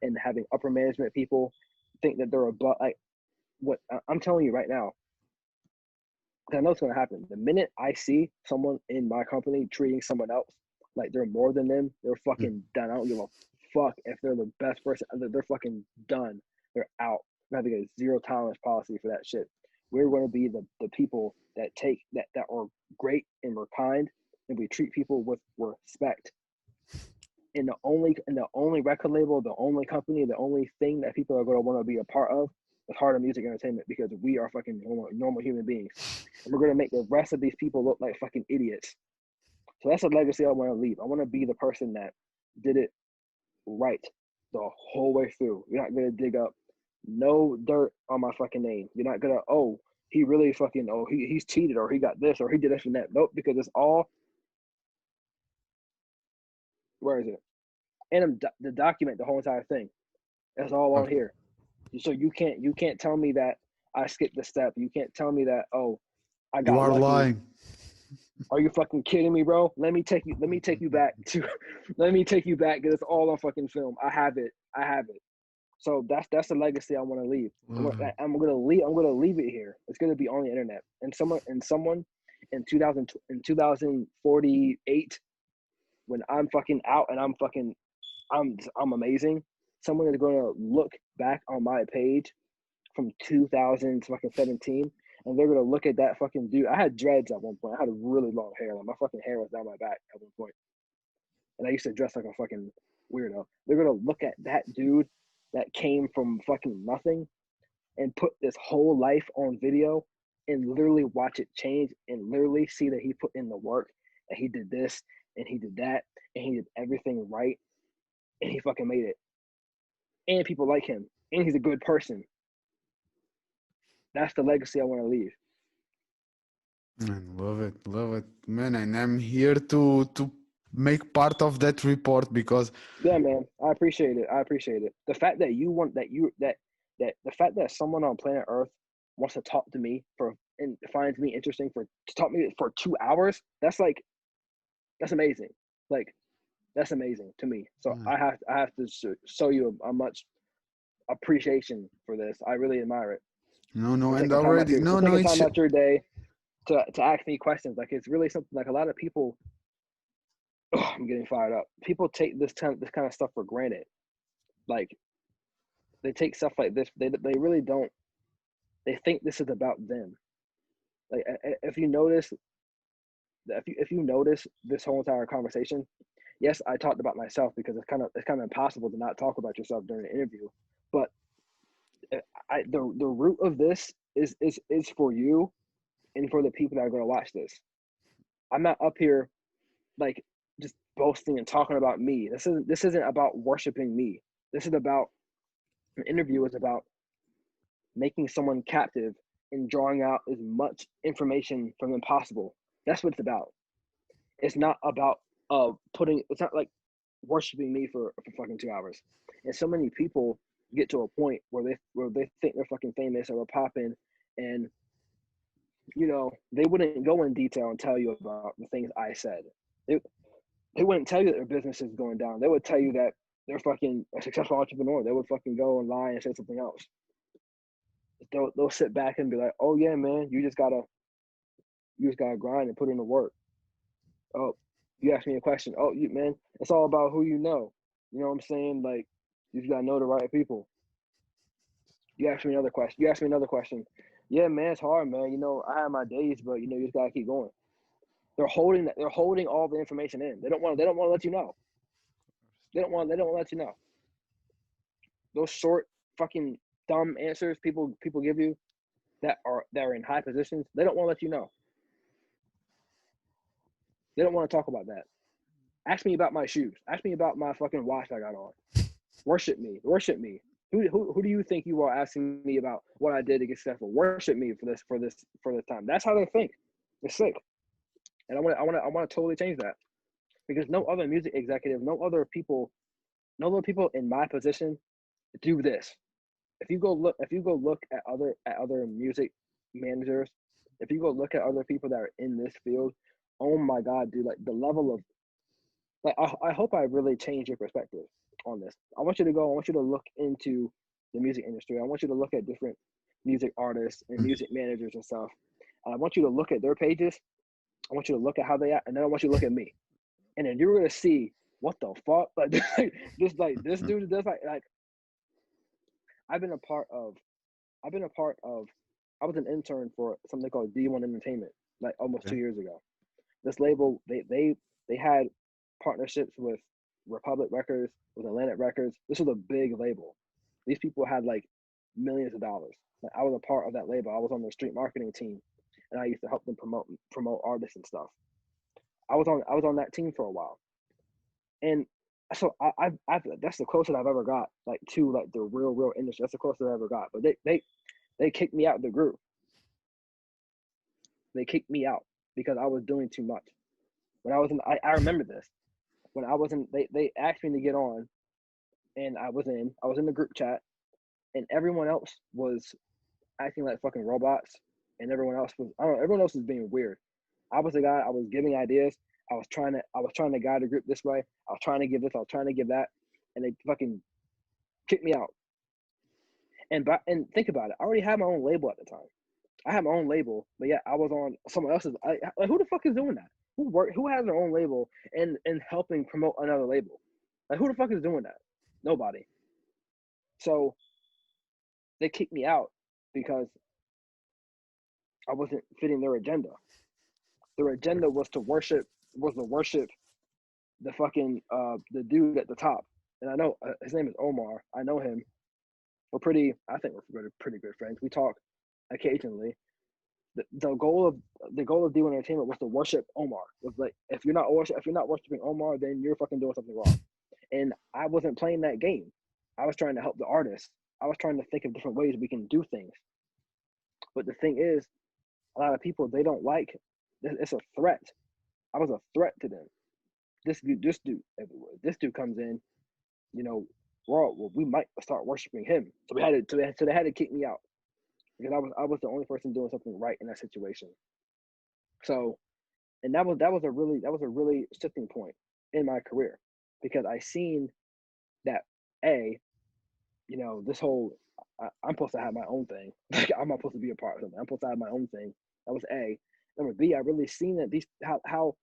and having upper management people think that they're above. Like what I'm telling you right now, I know it's gonna happen. The minute I see someone in my company treating someone else like they're more than them, they're fucking done. I don't give a fuck if they're the best person. They're fucking done. They're out. We have to get a zero tolerance policy for that shit. We're going to be the people that are great and we're kind and we treat people with respect. And the only record label, the only company, the only thing that people are going to want to be a part of is Harder Music Entertainment, because we are fucking normal human beings. And we're going to make the rest of these people look like fucking idiots. So that's a legacy I want to leave. I want to be the person that did it right the whole way through. You're not going to dig up no dirt on my fucking name. You're not going to, oh, he really fucking, oh, he's cheated or he got this or he did this and that. Nope, because it's all, where is it? And the document the whole entire thing. That's all on here. So you can't tell me that I skipped a step. You can't tell me that, oh, I got lucky. Lying. Are you fucking kidding me, bro? Let me take you back to because it's all on fucking film. I have it. So that's the legacy I want to leave. I'm gonna leave it here. It's gonna be on the internet. And someone in 2048, when I'm fucking out and I'm amazing, someone is gonna look back on my page from 2017, and they're gonna look at that fucking dude. I had dreads at one point. I had a really long hair. Like my fucking hair was down my back at one point. And I used to dress like a fucking weirdo. They're gonna look at that dude that came from fucking nothing and put this whole life on video and literally watch it change and literally see that he put in the work, that he did this and he did that and he did everything right and he fucking made it. And people like him and he's a good person. That's the legacy I want to leave. Love it, man. And I'm here to make part of that report because yeah, man, I appreciate it. The fact that the fact that someone on planet Earth wants to talk to me and finds me interesting to talk to me for 2 hours, that's amazing. Like, that's amazing to me. So I have to show you a much appreciation for this. I really admire it. And already taking time out your day to ask me questions. Like, it's really something. Like, a lot of people, I'm getting fired up. People take this kind of stuff for granted. Like, they take stuff like this. They really don't. They think this is about them. Like, if you notice this whole entire conversation, yes, I talked about myself because it's kind of impossible to not talk about yourself during an interview. But the root of this is for you and for the people that are going to watch this. I'm not up here like just boasting and talking about me. This isn't about worshiping me. An interview is about making someone captive and drawing out as much information from them possible. That's what it's about. It's not about it's not like worshiping me for fucking 2 hours. And so many people get to a point where they think they're fucking famous or popping, and they wouldn't go in detail and tell you about the things I said. They wouldn't tell you that their business is going down. They would tell you that they're fucking a successful entrepreneur. They would fucking go and lie and say something else. They'll sit back and be like, "Oh yeah, man, you just gotta grind and put in the work." Oh, you asked me a question. Oh, man, it's all about who you know. You know what I'm saying? Like, you just gotta know the right people. You asked me another question. Yeah, man, it's hard, man. I have my days, but you just gotta keep going. They're holding all the information in. They don't want to let you know. They don't want to let you know. Those short fucking dumb answers people give you that are in high positions, they don't want to let you know. They don't want to talk about that. Ask me about my shoes. Ask me about my fucking watch I got on. Worship me. Who do you think you are asking me about what I did to get successful? Worship me for this time. That's how they think. It's sick. And I want to totally change that, because no other music executive, no other people in my position do this. If you go look at other music managers, if you go look at other people that are in this field, oh my God, dude, like the level of, like, I hope I really change your perspective on this. I want you to look into the music industry. I want you to look at different music artists and music managers and stuff. And I want you to look at their pages. I want you to look at how they act, and then I want you to look at me. And then you're going to see what the fuck? This dude does like I've been a part of I've been a part of I was an intern for something called D1 Entertainment like almost Okay. 2 years ago. This label they had partnerships with Republic Records, with Atlantic Records. This was a big label. These people had like millions of dollars. Like, I was a part of that label. I was on their street marketing team, and I used to help them promote artists and stuff. I was on that team for a while, and so I've that's the closest I've ever got like to like the real industry. That's the closest I ever got. But they kicked me out of the group. They kicked me out because I was doing too much. When I was in, I remember this. When I was in, they asked me to get on, and I was in the group chat, and everyone else was acting like fucking robots, and everyone else was, I don't know, everyone else was being weird. I was the guy. I was giving ideas. I was trying to guide the group this way. I was trying to give this. I was trying to give that, and they fucking kicked me out. And think about it. I already had my own label at the time. I had my own label, but yeah, I was on someone else's. Like, who the fuck is doing that? Who has their own label and helping promote another label? Like, who the fuck is doing that? Nobody. So they kicked me out because I wasn't fitting their agenda. Their agenda was to worship the fucking the dude at the top. And I know his name is Omar. I know him. I think we're pretty good friends. We talk occasionally. The goal of D1 Entertainment was to worship Omar. It was like, if you're not worshiping Omar, then you're fucking doing something wrong. And I wasn't playing that game. I was trying to help the artists. I was trying to think of different ways we can do things. But the thing is, a lot of people, they don't like, it's a threat. I was a threat to them. This dude comes in, you know, well, we might start worshiping him. So they had to kick me out because I was the only person doing something right in that situation. So, and that was a really shifting point in my career because I seen that this whole I'm supposed to have my own thing. Like, I'm not supposed to be a part of something. I'm supposed to have my own thing. That was A. Number B, I really seen that these how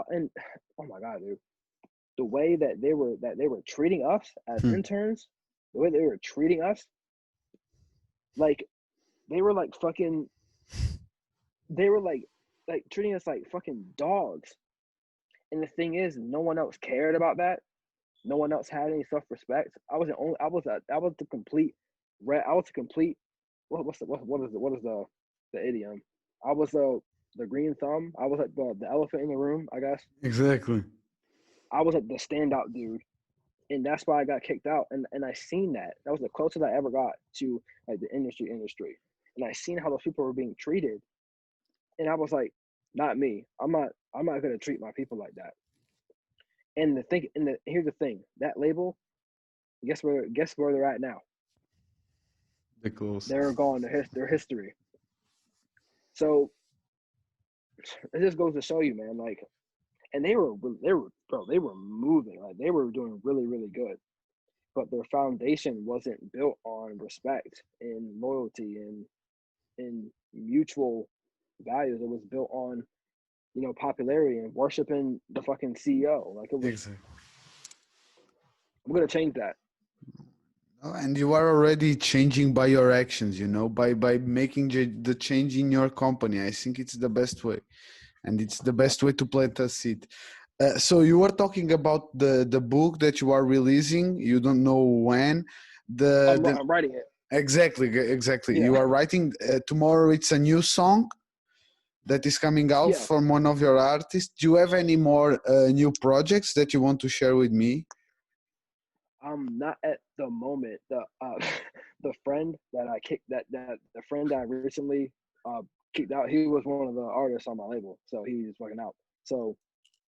and oh my god, dude, the way that they were treating us as Hmm. interns, the way they were treating us, like they were like fucking, they were like treating us like fucking dogs. And the thing is, no one else cared about that. No one else had any self respect. I was the only. I was the complete. I was the complete. What is the idiom? I was the green thumb. I was like the elephant in the room, I guess. Exactly. I was like the standout dude, and that's why I got kicked out. And I seen that. That was the closest I ever got to like the industry. And I seen how those people were being treated, and I was like, not me. I'm not gonna treat my people like that. And here's the thing. That label, guess where they're at now? The close. They're gone. Their history. So it just goes to show you, man. Like, and they were moving. Like, they were doing really good. But their foundation wasn't built on respect and loyalty and mutual values. It was built on popularity and worshiping the fucking CEO. Like, it was. Exactly. I'm gonna change that. Oh, and you are already changing by your actions, by making the change in your company. I think it's the best way, and it's the best way to plant a seed. So you were talking about the book that you are releasing. You don't know when. The I'm writing it. exactly. Yeah, You are writing tomorrow. It's a new song that is coming out yeah. from one of your artists. Do you have any more new projects that you want to share with me? Not at the moment. The the friend that I kicked that the friend that I recently kicked out. He was one of the artists on my label, so he's fucking out. So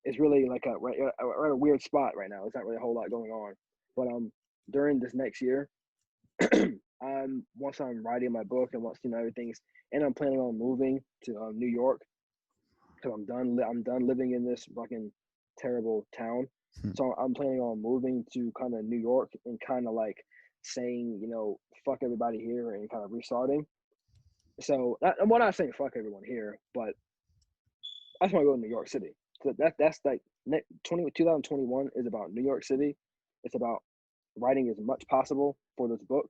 it's really like we're at a weird spot right now. It's not really a whole lot going on. But during this next year, once I'm writing my book and once everything's, and I'm planning on moving to New York because I'm done living in this fucking terrible town. So I'm planning on moving to kind of New York and kind of like saying, fuck everybody here and kind of restarting. So I'm not saying fuck everyone here, but I just want to go to New York City. So that's like 2021 is about New York City. It's about writing as much possible for this book,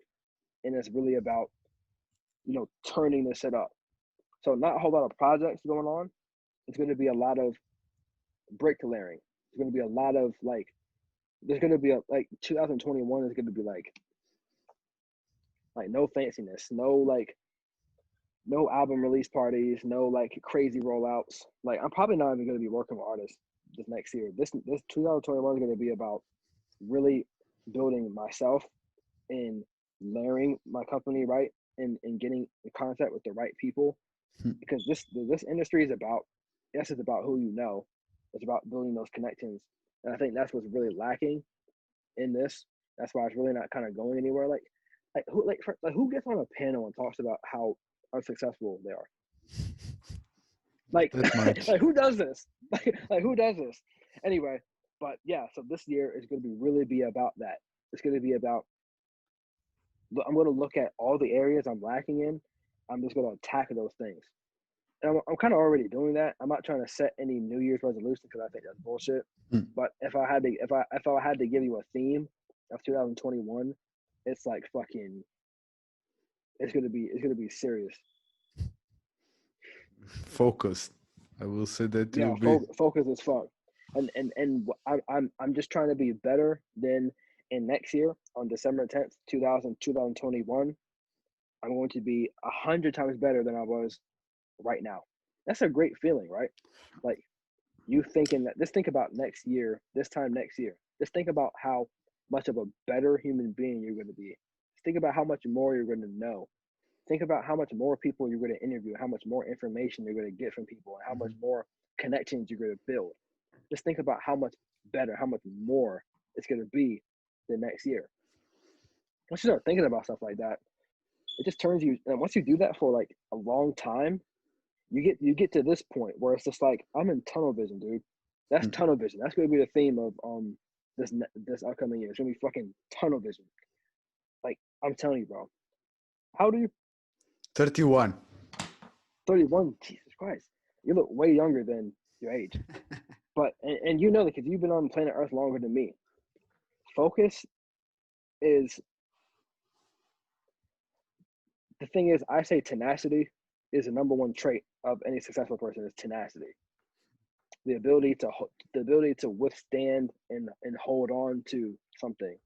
and it's really about turning this shit up. So not a whole lot of projects going on. It's going to be a lot of bricklaying. It's going to be a lot of like. There's going to be 2021 is going to be like no fanciness, no album release parties, no like crazy rollouts. Like I'm probably not even going to be working with artists this next year. This 2021 is going to be about really building myself and layering my company right and getting in contact with the right people, because this industry is about it's about who you know. It's about building those connections, and I think that's what's really lacking in this. That's why it's really not kind of going anywhere. Who gets on a panel and talks about how unsuccessful they are? Like, like who does this? Like who does this? Anyway, but yeah, so this year is going to be about that. It's going to be about. I'm going to look at all the areas I'm lacking in. I'm just going to attack those things. And I'm kind of already doing that. I'm not trying to set any New Year's resolution because I think that's bullshit. But if I had to give you a theme of 2021, it's like fucking. It's gonna be serious. Focused. I will say that Yeah, you'll be focus as fuck. And I'm just trying to be better than in next year on December 10th, 2021. I'm going to be 100 times better than I was right now. That's a great feeling, right? Like you thinking that. Just think about next year, this time next year. Just think about how much of a better human being you're going to be. Think about how much more you're going to know. Think about how much more people you're going to interview, how much more information you're going to get from people, and how much more connections you're going to build. Just think about how much better, how much more it's going to be the next year. Once you start thinking about stuff like that, it just turns you. And once you do that for like a long time, you get to this point where it's just like I'm in tunnel vision, dude. That's tunnel vision. That's going to be the theme of this upcoming year. It's going to be fucking tunnel vision. Like I'm telling you, bro. How do you? 31. 31. Jesus Christ, you look way younger than your age. But and you know that because you've been on planet Earth longer than me. Focus is the thing is, I say tenacity is the number one trait of any successful person is tenacity. The ability to withstand and hold on to something.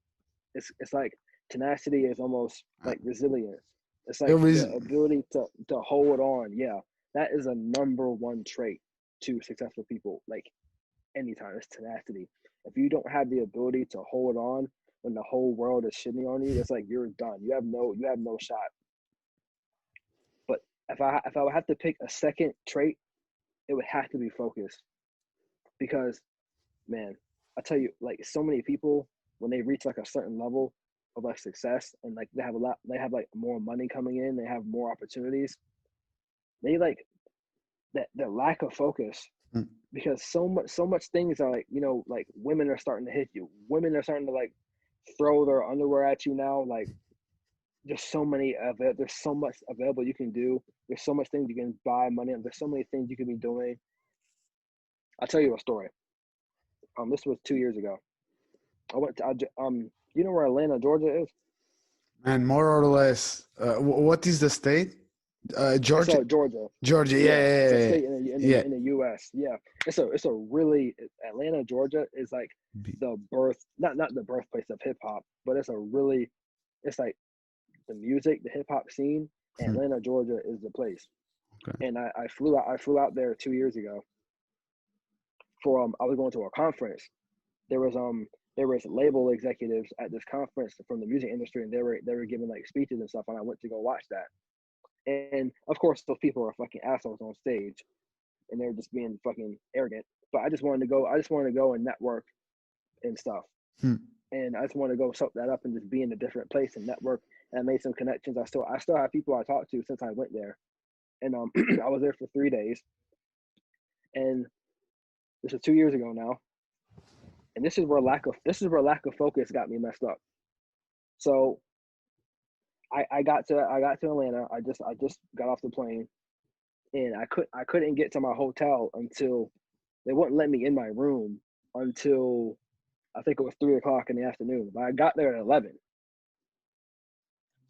It's like tenacity is almost like resilience. It's like the ability to hold on. Yeah, that is a number one trait to successful people. Like anytime, it's tenacity. If you don't have the ability to hold on when the whole world is shitting on you, it's like you're done. You have no shot. But if I would have to pick a second trait, it would have to be focus. Because, man, I tell you, like so many people when they reach like a certain level of like success and like they have like more money coming in, they have more opportunities. They like that lack of focus because so much things are like like women are starting to hit you. Women are starting to like throw their underwear at you now. Like there's so many of it. There's so much available you can do. There's so much things you can buy money on. There's so many things you can be doing. I'll tell you a story. This was 2 years ago. I went to you know where Atlanta, Georgia is? And more or less, what is the state? Georgia. So Georgia. Georgia, It's a state yeah. in the U.S. Yeah, it's a really Atlanta, Georgia is like the not the birthplace of hip hop, but it's like the music, the hip hop scene. Atlanta, Georgia is the place. Okay. And I flew out there 2 years ago. For I was going to a conference. There was label executives at this conference from the music industry, and they were giving like speeches and stuff, and I went to go watch that. And of course, those people are fucking assholes on stage, and they're just being fucking arrogant. But I just wanted to go and network and stuff. And I just wanted to go soak that up and just be in a different place and network. And I made some connections. I still have people I talked to since I went there. And I was there for 3 days. And this was 2 years ago now. And this is where lack of focus got me messed up. So I got to Atlanta. I just got off the plane, and I couldn't get to my hotel until they wouldn't let me in my room until I think it was 3 o'clock in the afternoon. But I got there at 11,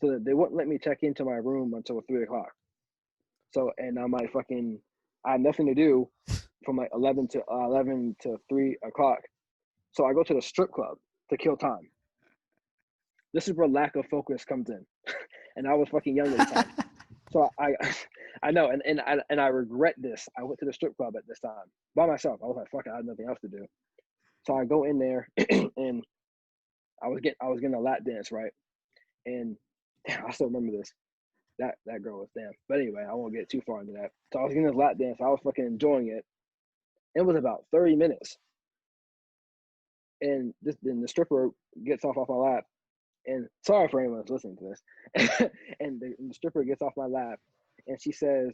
so they wouldn't let me check into my room until 3 o'clock. So and I'm like fucking, I had nothing to do from like 11 to 3 o'clock. So I go to the strip club to kill time. This is where lack of focus comes in, and I was fucking young at the time. So I know, and I regret this. I went to the strip club at this time by myself. I was like, fuck it, I had nothing else to do. So I go in there, and I was getting a lap dance, right? And damn, I still remember this. That girl was damn. But anyway, I won't get too far into that. So I was getting this lap dance. I was fucking enjoying it. It was about 30 minutes, and then the stripper gets off my lap. And sorry for anyone that's listening to this. and the stripper gets off my lap, and she says,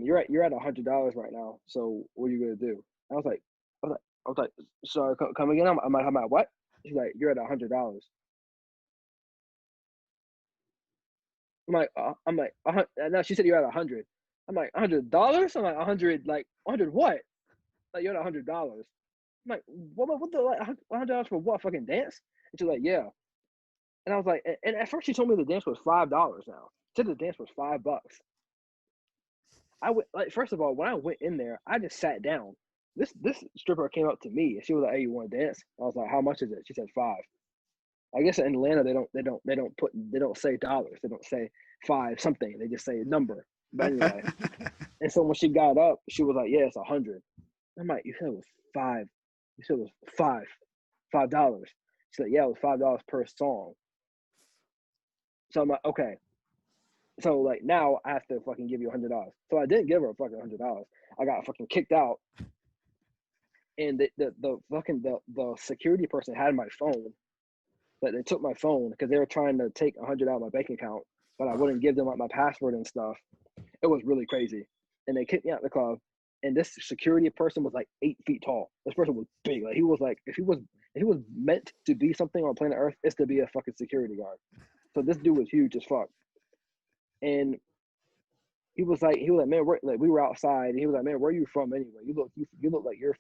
you're at $100 right now. So what are you gonna do?" I was like, "Sorry, come again." I'm like, "What?" She's like, "You're at $100." I'm like, no. She said you're at 100. I'm like, $100. I'm like, 100, like 100 what? Like you're at $100. I'm like, what the, like $100 for what? Fucking dance? And she's like, yeah. And I was like, and at first she told me the dance was $5 now. She said the dance was $5. I went, like, first of all, when I went in there, I just sat down. This stripper came up to me and she was like, "Hey, you want to dance?" I was like, "How much is it?" She said 5. I guess in Atlanta they don't say dollars. They don't say 5 something. They just say a number. But anyway, and so when she got up, she was like, "Yeah, it's 100." I'm like, "You said it was 5. You said it was $5. She said, "Yeah, it was $5 per song." So I'm like, "Okay." So like now I have to fucking give you $100. So I didn't give her a fucking $100. I got fucking kicked out, and the security person had my phone, but they took my phone because they were trying to take 100 out of my bank account, but I wouldn't give them like my password and stuff. It was really crazy, and they kicked me out of the club. And this security person was like 8 feet tall. This person was big. Like he was like, if he was meant to be something on planet Earth, it's to be a fucking security guard. So this dude was huge as fuck. And he was like, "Man, like we were outside." And he was like, "Man, where are you from anyway? You look like you're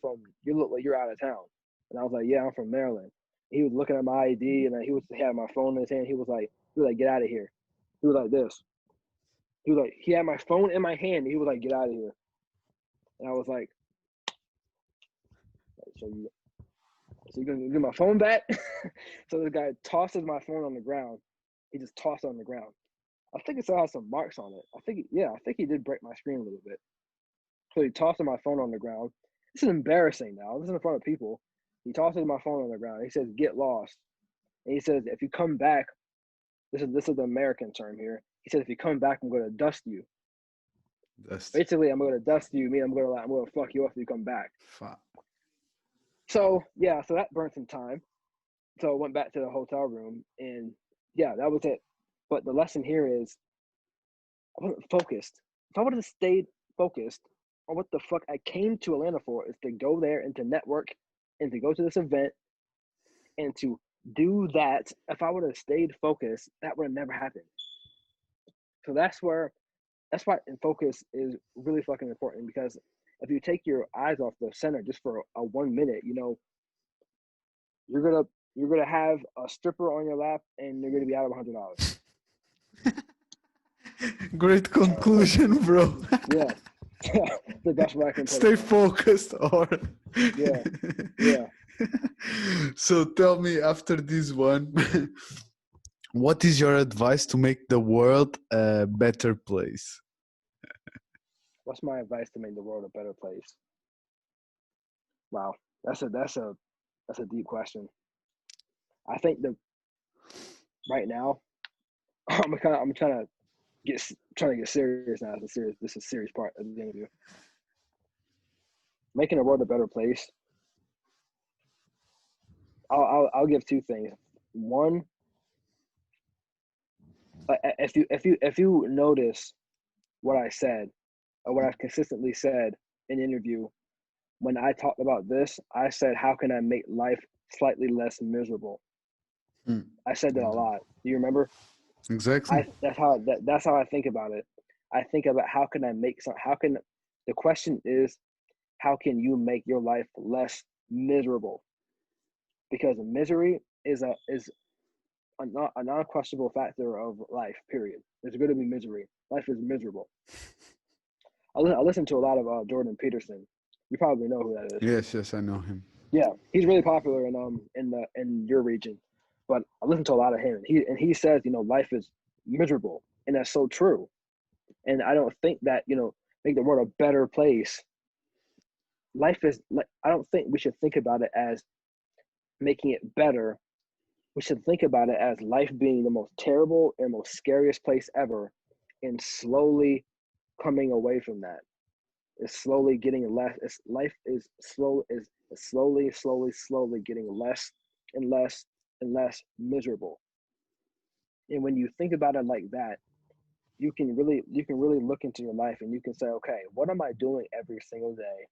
out of town." And I was like, "Yeah, I'm from Maryland." And he was looking at my ID, and he had my phone in his hand. He was like, "Get out of here." He was like this. He had my phone in my hand. And he was like, "Get out of here." And I was like, "So you gonna give my phone back?" So this guy tosses my phone on the ground. He just tossed it on the ground. I think it still has some marks on it. I think he did break my screen a little bit. So he tosses my phone on the ground. This is embarrassing now. This is in front of people. He tosses my phone on the ground. He says, "Get lost." And he says, "If you come back," this is the American term here. He said, "If you come back, I'm going to dust you." Basically, I'm going to dust you. I'm going to fuck you up if you come back. Fuck. So yeah, so that burned some time. So I went back to the hotel room, and yeah, that was it. But the lesson here is I wasn't focused. If I would have stayed focused on what the fuck I came to Atlanta for, is to go there and to network and to go to this event and to do that. If I would have stayed focused, that would have never happened. So that's why focus is really fucking important, because if you take your eyes off the center just for a 1 minute, you're gonna have a stripper on your lap and you're gonna be out of $100. Great conclusion, bro. Yeah. The best way I can put Stay it. focused, or Yeah. So tell me, after this one, what is your advice to make the world a better place? What's my advice to make the world a better place? Wow, that's a deep question. I think that right now I'm trying to get serious now. This is a serious part of the interview. Making the world a better place. I'll give 2 things. One, if you notice what I said, or what I've consistently said in the interview, when I talked about this, I said, "How can I make life slightly less miserable?" I said that a lot. Do you remember? Exactly. That's how I think about it. I think about how can I make some. The question is, how can you make your life less miserable? Because misery is a non-questionable factor of life. Period. There's going to be misery. Life is miserable. I listen to a lot of Jordan Peterson. You probably know who that is. Yes, I know him. Yeah, he's really popular in your region. But I listen to a lot of him. He says, life is miserable, and that's so true. And I don't think that make the world a better place. Life is like, I don't think we should think about it as making it better. We should think about it as life being the most terrible and most scariest place ever, and slowly coming away from that. It's slowly getting less. Life is slowly getting less and less and less miserable. And when you think about it like that, you can really look into your life and you can say, okay, what am I doing every single day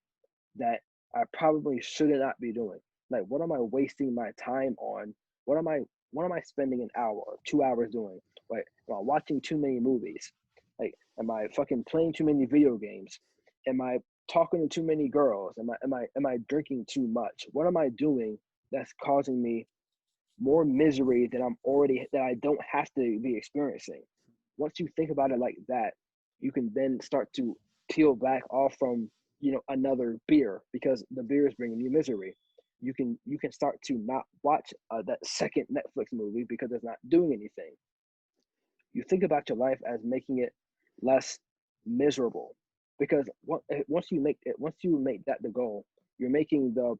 that I probably should not be doing? Like, what am I wasting my time on? What am I spending an hour or 2 hours doing? Like, am I watching too many movies? Like, am I fucking playing too many video games? Am I talking to too many girls? Am I drinking too much? What am I doing that's causing me more misery that I don't have to be experiencing? Once you think about it like that, you can then start to peel back off from another beer, because the beer is bringing you misery. You can start to not watch that second Netflix movie because it's not doing anything. You think about your life as making it less miserable, because once you make that the goal, you're making the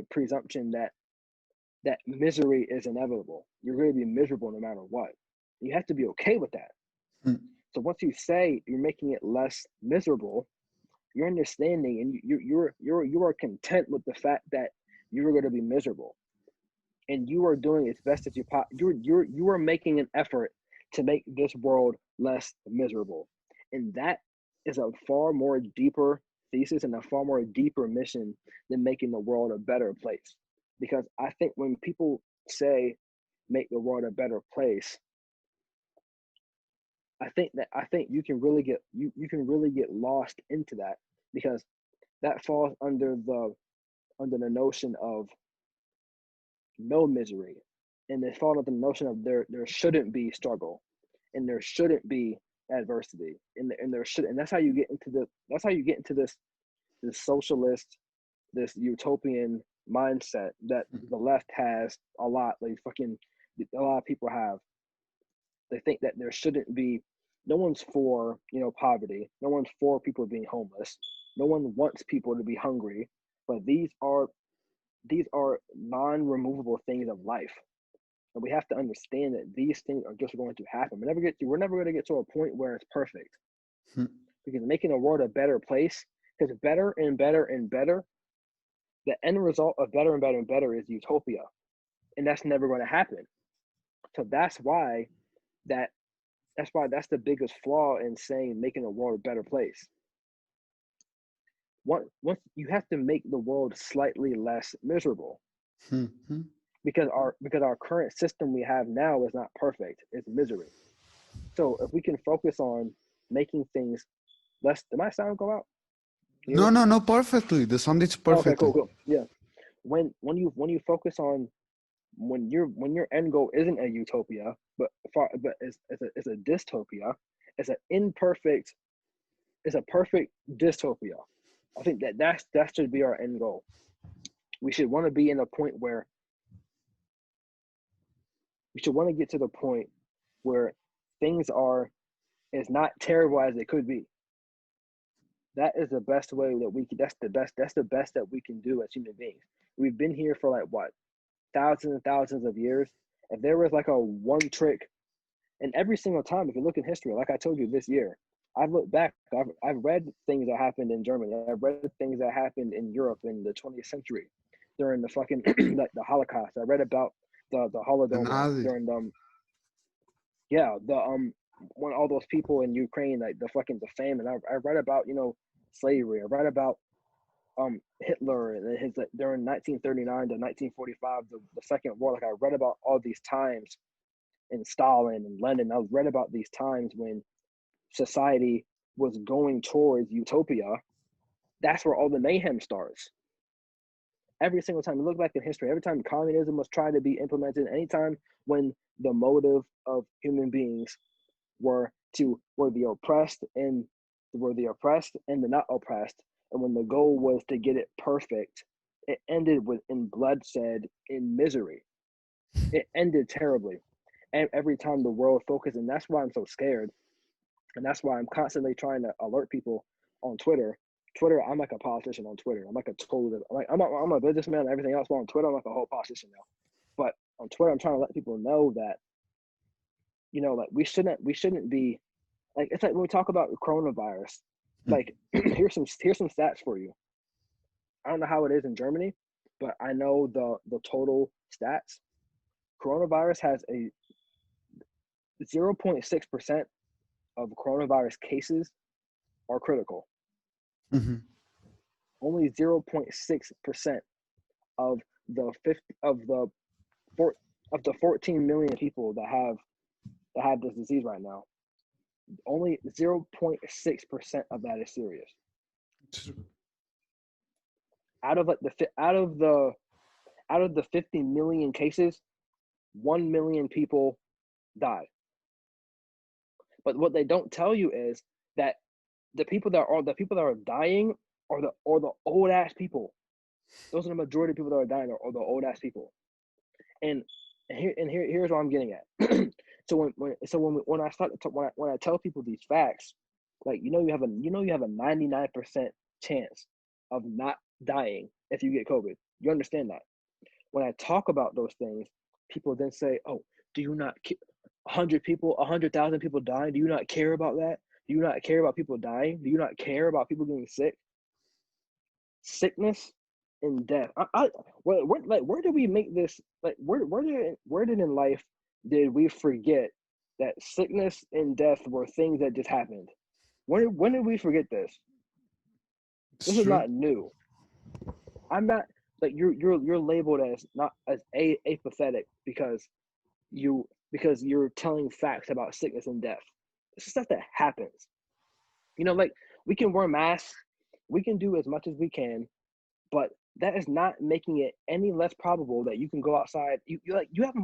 presumption that misery is inevitable. You're going to be miserable no matter what. You have to be okay with that. Hmm. So once you say you're making it less miserable, you're understanding, and you are content with the fact that you are going to be miserable, and you are doing as best as you are making an effort to make this world less miserable, and that is a far more deeper thesis and a far more deeper mission than making the world a better place. Because I think when people say make the world a better place, I think you can really get lost into that, because that falls under the notion of no misery, and they fall under the notion of there shouldn't be struggle, and there shouldn't be adversity, and there should, and that's how you get into this socialist, this utopian mindset that the left has a lot. Like, fucking a lot of people have. They think that there shouldn't be, no one's for poverty, no one's for people being homeless, no one wants people to be hungry, but these are non-removable things of life, and we have to understand that these things are just going to happen. We're never going to get to a point where it's perfect, Hmm. because making the world a better place, because better and better and better, the end result of better and better and better is utopia, and that's never going to happen. So that that's the biggest flaw in saying making the world a better place. Once you have to make the world slightly less miserable, Hmm. because our current system we have now is not perfect. It's misery. So if we can focus on making things less, did my sound go out? You hear No, me? no, no, perfectly. The sound is Okay, cool, perfectly. cool. Yeah. When you focus on, when your end goal isn't a utopia, but it's a dystopia, it's an imperfect, it's a perfect dystopia. I think that should be our end goal. We should want to be in a point where we should want to get to the point where things are as not terrible as they could be. That is the best way that we can. That's the best that we can do as human beings. We've been here for like what, thousands and thousands of years. If there was like a one trick, and every single time, if you look in history, like I told you this year, I've looked back. I've read things that happened in Germany. I've read things that happened in Europe in the 20th century during the fucking like the Holocaust. I read about the The Holodomor Nazis. during yeah, the when all those people in Ukraine, like the famine. I read about slavery. I read about Hitler and his, like, during 1939 to 1945, the Second War. Like, I read about all these times, in Stalin and Lenin. I read about these times when society was going towards utopia, That's where all the mayhem starts. Every single time you look back in history, every time communism was trying to be implemented, anytime when the motive of human beings were the oppressed and the not oppressed, and when the goal was to get it perfect, it ended in bloodshed, in misery. It ended terribly. And every time the world focused, and that's why I'm so scared, and that's why I'm constantly trying to alert people on Twitter. I'm like a politician on Twitter. I'm like a total. I'm a businessman and everything else, but on Twitter I'm like a whole politician now. But on Twitter, I'm trying to let people know that, like we shouldn't be like, it's like when we talk about coronavirus. Like here's some stats for you. I don't know how it is in Germany, but I know the total stats. Coronavirus has a 0.6% of coronavirus cases are critical. Mm-hmm. Only 0.6% of the 14 million people that have this disease right now. Only 0.6% of that is serious. Out of the 50 million cases, 1 million people died. But what they don't tell you is that the people that are dying are the old ass people. Those are the majority of people that are dying are the old ass people. And here's what I'm getting at. So when I tell people these facts, like you have a 99% chance of not dying if you get COVID. You understand that? When I talk about those things, people then say, "Oh, do you not 100,000 people dying? Do you not care about that? Do you not care about people dying? Do you not care about people getting sick?" Sickness and death. Where did we make this? Like, where did in life did we forget that sickness and death were things that just happened? When did we forget this? This is not new. I'm not like you're labeled as not as apathetic because you're telling facts about sickness and death. This is stuff that happens. Like we can wear masks, we can do as much as we can, but that is not making it any less probable that you can go outside. You have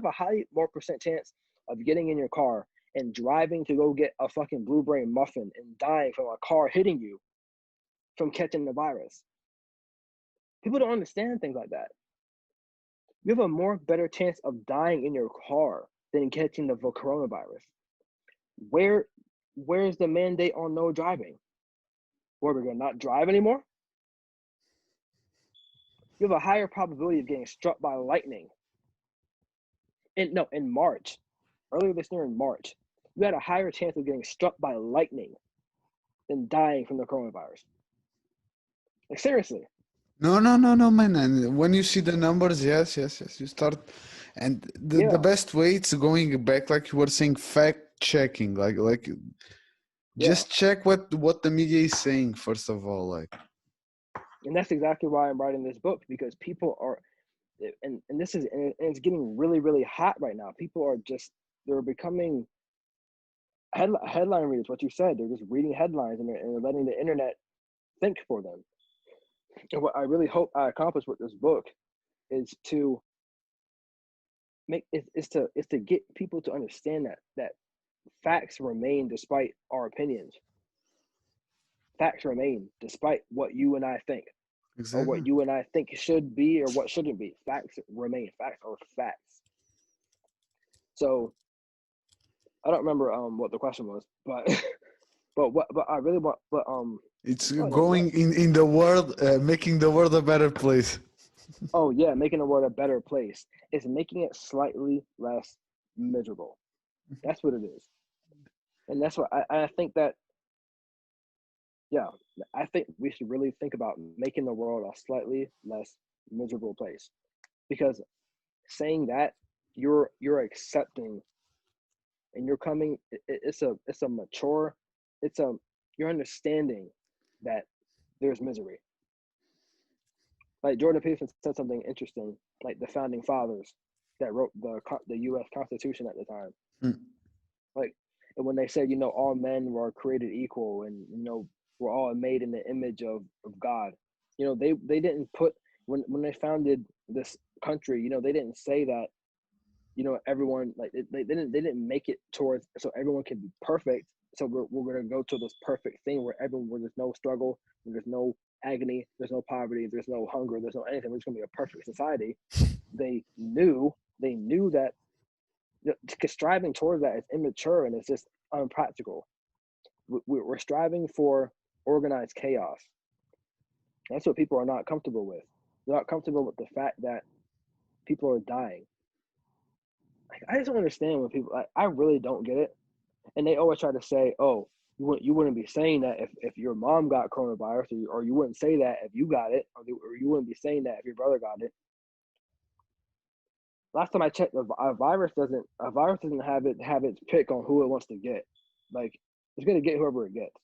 a high more percent chance of getting in your car and driving to go get a fucking blueberry muffin and dying from a car hitting you from catching the virus. People don't understand things like that. You have a more better chance of dying in your car than catching the coronavirus. Where's the mandate on no driving? Where we're gonna not drive anymore? You have a higher probability of getting struck by lightning. In March, earlier this year in March, you had a higher chance of getting struck by lightning than dying from the coronavirus. Like seriously. No, man. And when you see the numbers, yes, you start, and the best way it's going back, like you were saying, fact checking, like just check what the media is saying first of all, like. And that's exactly why I'm writing this book, because people are, and it's getting really, really hot right now. People are they're becoming headline readers. What you said, they're just reading headlines and they're letting the internet think for them. And what I really hope I accomplish with this book is to get people to understand that facts remain despite our opinions. Facts remain despite what you and I think. Exactly. Or what you and I think should be or what shouldn't be. Facts remain. Facts are facts. So I don't remember what the question was, but I really want, it's going in the world, making the world a better place. Oh yeah, making the world a better place. It's making it slightly less miserable. That's what it is. And that's what I think that, I think we should really think about making the world a slightly less miserable place. Because saying that, you're accepting and you're coming, you're understanding that there's misery. Like Jordan Peterson said something interesting, like the founding fathers that wrote the U.S. Constitution at the time. Like, and when they said, all men were created equal, and we're all made in the image of God. You know, they didn't put when they founded this country, you know, they didn't say that, you know, everyone like they didn't make it towards so everyone can be perfect. So we're gonna go to this perfect thing where there's no struggle, where there's no agony, there's no poverty, there's no hunger, there's no anything. We're just gonna be a perfect society. They knew that striving towards that is immature and it's just unpractical. We're striving for organized chaos. That's what people are not comfortable with. They're not comfortable with the fact that people are dying. Like, I just don't understand when people. Like, I really don't get it. And they always try to say, "Oh, you wouldn't be saying that if your mom got coronavirus, or you wouldn't say that if you got it, or you wouldn't be saying that if your brother got it." Last time I checked, a virus doesn't have its pick on who it wants to get. Like, it's gonna get whoever it gets.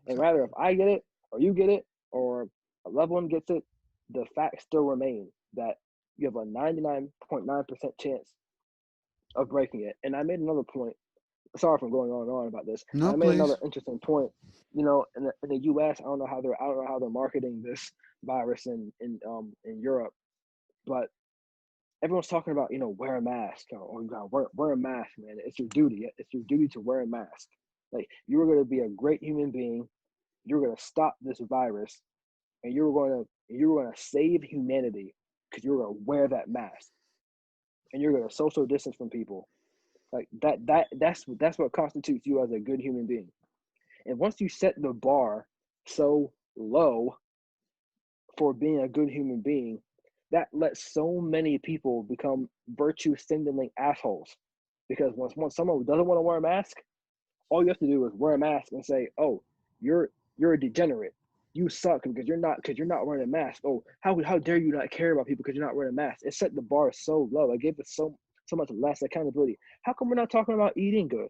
And rather if I get it or you get it or a loved one gets it, the fact still remains that you have a 99.9% chance of breaking it. And I made another point. Sorry for going on and on about this. No, I made another please. interesting point. You know, in the U.S., I don't know how they're marketing this virus in Europe, but everyone's talking about, you know, wear a mask. Oh, you gotta wear a mask, man. It's your duty. It's your duty to wear a mask. Like, you're gonna be a great human being. You're gonna stop this virus, and you're gonna save humanity because you're gonna wear that mask, and you're gonna social distance from people. Like that's what constitutes you as a good human being. And once you set the bar so low for being a good human being, that lets so many people become virtue signaling assholes. Because once someone doesn't want to wear a mask, all you have to do is wear a mask and say, "Oh, you're a degenerate. You suck because you're not wearing a mask. Oh, how dare you not care about people because you're not wearing a mask?" It set the bar so low. It gave us so much less accountability. How come we're not talking about eating good?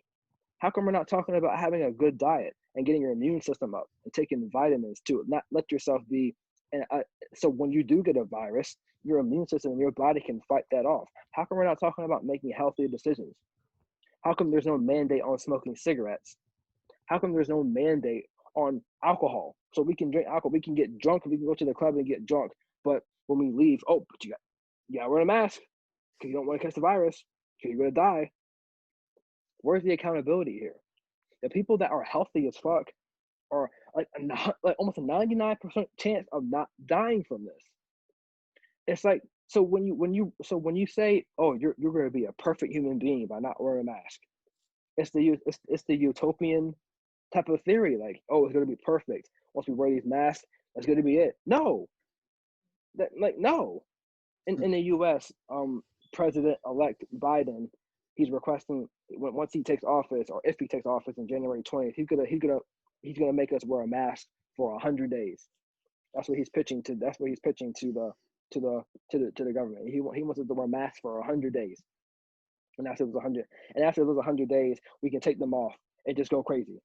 How come we're not talking about having a good diet and getting your immune system up and taking vitamins to not let yourself be and so when you do get a virus, your immune system and your body can fight that off. How come we're not talking about making healthy decisions? How come there's no mandate on smoking cigarettes? How come there's no mandate on alcohol? So we can drink alcohol, we can get drunk, we can go to the club and get drunk. But when we leave, oh, but you gotta wear a mask because you don't want to catch the virus because you're gonna die. Where's the accountability here? The people that are healthy as fuck are like almost a 99% chance of not dying from this. It's like, so when you say, oh, you're going to be a perfect human being by not wearing a mask, it's the utopian type of theory. Like, oh, it's going to be perfect once we wear these masks. That's going to be it. No, no. In the U.S., President-elect Biden, he's requesting once he takes office, or if he takes office in January 20th, he's gonna make us wear a mask for 100 days. That's what he's pitching to. That's what he's pitching to the government. He wants us to wear masks for 100 days. And after those 100 days, we can take them off and just go crazy.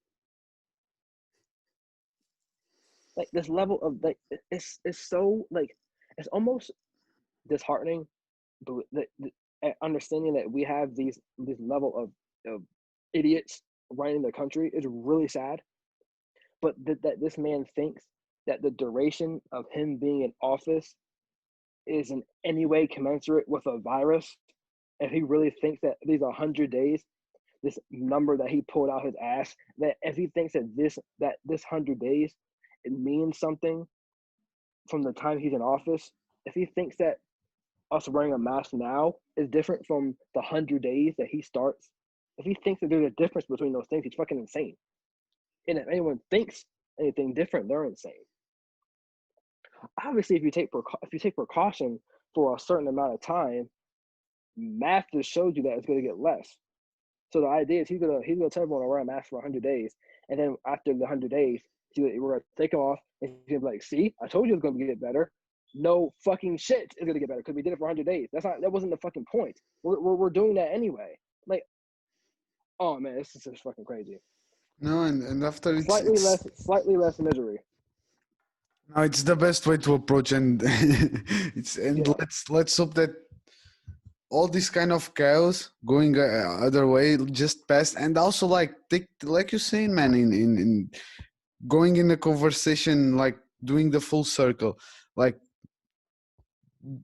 Like, this level of like it's so like it's almost disheartening, but understanding that we have this level of idiots running the country is really sad. But that this man thinks that the duration of him being in office is in any way commensurate with a virus, if he really thinks that these 100 days, this number that he pulled out his ass, that if he thinks that this 100 days, it means something from the time he's in office, if he thinks that us wearing a mask now is different from the 100 days that he starts, if he thinks that there's a difference between those things, he's fucking insane. And if anyone thinks anything different, they're insane. Obviously, if you take precaution for a certain amount of time, math just shows you that it's going to get less. So the idea is he's gonna tell everyone to wear a mask for 100 days, and then after the 100 days, we're gonna take them off, and he's gonna be like, "See, I told you it's gonna get better." No fucking shit, it's gonna get better because we did it for 100 days. That wasn't the fucking point. We're doing that anyway. Like, oh man, this is just fucking crazy. No, and after Slightly less misery. No, it's the best way to approach, and Yeah. let's hope that all this kind of chaos going other way just pass. And also, like you're saying, man, in going in a conversation, like doing the full circle, like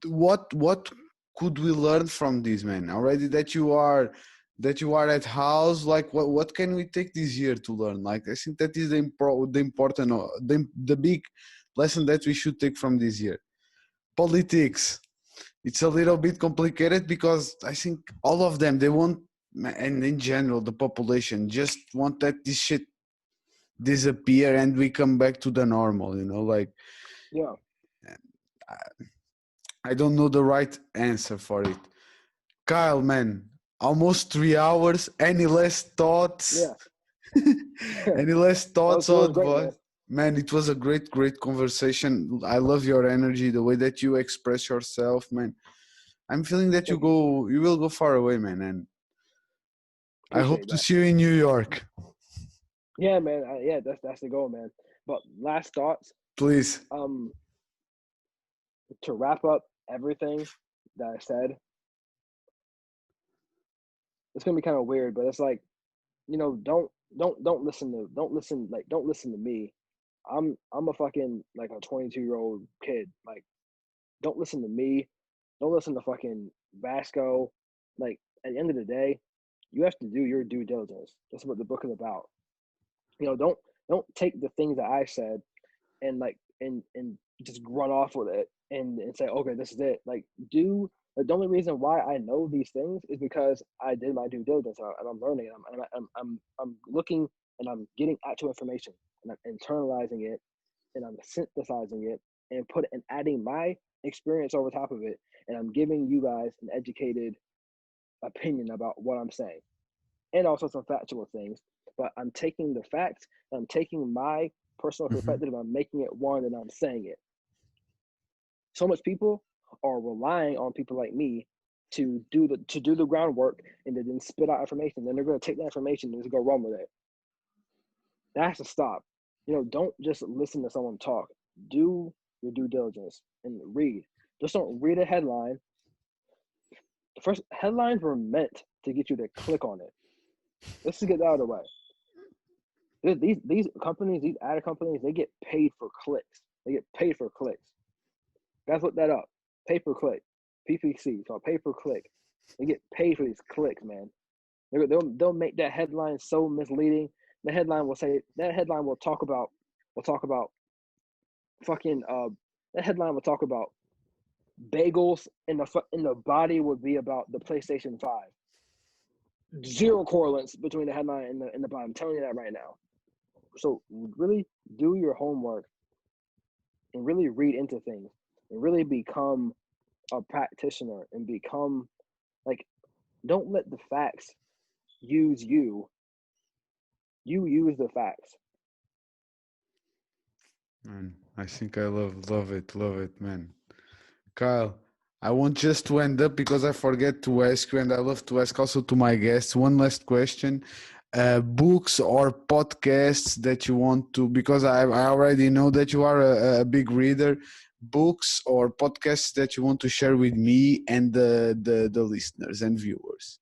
what could we learn from this, man? Already that you are at house, like what can we take this year to learn? Like I think that is the important the big lesson that we should take from this year. Politics, it's a little bit complicated because I think all of them, they want, and in general the population just want that this shit disappear and we come back to the normal, you know, like Yeah, I don't know the right answer for it. Kyle, man, almost 3 hours. Any last thoughts? yeah. Any last thoughts It or was great, advice? man. Man, it was a great conversation. I love your energy, the way that you express yourself, man. I'm feeling that Thank you. you will go far away, man. And I hope Appreciate to that. see you in New York. Yeah, man. Yeah, that's the goal, man. But last thoughts. Please. Um, to wrap up everything that I said, it's gonna be kind of weird, but it's like, don't listen to me. I'm a fucking like a 22-year-old kid. Like, don't listen to me. Don't listen to fucking Vasco. Like, at the end of the day, you have to do your due diligence. That's what the book is about. Don't take the things that I said and just run off with it and say, okay, this is it. The only reason why I know these things is because I did my due diligence and I'm learning. I'm looking and I'm getting actual information and I'm internalizing it and I'm synthesizing it and adding my experience over top of it, and I'm giving you guys an educated opinion about what I'm saying, and also some factual things. But I'm taking the facts, I'm taking my personal Mhm. perspective, and I'm making it one, and I'm saying it. So much people are relying on people like me to do the groundwork and to then spit out information. Then they're going to take that information and just go run with it. That has to stop. Don't just listen to someone talk. Do your due diligence and read. Just don't read a headline. The first headlines were meant to get you to click on it. Let's just get that out of the way. These companies, these ad companies, they get paid for clicks. They get paid for clicks. Guys, look that up. Pay per click. PPC, so pay per click. They get paid for these clicks, man. They'll make that headline so misleading. The headline will say that headline will talk about fucking that headline will talk about bagels in the body would be about the PlayStation 5. Zero correlates between the headline and the body. I'm telling you that right now. So really do your homework and really read into things and really become a practitioner and become like, don't let the facts use you. You use the facts. Man, I think I love it, man. Kyle, I want just to end up because I forget to ask you, and I love to ask also to my guests one last question. Books or podcasts that you want to, because I already know that you are a big reader, books or podcasts that you want to share with me and the listeners and viewers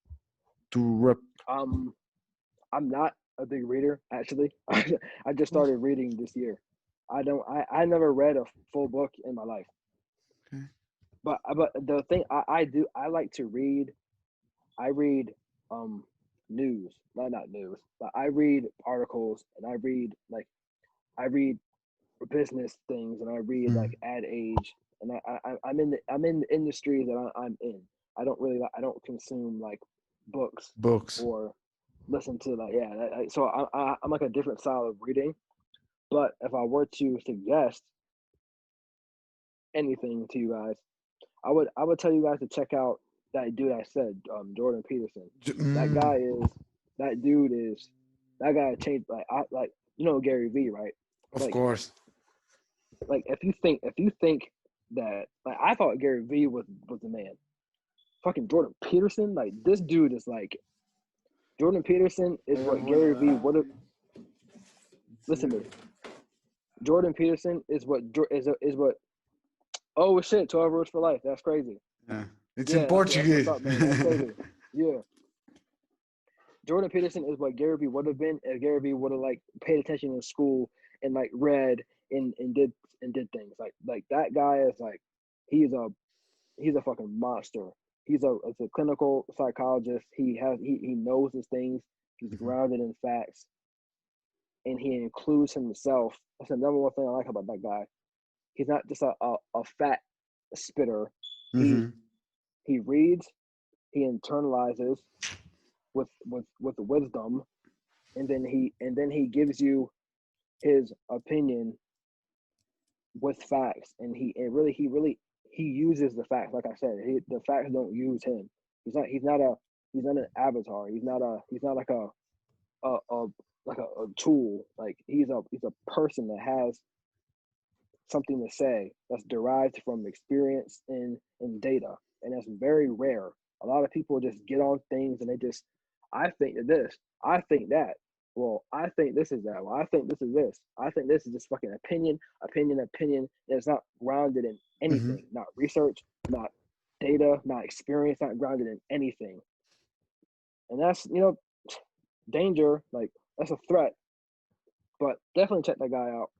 to Um, I'm not a big reader actually. I just started reading this year. I never read a full book in my life. Okay. But the thing I do, I like to read. I read news, not news, but I read articles and I read business things and I read like Mm. Ad Age, and I'm in the industry that I'm in. I don't consume like books Books. or listen to like, yeah. So I'm like a different style of reading. But if I were to suggest anything to you guys, I would tell you guys to check out that dude I said, Jordan Peterson. That Mm, guy is that dude is that guy changed like Gary V, right? of Like course. if you think that, like, I thought Gary V was the man. Fucking Jordan Peterson, like, this dude is like, Jordan Peterson is what Gary V would have. Listen to me. Jordan Peterson is what. Oh shit! 12 Rules for Life. That's crazy. Yeah. It's in Yeah, that's what's Portuguese. up, man. That's crazy. Yeah. Jordan Peterson is what Gary V would have been if Gary V would have like paid attention in school and like read and did things. Like that guy is like he's a fucking monster. As a clinical psychologist. He knows his things. He's Mhm. grounded in facts, and he includes himself. That's the number one thing I like about that guy. He's not just a fat spitter. He Mhm. he reads, he internalizes with wisdom, and then he gives you his opinion with facts, and he uses the facts. Like I said, the facts don't use him. He's not an avatar. He's not like a like a tool. Like he's a person that has something to say that's derived from experience and data, and that's very rare. A lot of people just get on things and they just, I think that this, I think that. Well, I think this is that. Well, I think this is this. I think this is just fucking opinion. And it's not grounded in Mhm. anything, not research, not data, not experience, not grounded in anything. And that's, danger. Like that's a threat. But definitely check that guy out.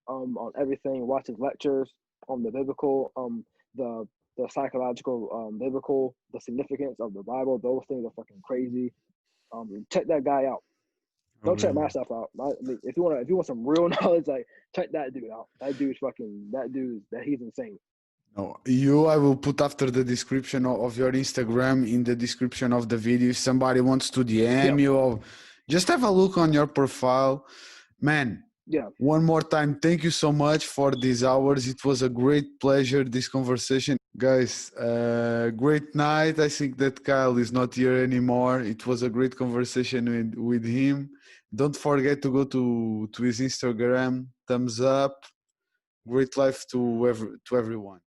On everything. Watch his lectures on the biblical, the psychological, biblical, the significance of the Bible. Those things are fucking crazy. Check that guy out. I Don't check will. my stuff out. I mean, if you want some real knowledge, like check that dude out. He's insane. No, I will put after the description of your Instagram in the description of the video. If somebody wants to Yeah, DM you, or just have a look on your profile. Man, yeah. one more time, thank you so much for these hours. It was a great pleasure, this conversation. Guys, great night. I think that Kyle is not here anymore. It was a great conversation with him. Don't forget to go to his Instagram. Thumbs up. Great life to everyone.